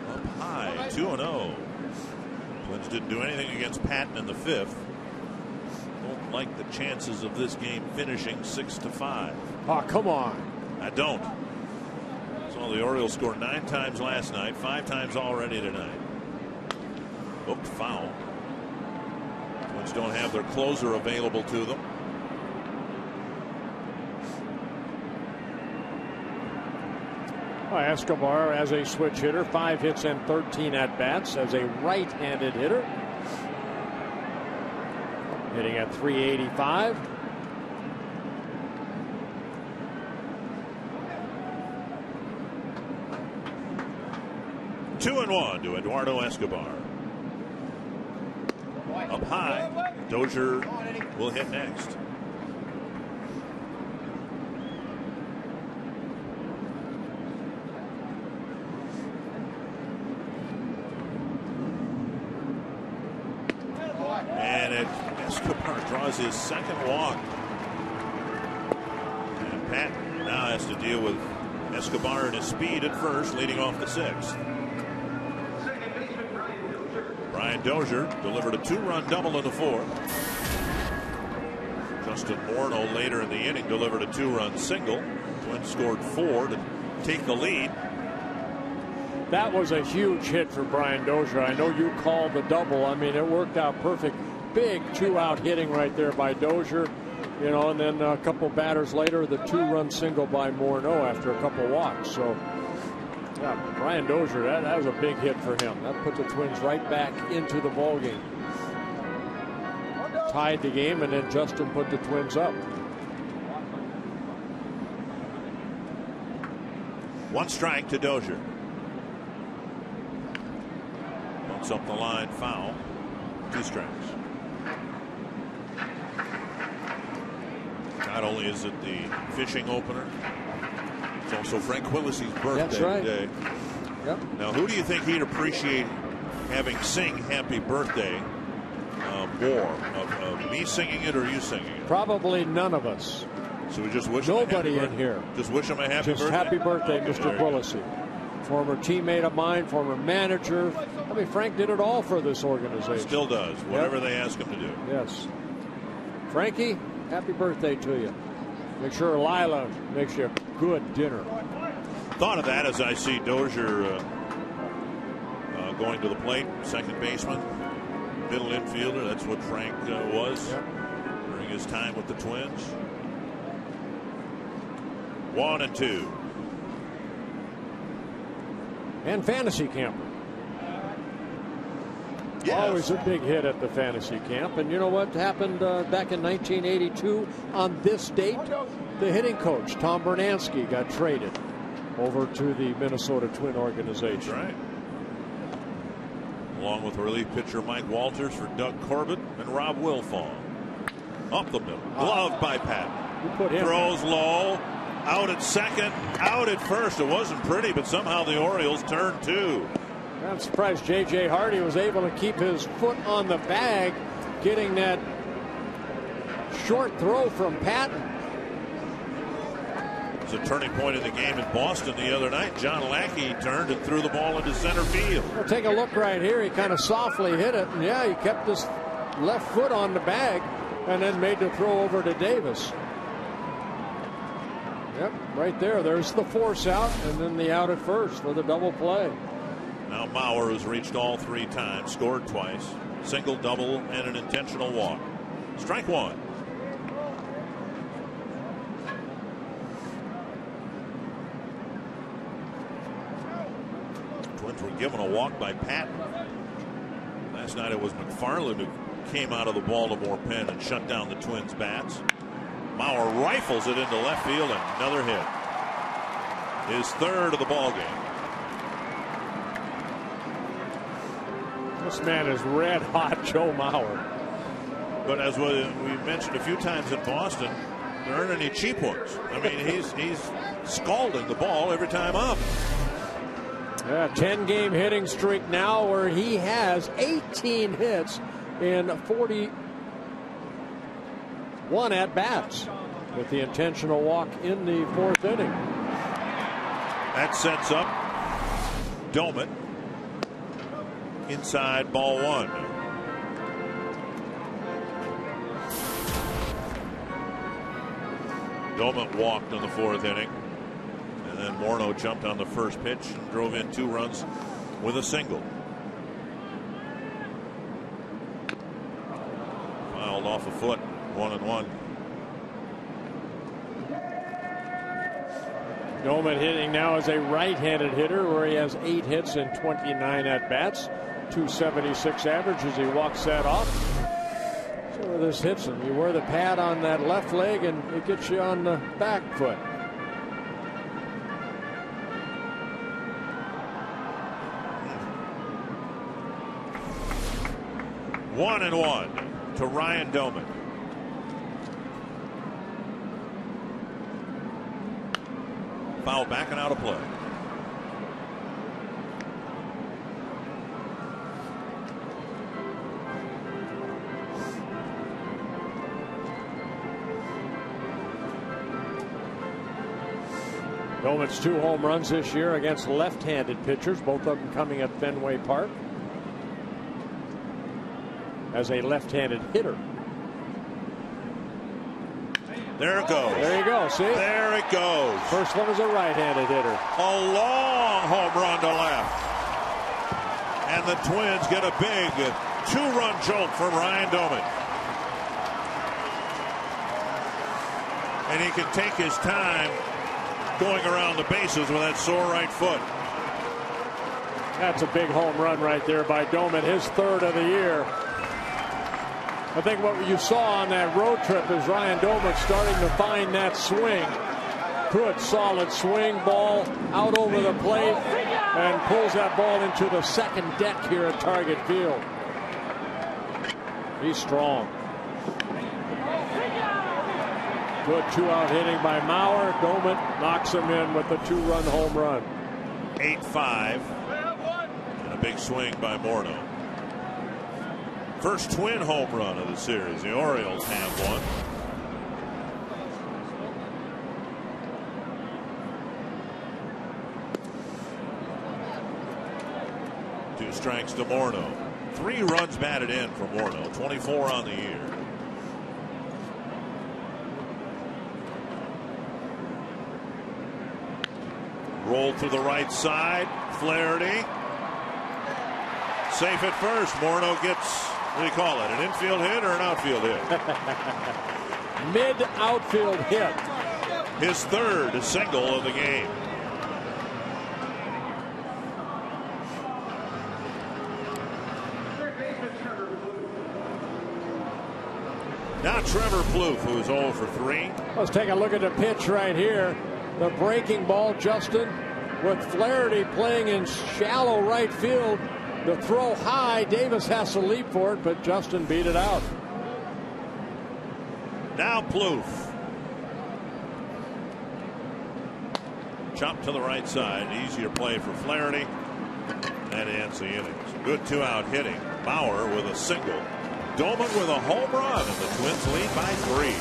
Up high, 2-0. Twins didn't do anything against Patton in the fifth. Don't like the chances of this game finishing 6-5. Oh, come on. I don't. Saw the Orioles score 9 times last night, 5 times already tonight. Booked foul. Twins don't have their closer available to them. Escobar as a switch hitter, 5 hits and 13 at bats as a right-handed hitter. Hitting at .385. Two and one to Eduardo Escobar. Up high. Dozier will hit next. And Escobar draws his second walk. And Pat now has to deal with Escobar and his speed at first, leading off the sixth. Brian Dozier delivered a 2-run double in the fourth. Justin Morneau later in the inning delivered a 2-run single. Twins scored 4 to take the lead. That was a huge hit for Brian Dozier. I know you called the double. I mean, it worked out perfect. Big 2-out hitting right there by Dozier. You know, and then a couple batters later, the 2-run single by Morneau after a couple walks. So, yeah, Brian Dozier, that was a big hit for him. That put the Twins right back into the ballgame. Tied the game, and then Justin put the Twins up. One strike to Dozier. Bumps up the line, foul. 2 strikes. Not only is it the fishing opener, it's also Frank Willis's birthday today. Yep. Now, who do you think he'd appreciate having sing "Happy Birthday" more? Of me singing it or you singing it? Probably none of us. So we just wish nobody him a in here. Just wish him a happy birthday. Happy birthday, Okay, Mr. Willisy. Former teammate of mine, former manager. I mean, Frank did it all for this organization. Still does, whatever they ask him to do. Yes. Frankie, happy birthday to you. Make sure Lila makes you a good dinner. Thought of that as I see Dozier going to the plate, second baseman, middle infielder. That's what Frank was during his time with the Twins. 1-2. And fantasy camper. Yes. Always a big hit at the fantasy camp. And you know what happened back in 1982 on this date? The hitting coach, Tom Bernansky, got traded over to the Minnesota Twin organization. That's right. Along with relief pitcher Mike Walters for Doug Corbett and Rob Wilfong. Up the middle. Gloved by Pat. You put him. Throws low. Out at second. Out at first. It wasn't pretty, but somehow the Orioles turned 2. I'm surprised J.J. Hardy was able to keep his foot on the bag, getting that short throw from Patton. It was a turning point in the game in Boston the other night. John Lackey turned and threw the ball into center field. Well, take a look right here. He kind of softly hit it, and yeah, he kept his left foot on the bag and then made the throw over to Davis. Yep, right there. There's the force out, and then the out at first for the double play. Now Mauer has reached all 3 times, scored twice, single, double, and an intentional walk. Strike 1. Twins were given a walk by Patton. Last night it was McFarland who came out of the Baltimore pen and shut down the Twins' bats. Mauer rifles it into left field, and another hit. His 3rd of the ball game. This man is red hot, Joe Mauer. But as we mentioned a few times in Boston, there aren't any cheap ones. I mean, he's scalding the ball every time up. Yeah, 10-game hitting streak now where he has 18 hits in 41 at-bats with the intentional walk in the 4th inning. That sets up Doman. Inside, ball 1. Doman walked in the 4th inning. And then Morneau jumped on the first pitch and drove in 2 runs with a single. Fouled off a foot, 1-1. Doman hitting now as a right-handed hitter where he has 8 hits and 29 at-bats. 276 average as he walks that off. So where this hits him, you wear the pad on that left leg and it gets you on the back foot. to Ryan Doman. Foul back and out of play. Doman's 2 home runs this year against left-handed pitchers, both of them coming at Fenway Park as a left-handed hitter. There it goes. There you go. See? There it goes. First one is a right-handed hitter. A long home run to left. And the Twins get a big 2-run jolt from Ryan Doman. And he can take his time going around the bases with that sore right foot. That's a big home run right there by Doman, his 3rd of the year. I think what you saw on that road trip is Ryan Doman starting to find that swing. Good solid swing, ball out over the plate, and pulls that ball into the second deck here at Target Field. He's strong. Good 2-out hitting by Mauer. Doman knocks him in with the 2-run home run. 8-5. And a big swing by Morneau. First Twin home run of the series. The Orioles have one. Two strikes to Morneau. 3 runs batted in for Morneau. 24 on the year. Rolled to the right side. Flaherty. Safe at first. Morneau gets, what do you call it, an infield hit or an outfield hit? Mid-outfield hit. His 3rd single of the game. Now Trevor Plouffe, who's 0 for 3. Let's take a look at the pitch right here. The breaking ball, Justin, with Flaherty playing in shallow right field. The throw high, Davis has to leap for it, but Justin beat it out. Now Plouffe. Chop to the right side. Easier play for Flaherty. That ends the innings. Good 2-out hitting. Bauer with a single. Doman with a home run, and the Twins lead by 3.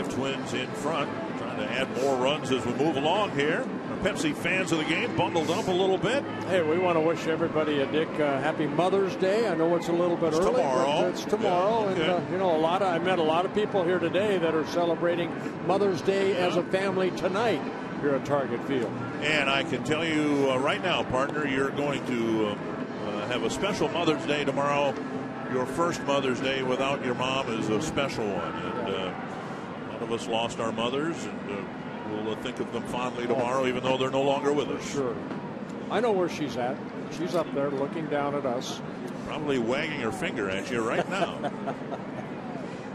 Twins in front, trying to add more runs as we move along here. Our Pepsi fans of the game bundled up a little bit. Hey, we want to wish everybody a happy Mother's Day. I know it's a little bit early, but it's tomorrow. Yeah, okay. And you know, I met a lot of people here today that are celebrating Mother's Day as a family tonight here at Target Field. And I can tell you right now, partner, you're going to have a special Mother's Day tomorrow your first Mother's Day without your mom is a special one. And a lot of us lost our mothers, and we'll think of them fondly tomorrow, even though they're no longer with us. Sure. I know where she's at. She's up there looking down at us. Probably wagging her finger at you right now.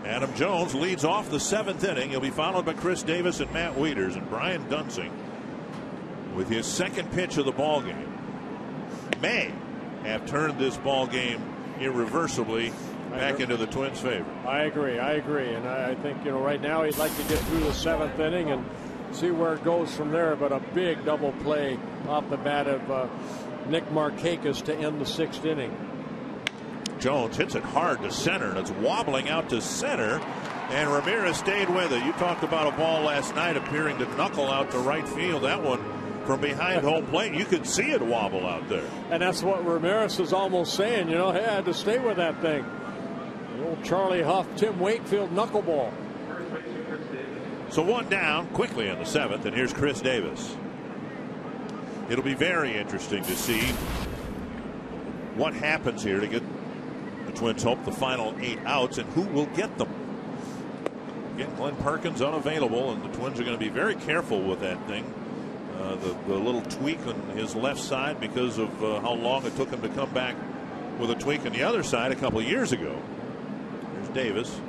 Adam Jones leads off the 7th inning. He'll be followed by Chris Davis and Matt Wieters, and Brian Dunsing with his second pitch of the ball game may have turned this ball game irreversibly back into the Twins' favor. I agree, and I think, you know, right now he'd like to get through the 7th inning and see where it goes from there. But a big double play off the bat of Nick Markakis to end the 6th inning. Jones hits it hard to center, and it's wobbling out to center, and Ramirez stayed with it. You talked about a ball last night appearing to knuckle out to right field. That one from behind home plate, you could see it wobble out there. And that's what Ramirez is almost saying, you know, hey, I had to stay with that thing. The old Charlie Huff, Tim Wakefield knuckleball. So one down quickly in the 7th, and here's Chris Davis. It'll be very interesting to see what happens here to get the Twins hope the final 8 outs, and who will get them. Again, Glenn Perkins unavailable, and the Twins are going to be very careful with that thing. The little tweak on his left side because of how long it took him to come back with a tweak on the other side a couple of years ago. Here's Davis.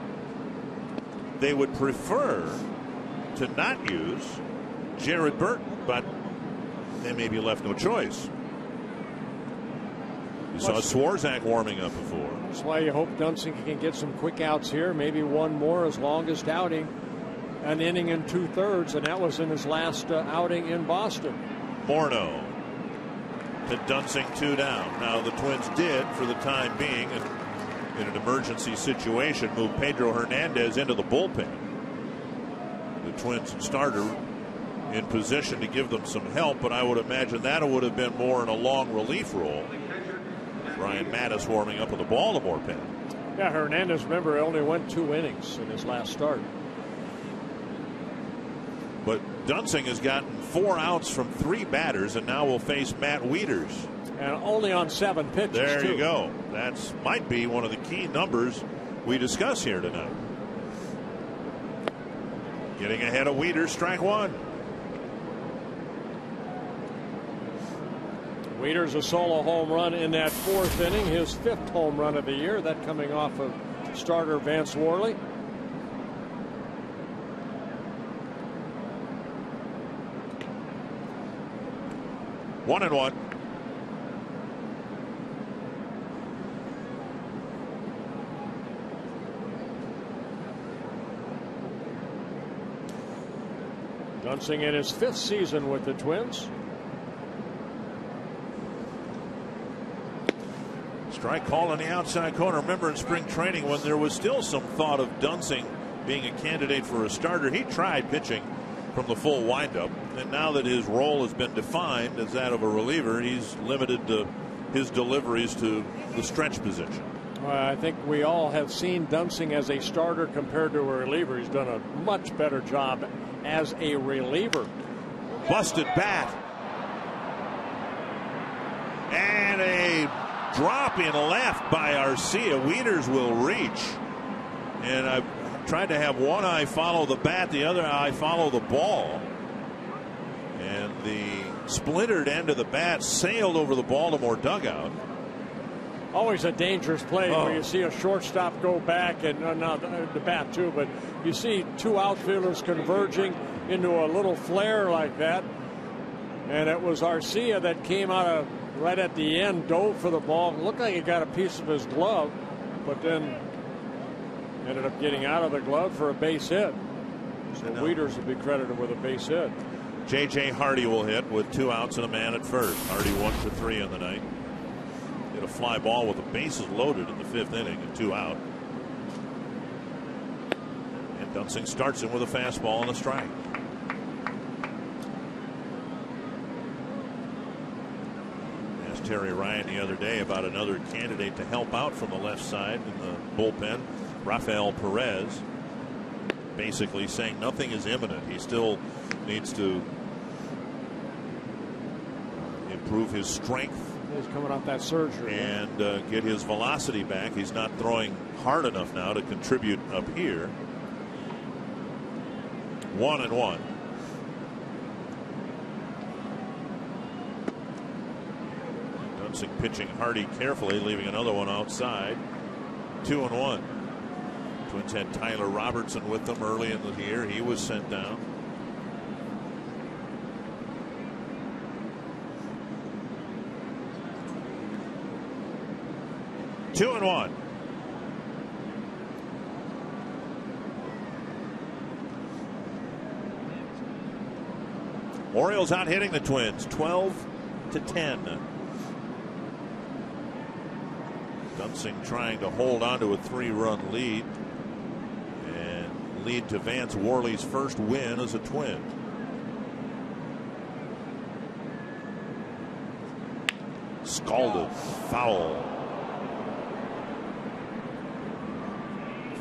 They would prefer to not use Jared Burton, but they may be left no choice. You saw Swarzak warming up before. That's why you hope Dunsing can get some quick outs here, maybe one more, his longest outing, an inning and 2/3, and that was in his last outing in Boston. Morneau to Dunsing, 2 down. Now the Twins did, for the time being, in an emergency situation, move Pedro Hernandez into the bullpen. The Twins starter in position to give them some help, but I would imagine that would have been more in a long relief role. Ryan Mattis warming up in the Baltimore pen. Yeah, Hernandez, remember, only went 2 innings in his last start. But Dunsing has gotten 4 outs from 3 batters, and now will face Matt Wieters. And only on 7 pitches. There too. you go. That might be one of the key numbers we discuss here tonight. Getting ahead of Wieters, strike 1. Wieters a solo home run in that 4th inning, his 5th home run of the year, that coming off of starter Vance Worley. One and one. Dunsing in his 5th season with the Twins. Strike call on the outside corner. Remember in spring training when there was still some thought of Dunsing being a candidate for a starter, he tried pitching from the full windup, and now that his role has been defined as that of a reliever, he's limited to his deliveries to the stretch position. Well, I think we all have seen Dunsing as a starter compared to a reliever. He's done a much better job as a reliever. Busted bat. And a drop in left by Arcia. Wieters will reach. And I've tried to have one eye follow the bat, the other eye follow the ball. And the splintered end of the bat sailed over the Baltimore dugout. Always a dangerous play where you see a shortstop go back, and not the bat too, but you see 2 outfielders converging into a little flare like that. And it was Arcia that came out of right at the end, dove for the ball. It looked like he got a piece of his glove, but then ended up getting out of the glove for a base hit. So Wieters will be credited with a base hit. J.J. Hardy will hit with 2 outs and a man at first. Hardy 1 for 3 on the night. Hit a fly ball with the bases loaded in the 5th inning and 2 out. And Dunsing starts him with a fastball and a strike. Asked Terry Ryan the other day about another candidate to help out from the left side in the bullpen. Rafael Perez, basically saying nothing is imminent. He still needs to improve his strength He's coming off that surgery. And get his velocity back. He's not throwing hard enough now to contribute up here. 1-1. Dunsing pitching Hardy carefully, leaving another one outside. 2-1. Twins had Tyler Robertson with them early in the year. He was sent down. Two and one. Orioles out hitting the Twins 12-10. Dunsing trying to hold on to a 3-run lead and lead to Vance Worley's first win as a Twin. Scalded, foul.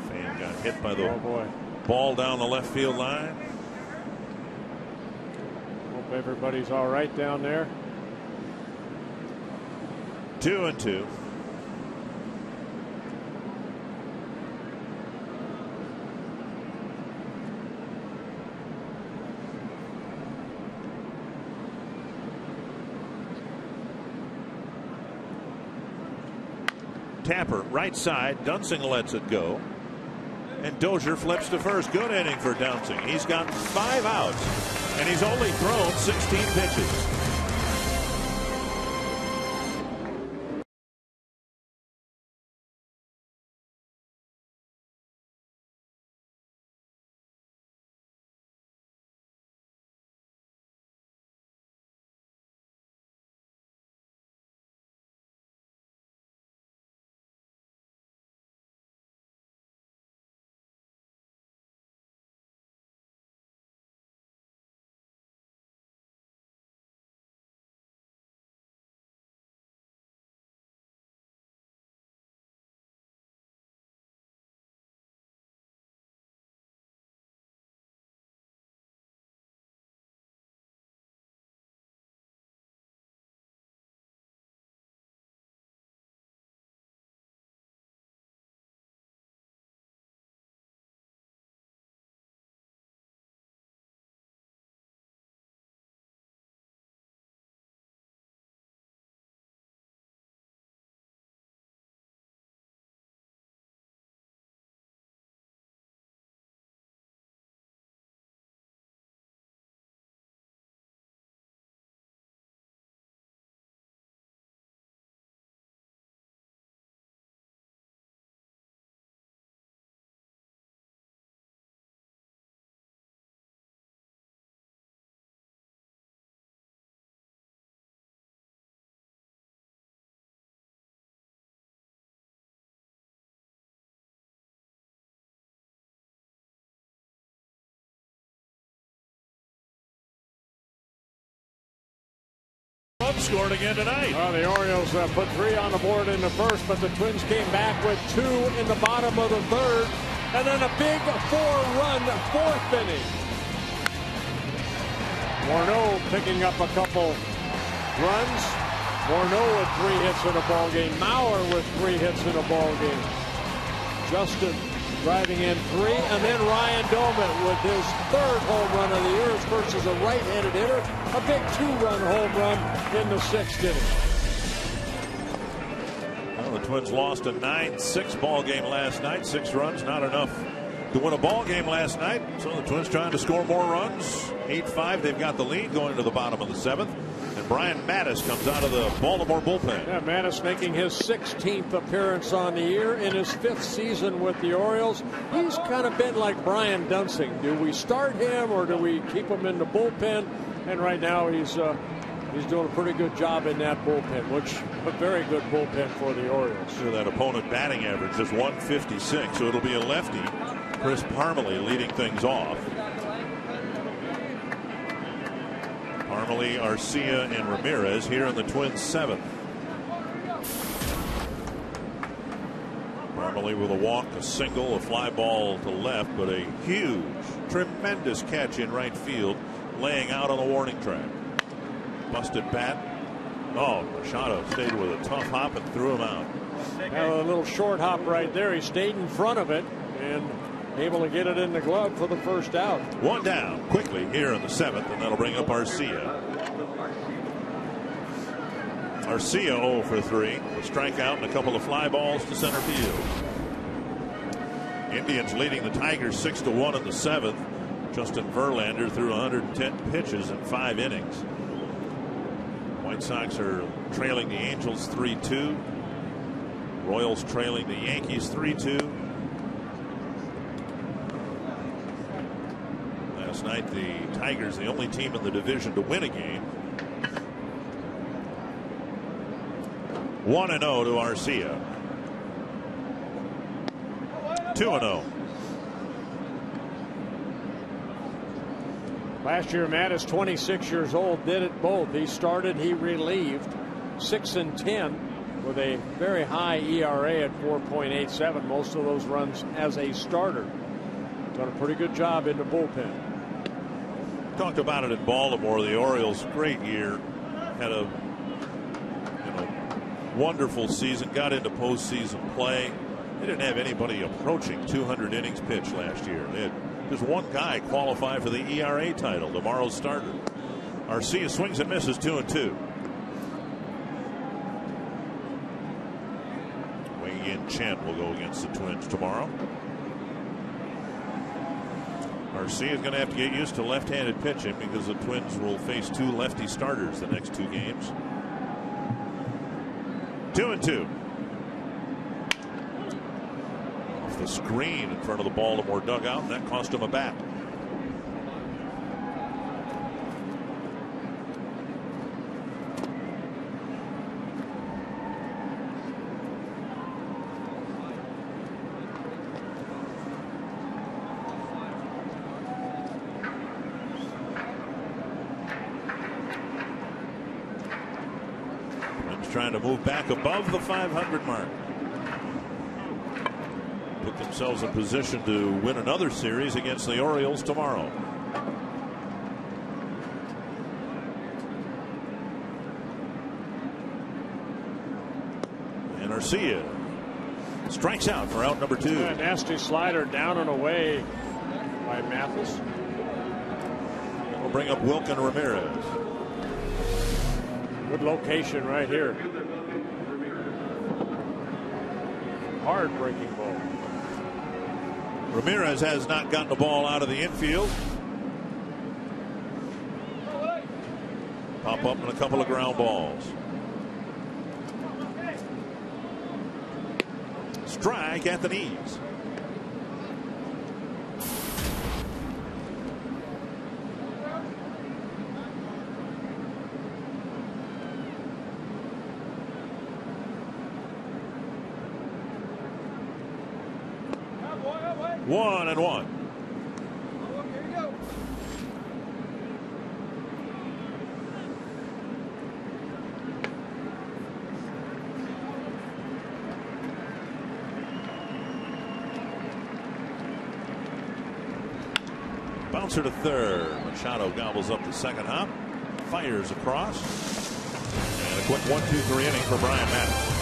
Fan got hit by the ball down the left field line. Hope everybody's all right down there. 2-2. Tapper right side. Dunsing lets it go. And Dozier flips to first. Good inning for Dunsing. He's got 5 outs. And he's only thrown 16 pitches. Scored again tonight. Well, the Orioles put 3 on the board in the first, but the Twins came back with 2 in the bottom of the third, and then a big 4-run fourth inning. Morneau picking up a couple runs. Morneau with 3 hits in a ball game. Mauer with 3 hits in a ball game. Justin driving in 3, and then Ryan Doman with his 3rd home run of the year versus a right-handed hitter. A big 2-run home run in the 6th inning. Well, the Twins lost a 9-6 ball game last night. 6 runs, not enough to win a ball game last night. So the Twins trying to score more runs. 8-5, they've got the lead going to the bottom of the 7th. And Brian Mattis comes out of the Baltimore bullpen. Yeah, Mattis making his 16th appearance on the year in his 5th season with the Orioles. He's kind of been like Brian Dunsing. Do we start him or do we keep him in the bullpen? And right now he's doing a pretty good job in that bullpen, which a very good bullpen for the Orioles. Sure, that opponent batting average is 156, so it'll be a lefty. Chris Parmelee leading things off. Parmelee, Arcia, and Ramirez here in the Twins' 7th. Parmelee with a walk, a single, a fly ball to left, but a huge, tremendous catch in right field, laying out on the warning track. Busted bat Oh, Machado stayed with a tough hop and threw him out. A little short hop right there. He stayed in front of it and able to get it in the glove for the first out. One down quickly here in the 7th, and that'll bring up Arcia. Arcia 0 for 3. A strikeout and a couple of fly balls to center field. Indians leading the Tigers 6-1 in the 7th. Justin Verlander threw 110 pitches in 5 innings. White Sox are trailing the Angels 3-2. Royals trailing the Yankees 3-2. Last night the Tigers, the only team in the division to win a game. 1-0 to Arcia. 2-0. Last year, Matt is 26 years old, did it both. He started, he relieved, 6-10 with a very high ERA at 4.87. Most of those runs as a starter. Done a pretty good job in the bullpen. Talked about it in Baltimore. The Orioles, great year, had a wonderful season, got into postseason play. They didn't have anybody approaching 200 innings pitched last year. They had just one guy qualify for the ERA title, tomorrow's starter. Arcia swings and misses 2-2. Wei-Yin Chen will go against the Twins tomorrow. Arcia is going to have to get used to left-handed pitching because the Twins will face 2 lefty starters the next 2 games. 2-2. Off the screen in front of the Baltimore dugout, and that cost him a bat. Trying to move back above the 500 mark. Put themselves in position to win another series against the Orioles tomorrow. And Arcia strikes out for out number 2. Yeah, nasty slider down and away by Mathis. We'll bring up Wilkin Ramirez. Good location right here. Hard breaking ball. Ramirez has not gotten the ball out of the infield. Pop up and a couple of ground balls. Strike at the knees. One and one. Bouncer to third. Machado gobbles up the second hop. Fires across. And a quick 1-2-3 inning for Brian Mathis.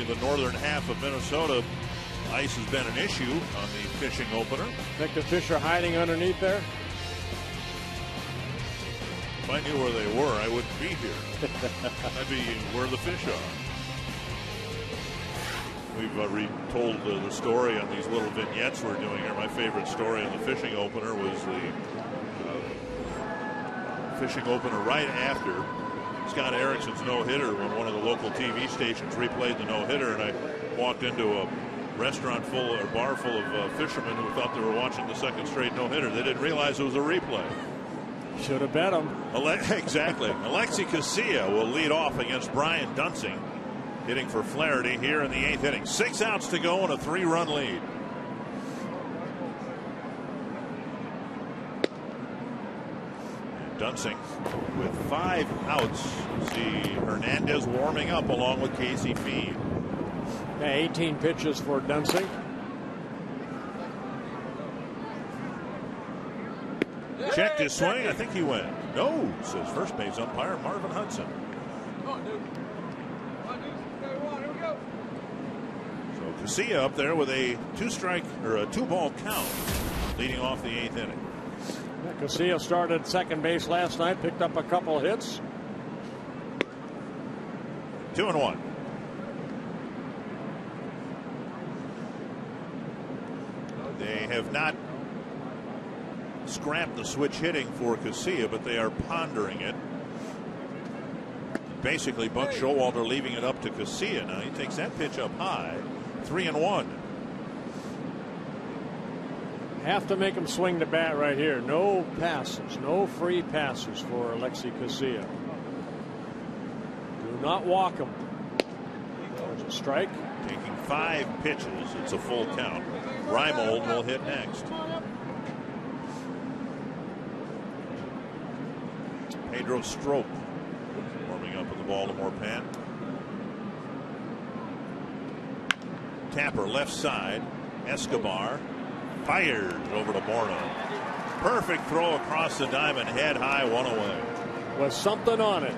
Certainly the northern half of Minnesota, ice has been an issue on the fishing opener. Think the fish are hiding underneath there? If I knew where they were, I wouldn't be here. I'd be where the fish are. We've retold the story on these little vignettes we're doing here. My favorite story in the fishing opener was the fishing opener right after Scott Erickson's no-hitter, when one of the local TV stations replayed the no-hitter, and I walked into a restaurant full or bar full of fishermen who thought they were watching the second straight no-hitter. They didn't realize it was a replay. Should have bet him. Exactly. Alexi Casilla will lead off against Brian Dunsing, hitting for Flaherty here in the 8th inning. 6 outs to go and a 3-run lead. Dunsing with 5 outs. See Hernandez warming up along with Casey Feed. 18 pitches for Dunsing. Checked his swing. I think he went. No, says first base umpire Marvin Hudson. So Casilla up there with a 2-ball count, leading off the 8th inning. Yeah, Casilla started second base last night, picked up a couple hits. 2-1. They have not scrapped the switch hitting for Casilla, but they are pondering it. Basically, Buck Showalter leaving it up to Casilla. Now he takes that pitch up high. 3-1. Have to make him swing the bat right here. No passes, no free passes for Alexi Casilla. Do not walk him. There's a strike. Taking 5 pitches. It's a full count. Reimold will hit next. Pedro Strop warming up in the Baltimore pen. Tapper left side. Escobar fires over to Morneau. Perfect throw across the diamond, head high, 1 away. Was something on it.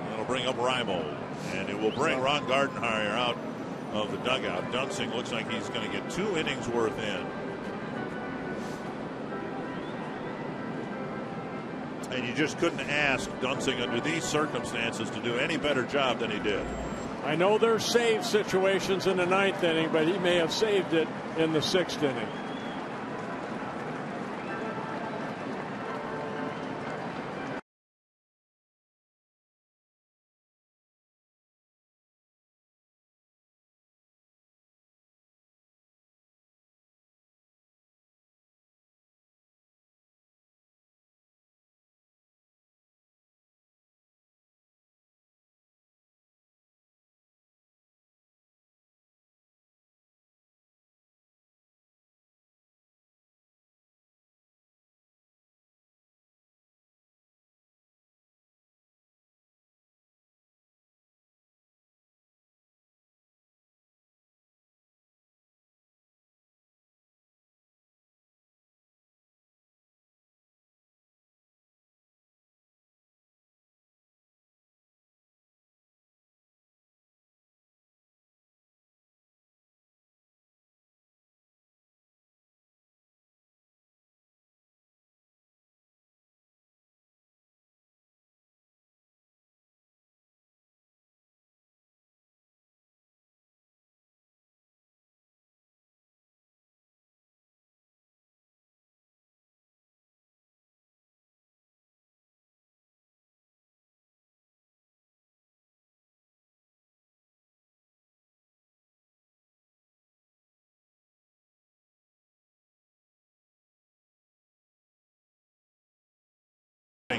That'll bring up Reimold, and it will bring Ron Gardenhire out of the dugout. Dunsing looks like he's going to get 2 innings worth in. And you just couldn't ask Dunsing under these circumstances to do any better job than he did. I know there's save situations in the 9th inning, but he may have saved it in the 6th inning.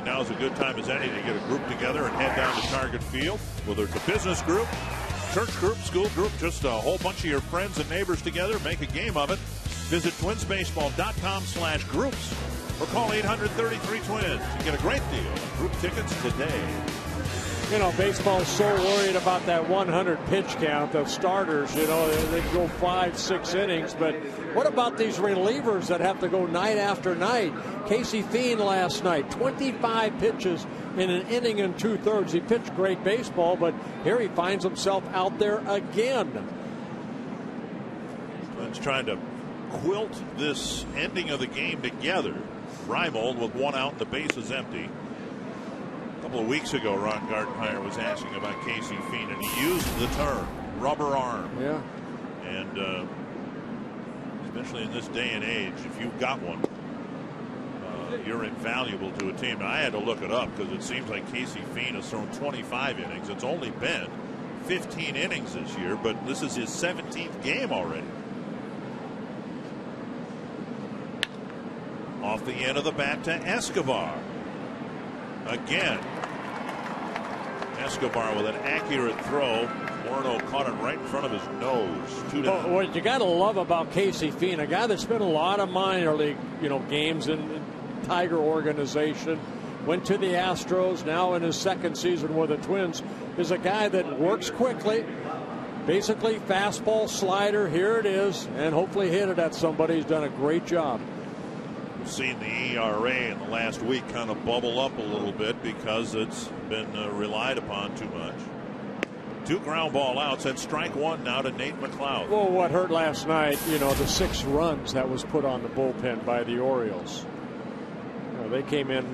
Now is a good time as any to get a group together and head down to Target Field, whether it's a business group, church group, school group, just a whole bunch of your friends and neighbors together. Make a game of it. Visit twinsbaseball.com/groups or call 833-TWINS to get a great deal on group tickets today. You know, baseball's so worried about that 100 pitch count of starters. You know, they go 5-6 innings. But what about these relievers that have to go night after night? Casey Fiend last night, 25 pitches in an inning and 2/3. He pitched great baseball, but here he finds himself out there again. Twins trying to quilt this ending of the game together. Reimold with 1 out and the base is empty. A couple of weeks ago, Ron Gardenhire was asking about Casey Fiend, and he used the term rubber arm. Yeah. And especially in this day and age, if you've got one, you're invaluable to a team. Now, I had to look it up because it seems like Casey Fiend has thrown 25 innings. It's only been 15 innings this year, but this is his 17th game already. Off the end of the bat to Escobar. Again, Escobar with an accurate throw. Moreno caught it right in front of his nose. 2 down. What you got to love about Casey Fiend, a guy that spent a lot of minor league, games in Tiger organization, went to the Astros, now in his 2nd season with the Twins, is a guy that works quickly. Basically, fastball, slider, here it is, and hopefully hit it at somebody. He's done a great job. We've seen the ERA in the last week kind of bubble up a little bit because it's been relied upon too much. 2 ground ball outs, and strike 1 now to Nate McLeod. Well, what hurt last night, the 6 runs that was put on the bullpen by the Orioles. They came in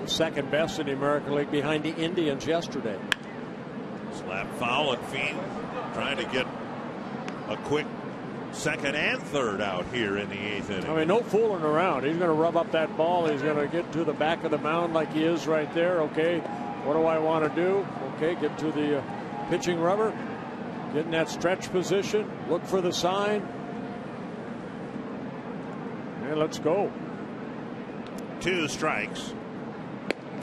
2nd best in the American League behind the Indians yesterday. Slap foul, and Fiend trying to get a quick 2nd and 3rd out here in the 8th inning. I mean, no fooling around. He's going to rub up that ball. He's going to get to the back of the mound like he is right there. Okay, what do I want to do? Okay, get to the pitching rubber. Get in that stretch position. Look for the sign. And let's go. 2 strikes.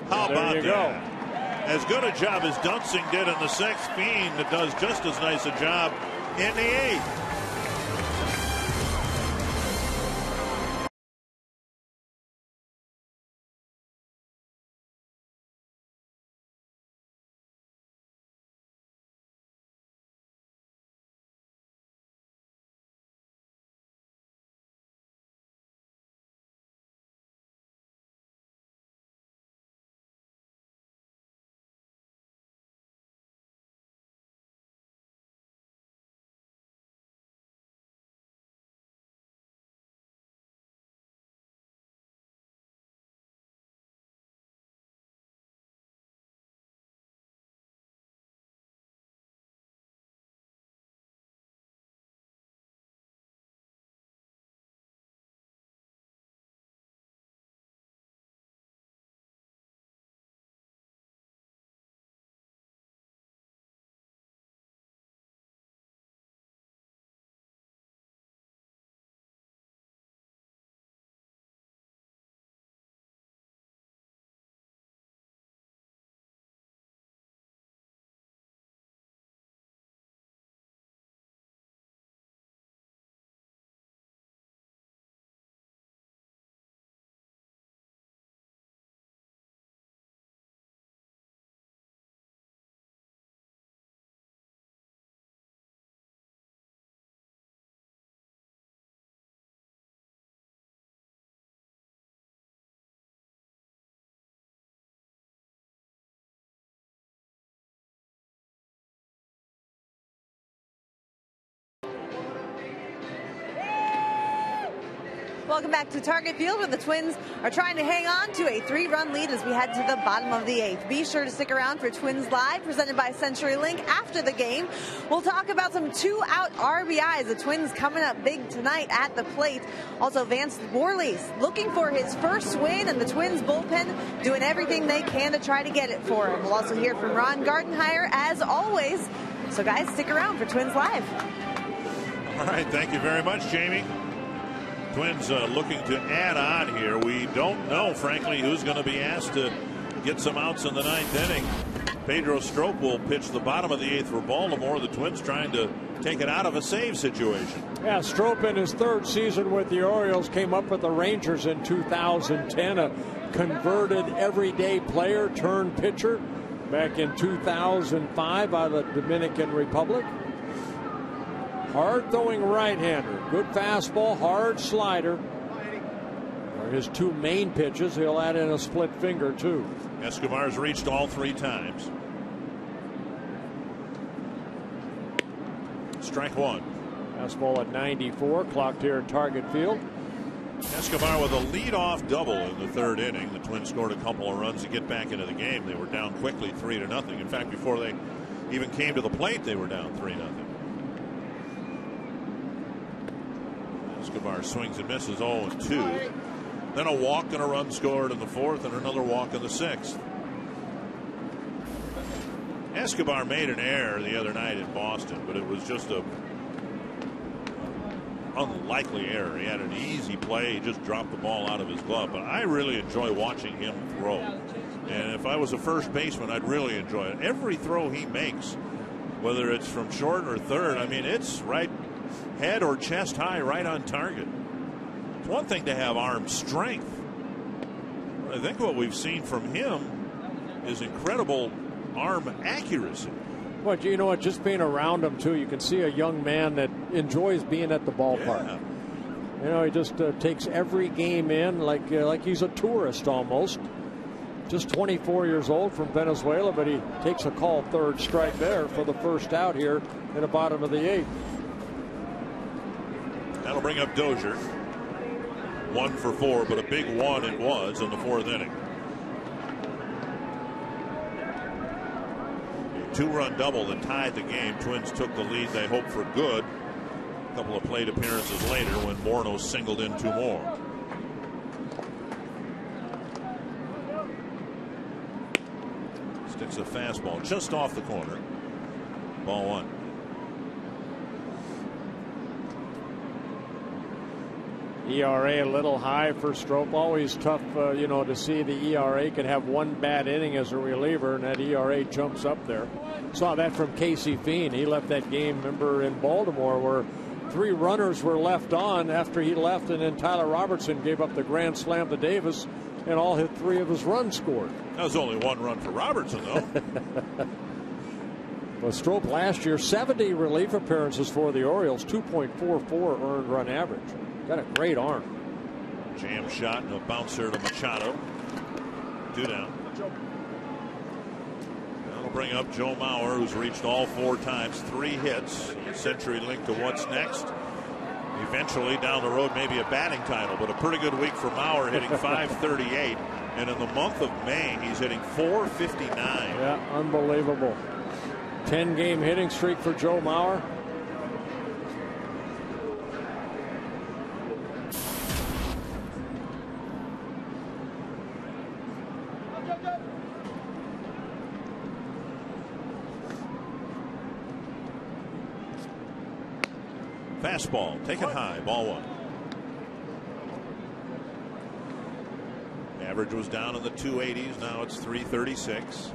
How there about you that? As good a job as Dunsing did in the 6th, Fiend does just as nice a job in the 8th. Welcome back to Target Field, where the Twins are trying to hang on to a 3-run lead as we head to the bottom of the 8th. Be sure to stick around for Twins Live, presented by CenturyLink. After the game, we'll talk about some 2-out RBIs. The Twins coming up big tonight at the plate. Also, Vance Worley's looking for his first win, and the Twins bullpen doing everything they can to try to get it for him. We'll also hear from Ron Gardenhire, as always. So, guys, stick around for Twins Live. All right, thank you very much, Jamie. Twins looking to add on here. We don't know, frankly, who's going to be asked to get some outs in the 9th inning. Pedro Strop will pitch the bottom of the 8th for Baltimore. The Twins trying to take it out of a save situation. Yeah, Strop in his 3rd season with the Orioles came up with the Rangers in 2010, a converted everyday player turned pitcher. back in 2005 out of the Dominican Republic. Hard throwing right-hander. Good fastball, hard slider. Are his two main pitches. He'll add in a split finger, too. Escobar's reached all 3 times. Strike 1. Fastball at 94, clocked here at Target Field. Escobar with a lead-off double in the 3rd inning. The Twins scored a couple of runs to get back into the game. They were down quickly 3-0. In fact, before they even came to the plate, they were down 3-0. Escobar swings and misses 0-2. Then a walk and a run scored in the 4th and another walk in the 6th. Escobar made an error the other night in Boston, but it was just a unlikely error. He had an easy play. He just dropped the ball out of his glove. But I really enjoy watching him throw. And if I was a first baseman, I'd really enjoy it. Every throw he makes, whether it's from short or third, I mean, it's right head or chest high, right on target. It's one thing to have arm strength. I think what we've seen from him is incredible arm accuracy. But you know what, just being around him too, you can see a young man that enjoys being at the ballpark. Yeah. You know, he just takes every game in like he's a tourist almost. Just 24 years old from Venezuela, but he takes a call 3rd strike there for the first out here in the bottom of the 8th. That'll bring up Dozier. 1 for 4, but a big one it was in the 4th inning. 2-run double that tied the game. Twins took the lead. They hoped for good. A couple of plate appearances later when Morneau singled in 2 more. Sticks a fastball just off the corner. Ball 1. ERA a little high for Strop. Always tough, you know, to see the ERA could have one bad inning as a reliever, and that ERA jumps up there. Saw that from Casey Fiend. He left that game, remember, in Baltimore, where 3 runners were left on after he left, and then Tyler Robertson gave up the grand slam to Davis, and all hit 3 of his runs scored. That was only 1 run for Robertson, though. Well, Strop last year, 70 relief appearances for the Orioles, 2.44 earned run average. Got a great arm. Jam shot and a bouncer to Machado. 2 down. That'll bring up Joe Mauer, who's reached all 4 times, 3 hits. Century link to what's next. Eventually down the road, maybe a batting title, but a pretty good week for Mauer, hitting .538. And in the month of May, he's hitting .459. Yeah, unbelievable. 10-game hitting streak for Joe Mauer. Fastball taken high, ball 1. Average was down in the 280s. Now it's 336.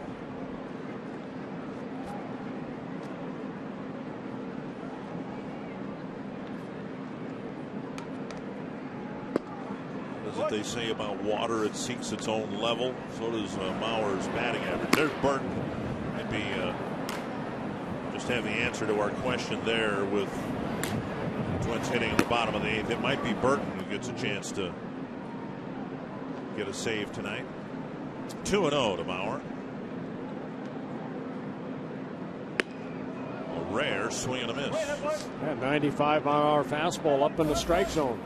What they say about water, it seeks its own level. So does Mauer's batting average. There's Burton. Maybe just have the answer to our question there with Twins hitting in the bottom of the 8th. It might be Burton who gets a chance to get a save tonight. 2-0 to Mauer. A rare swing and a miss. That 95-mile-an-hour fastball up in the strike zone.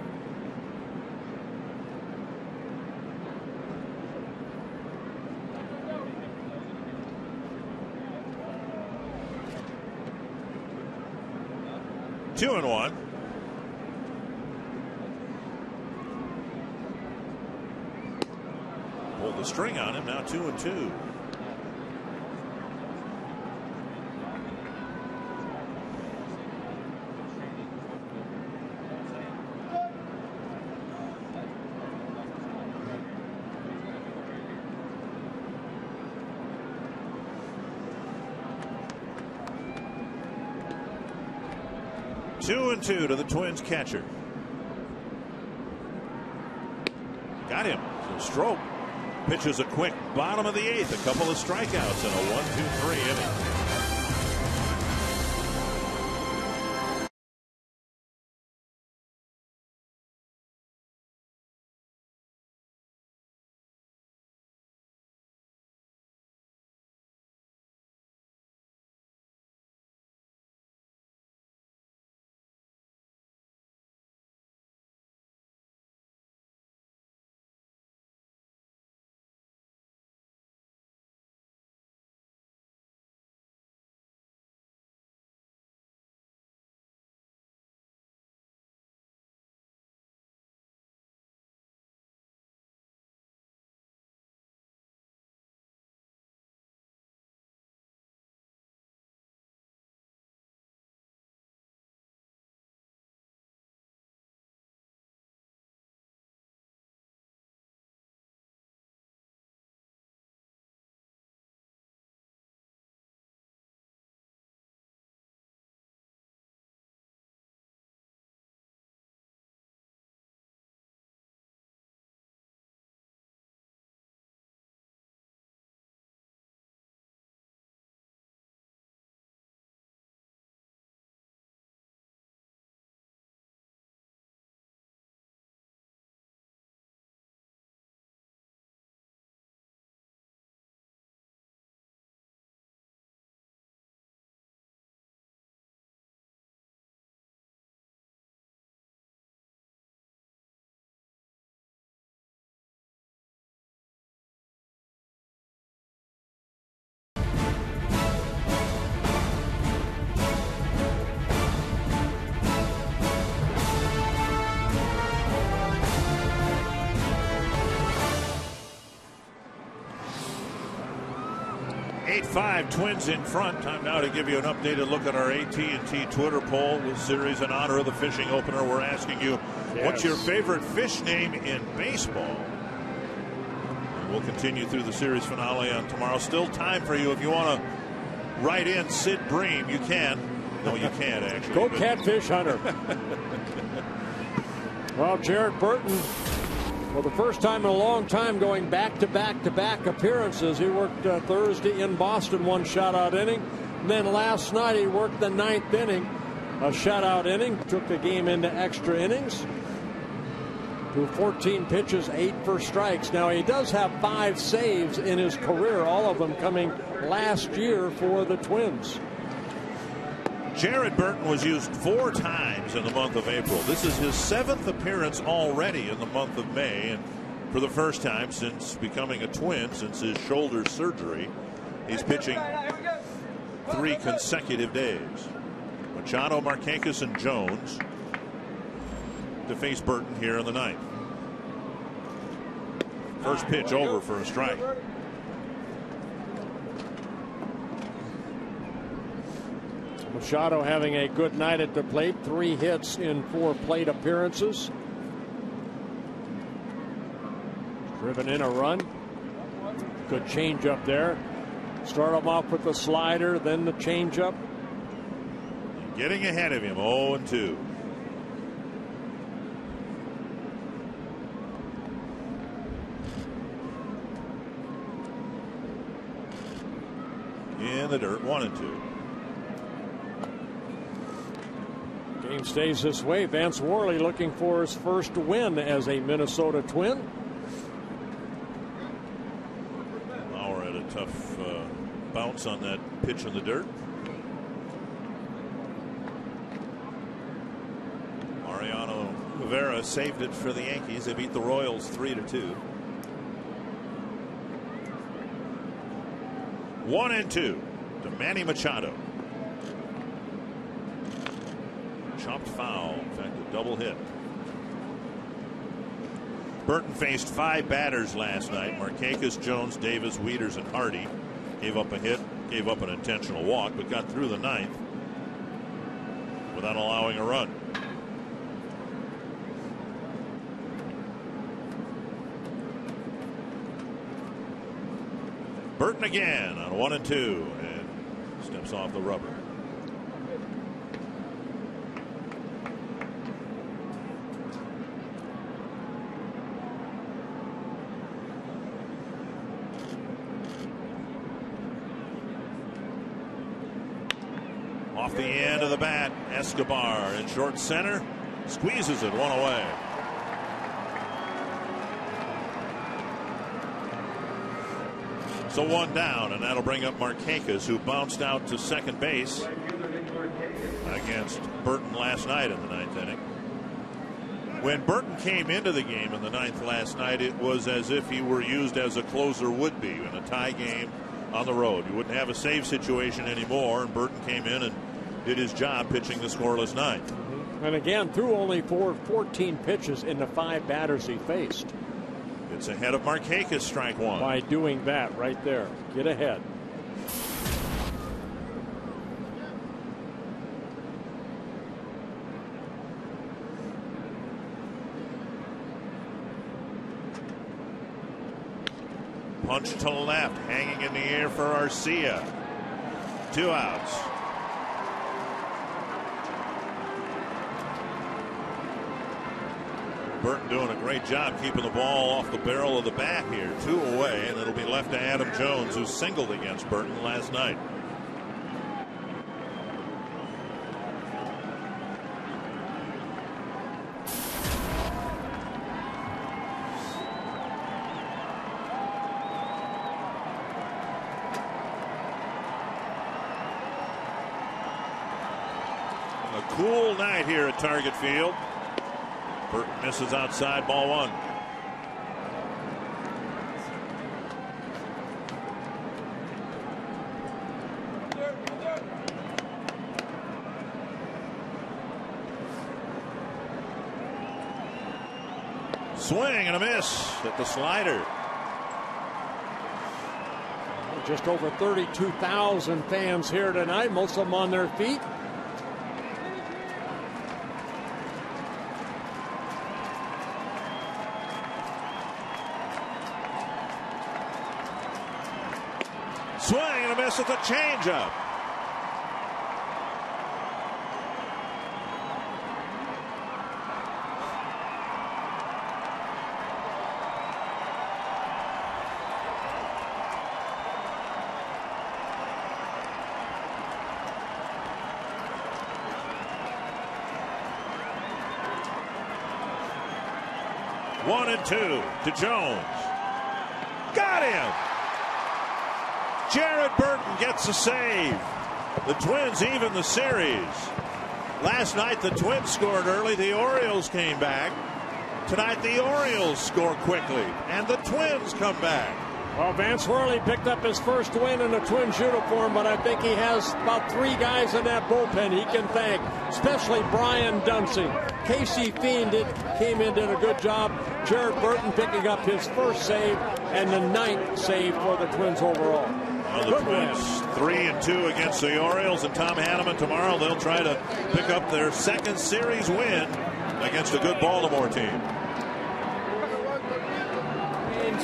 Two and 1. Pulled the string on him. Now 2-2. Two and 2 to the Twins catcher. Got him. So Strop Pitches a quick bottom of the 8th. A couple of strikeouts in a 1-2-3 inning. Five Twins in front. Time now to give you an updated look at our AT&T Twitter poll. This series in honor of the fishing opener. We're asking you, what's your favorite fish name in baseball? And we'll continue through the series finale on tomorrow. Still time for you if you want to write in Sid Bream. You can. No, you can't actually. Go Catfish Hunter. Well, Jared Burton, for the first time in a long time, going back-to-back appearances. He worked Thursday in Boston, one shutout inning. And then last night he worked the 9th inning, a shutout inning. Took the game into extra innings. Threw 14 pitches, 8 for strikes. Now he does have 5 saves in his career, all of them coming last year for the Twins. Jared Burton was used 4 times in the month of April. This is his 7th appearance already in the month of May, and for the first time since becoming a Twin, since his shoulder surgery, he's pitching 3 consecutive days. Machado, Markakis, and Jones to face Burton here in the 9th. First pitch over for a strike. Machado having a good night at the plate. 3 hits in 4 plate appearances. Driven in a run. Good changeup there. Start him off with the slider, then the changeup. Getting ahead of him, 0-2. In the dirt, 1-2. Game stays this way. Vance Worley looking for his first win as a Minnesota Twin. Lauer had a tough bounce on that pitch in the dirt. Mariano Rivera saved it for the Yankees. They beat the Royals 3-2. 1-2 to Manny Machado. Chopped foul. In fact, a double hit. Burton faced 5 batters last night. Markakis, Jones, Davis, Wieters, and Hardy. Gave up a hit, gave up an intentional walk, but got through the 9th without allowing a run. Burton again on 1-2 and steps off the rubber. Off the end of the bat, Escobar in short center. Squeezes it one away. So one down, and that'll bring up Markakis, who bounced out to second base against Burton last night in the ninth inning. When Burton came into the game in the ninth last night, it was as if he were used as a closer would be in a tie game on the road. You wouldn't have a save situation anymore, and Burton came in and did his job pitching the scoreless ninth. And again, threw only 14 pitches in the 5 batters he faced. It's ahead of Markakis, strike one. By doing that right there. Get ahead. Punch to left, hanging in the air for Arcia. 2 outs. Burton doing a great job keeping the ball off the barrel of the bat here. 2 away, and it'll be left to Adam Jones, who singled against Burton last night. A cool night here at Target Field. Burton misses outside, ball 1. Swing and a miss at the slider. Just over 32,000 fans here tonight, most of them on their feet. Swing and a miss at the changeup. One and 2 to Jones. Got him. Jared Burton gets a save. The Twins even the series. Last night the Twins scored early. The Orioles came back. Tonight the Orioles score quickly, and the Twins come back. Well, Vance Worley picked up his first win in a Twins uniform, but I think he has about 3 guys in that bullpen he can thank, especially Brian Dunsey. Casey Fiend came in, did a good job. Jared Burton picking up his first save and the 9th save for the Twins overall. Well, the Twins 3-2 against the Orioles, and Tom Hanneman tomorrow they'll try to pick up their 2nd series win against a good Baltimore team.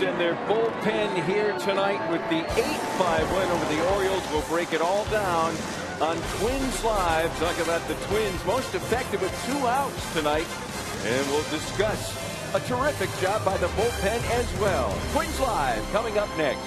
And their bullpen here tonight with the 8-5 win over the Orioles. We'll break it all down on Twins Live. Talk about the Twins most effective with 2 outs tonight. And we'll discuss a terrific job by the bullpen as well. Twins Live coming up next.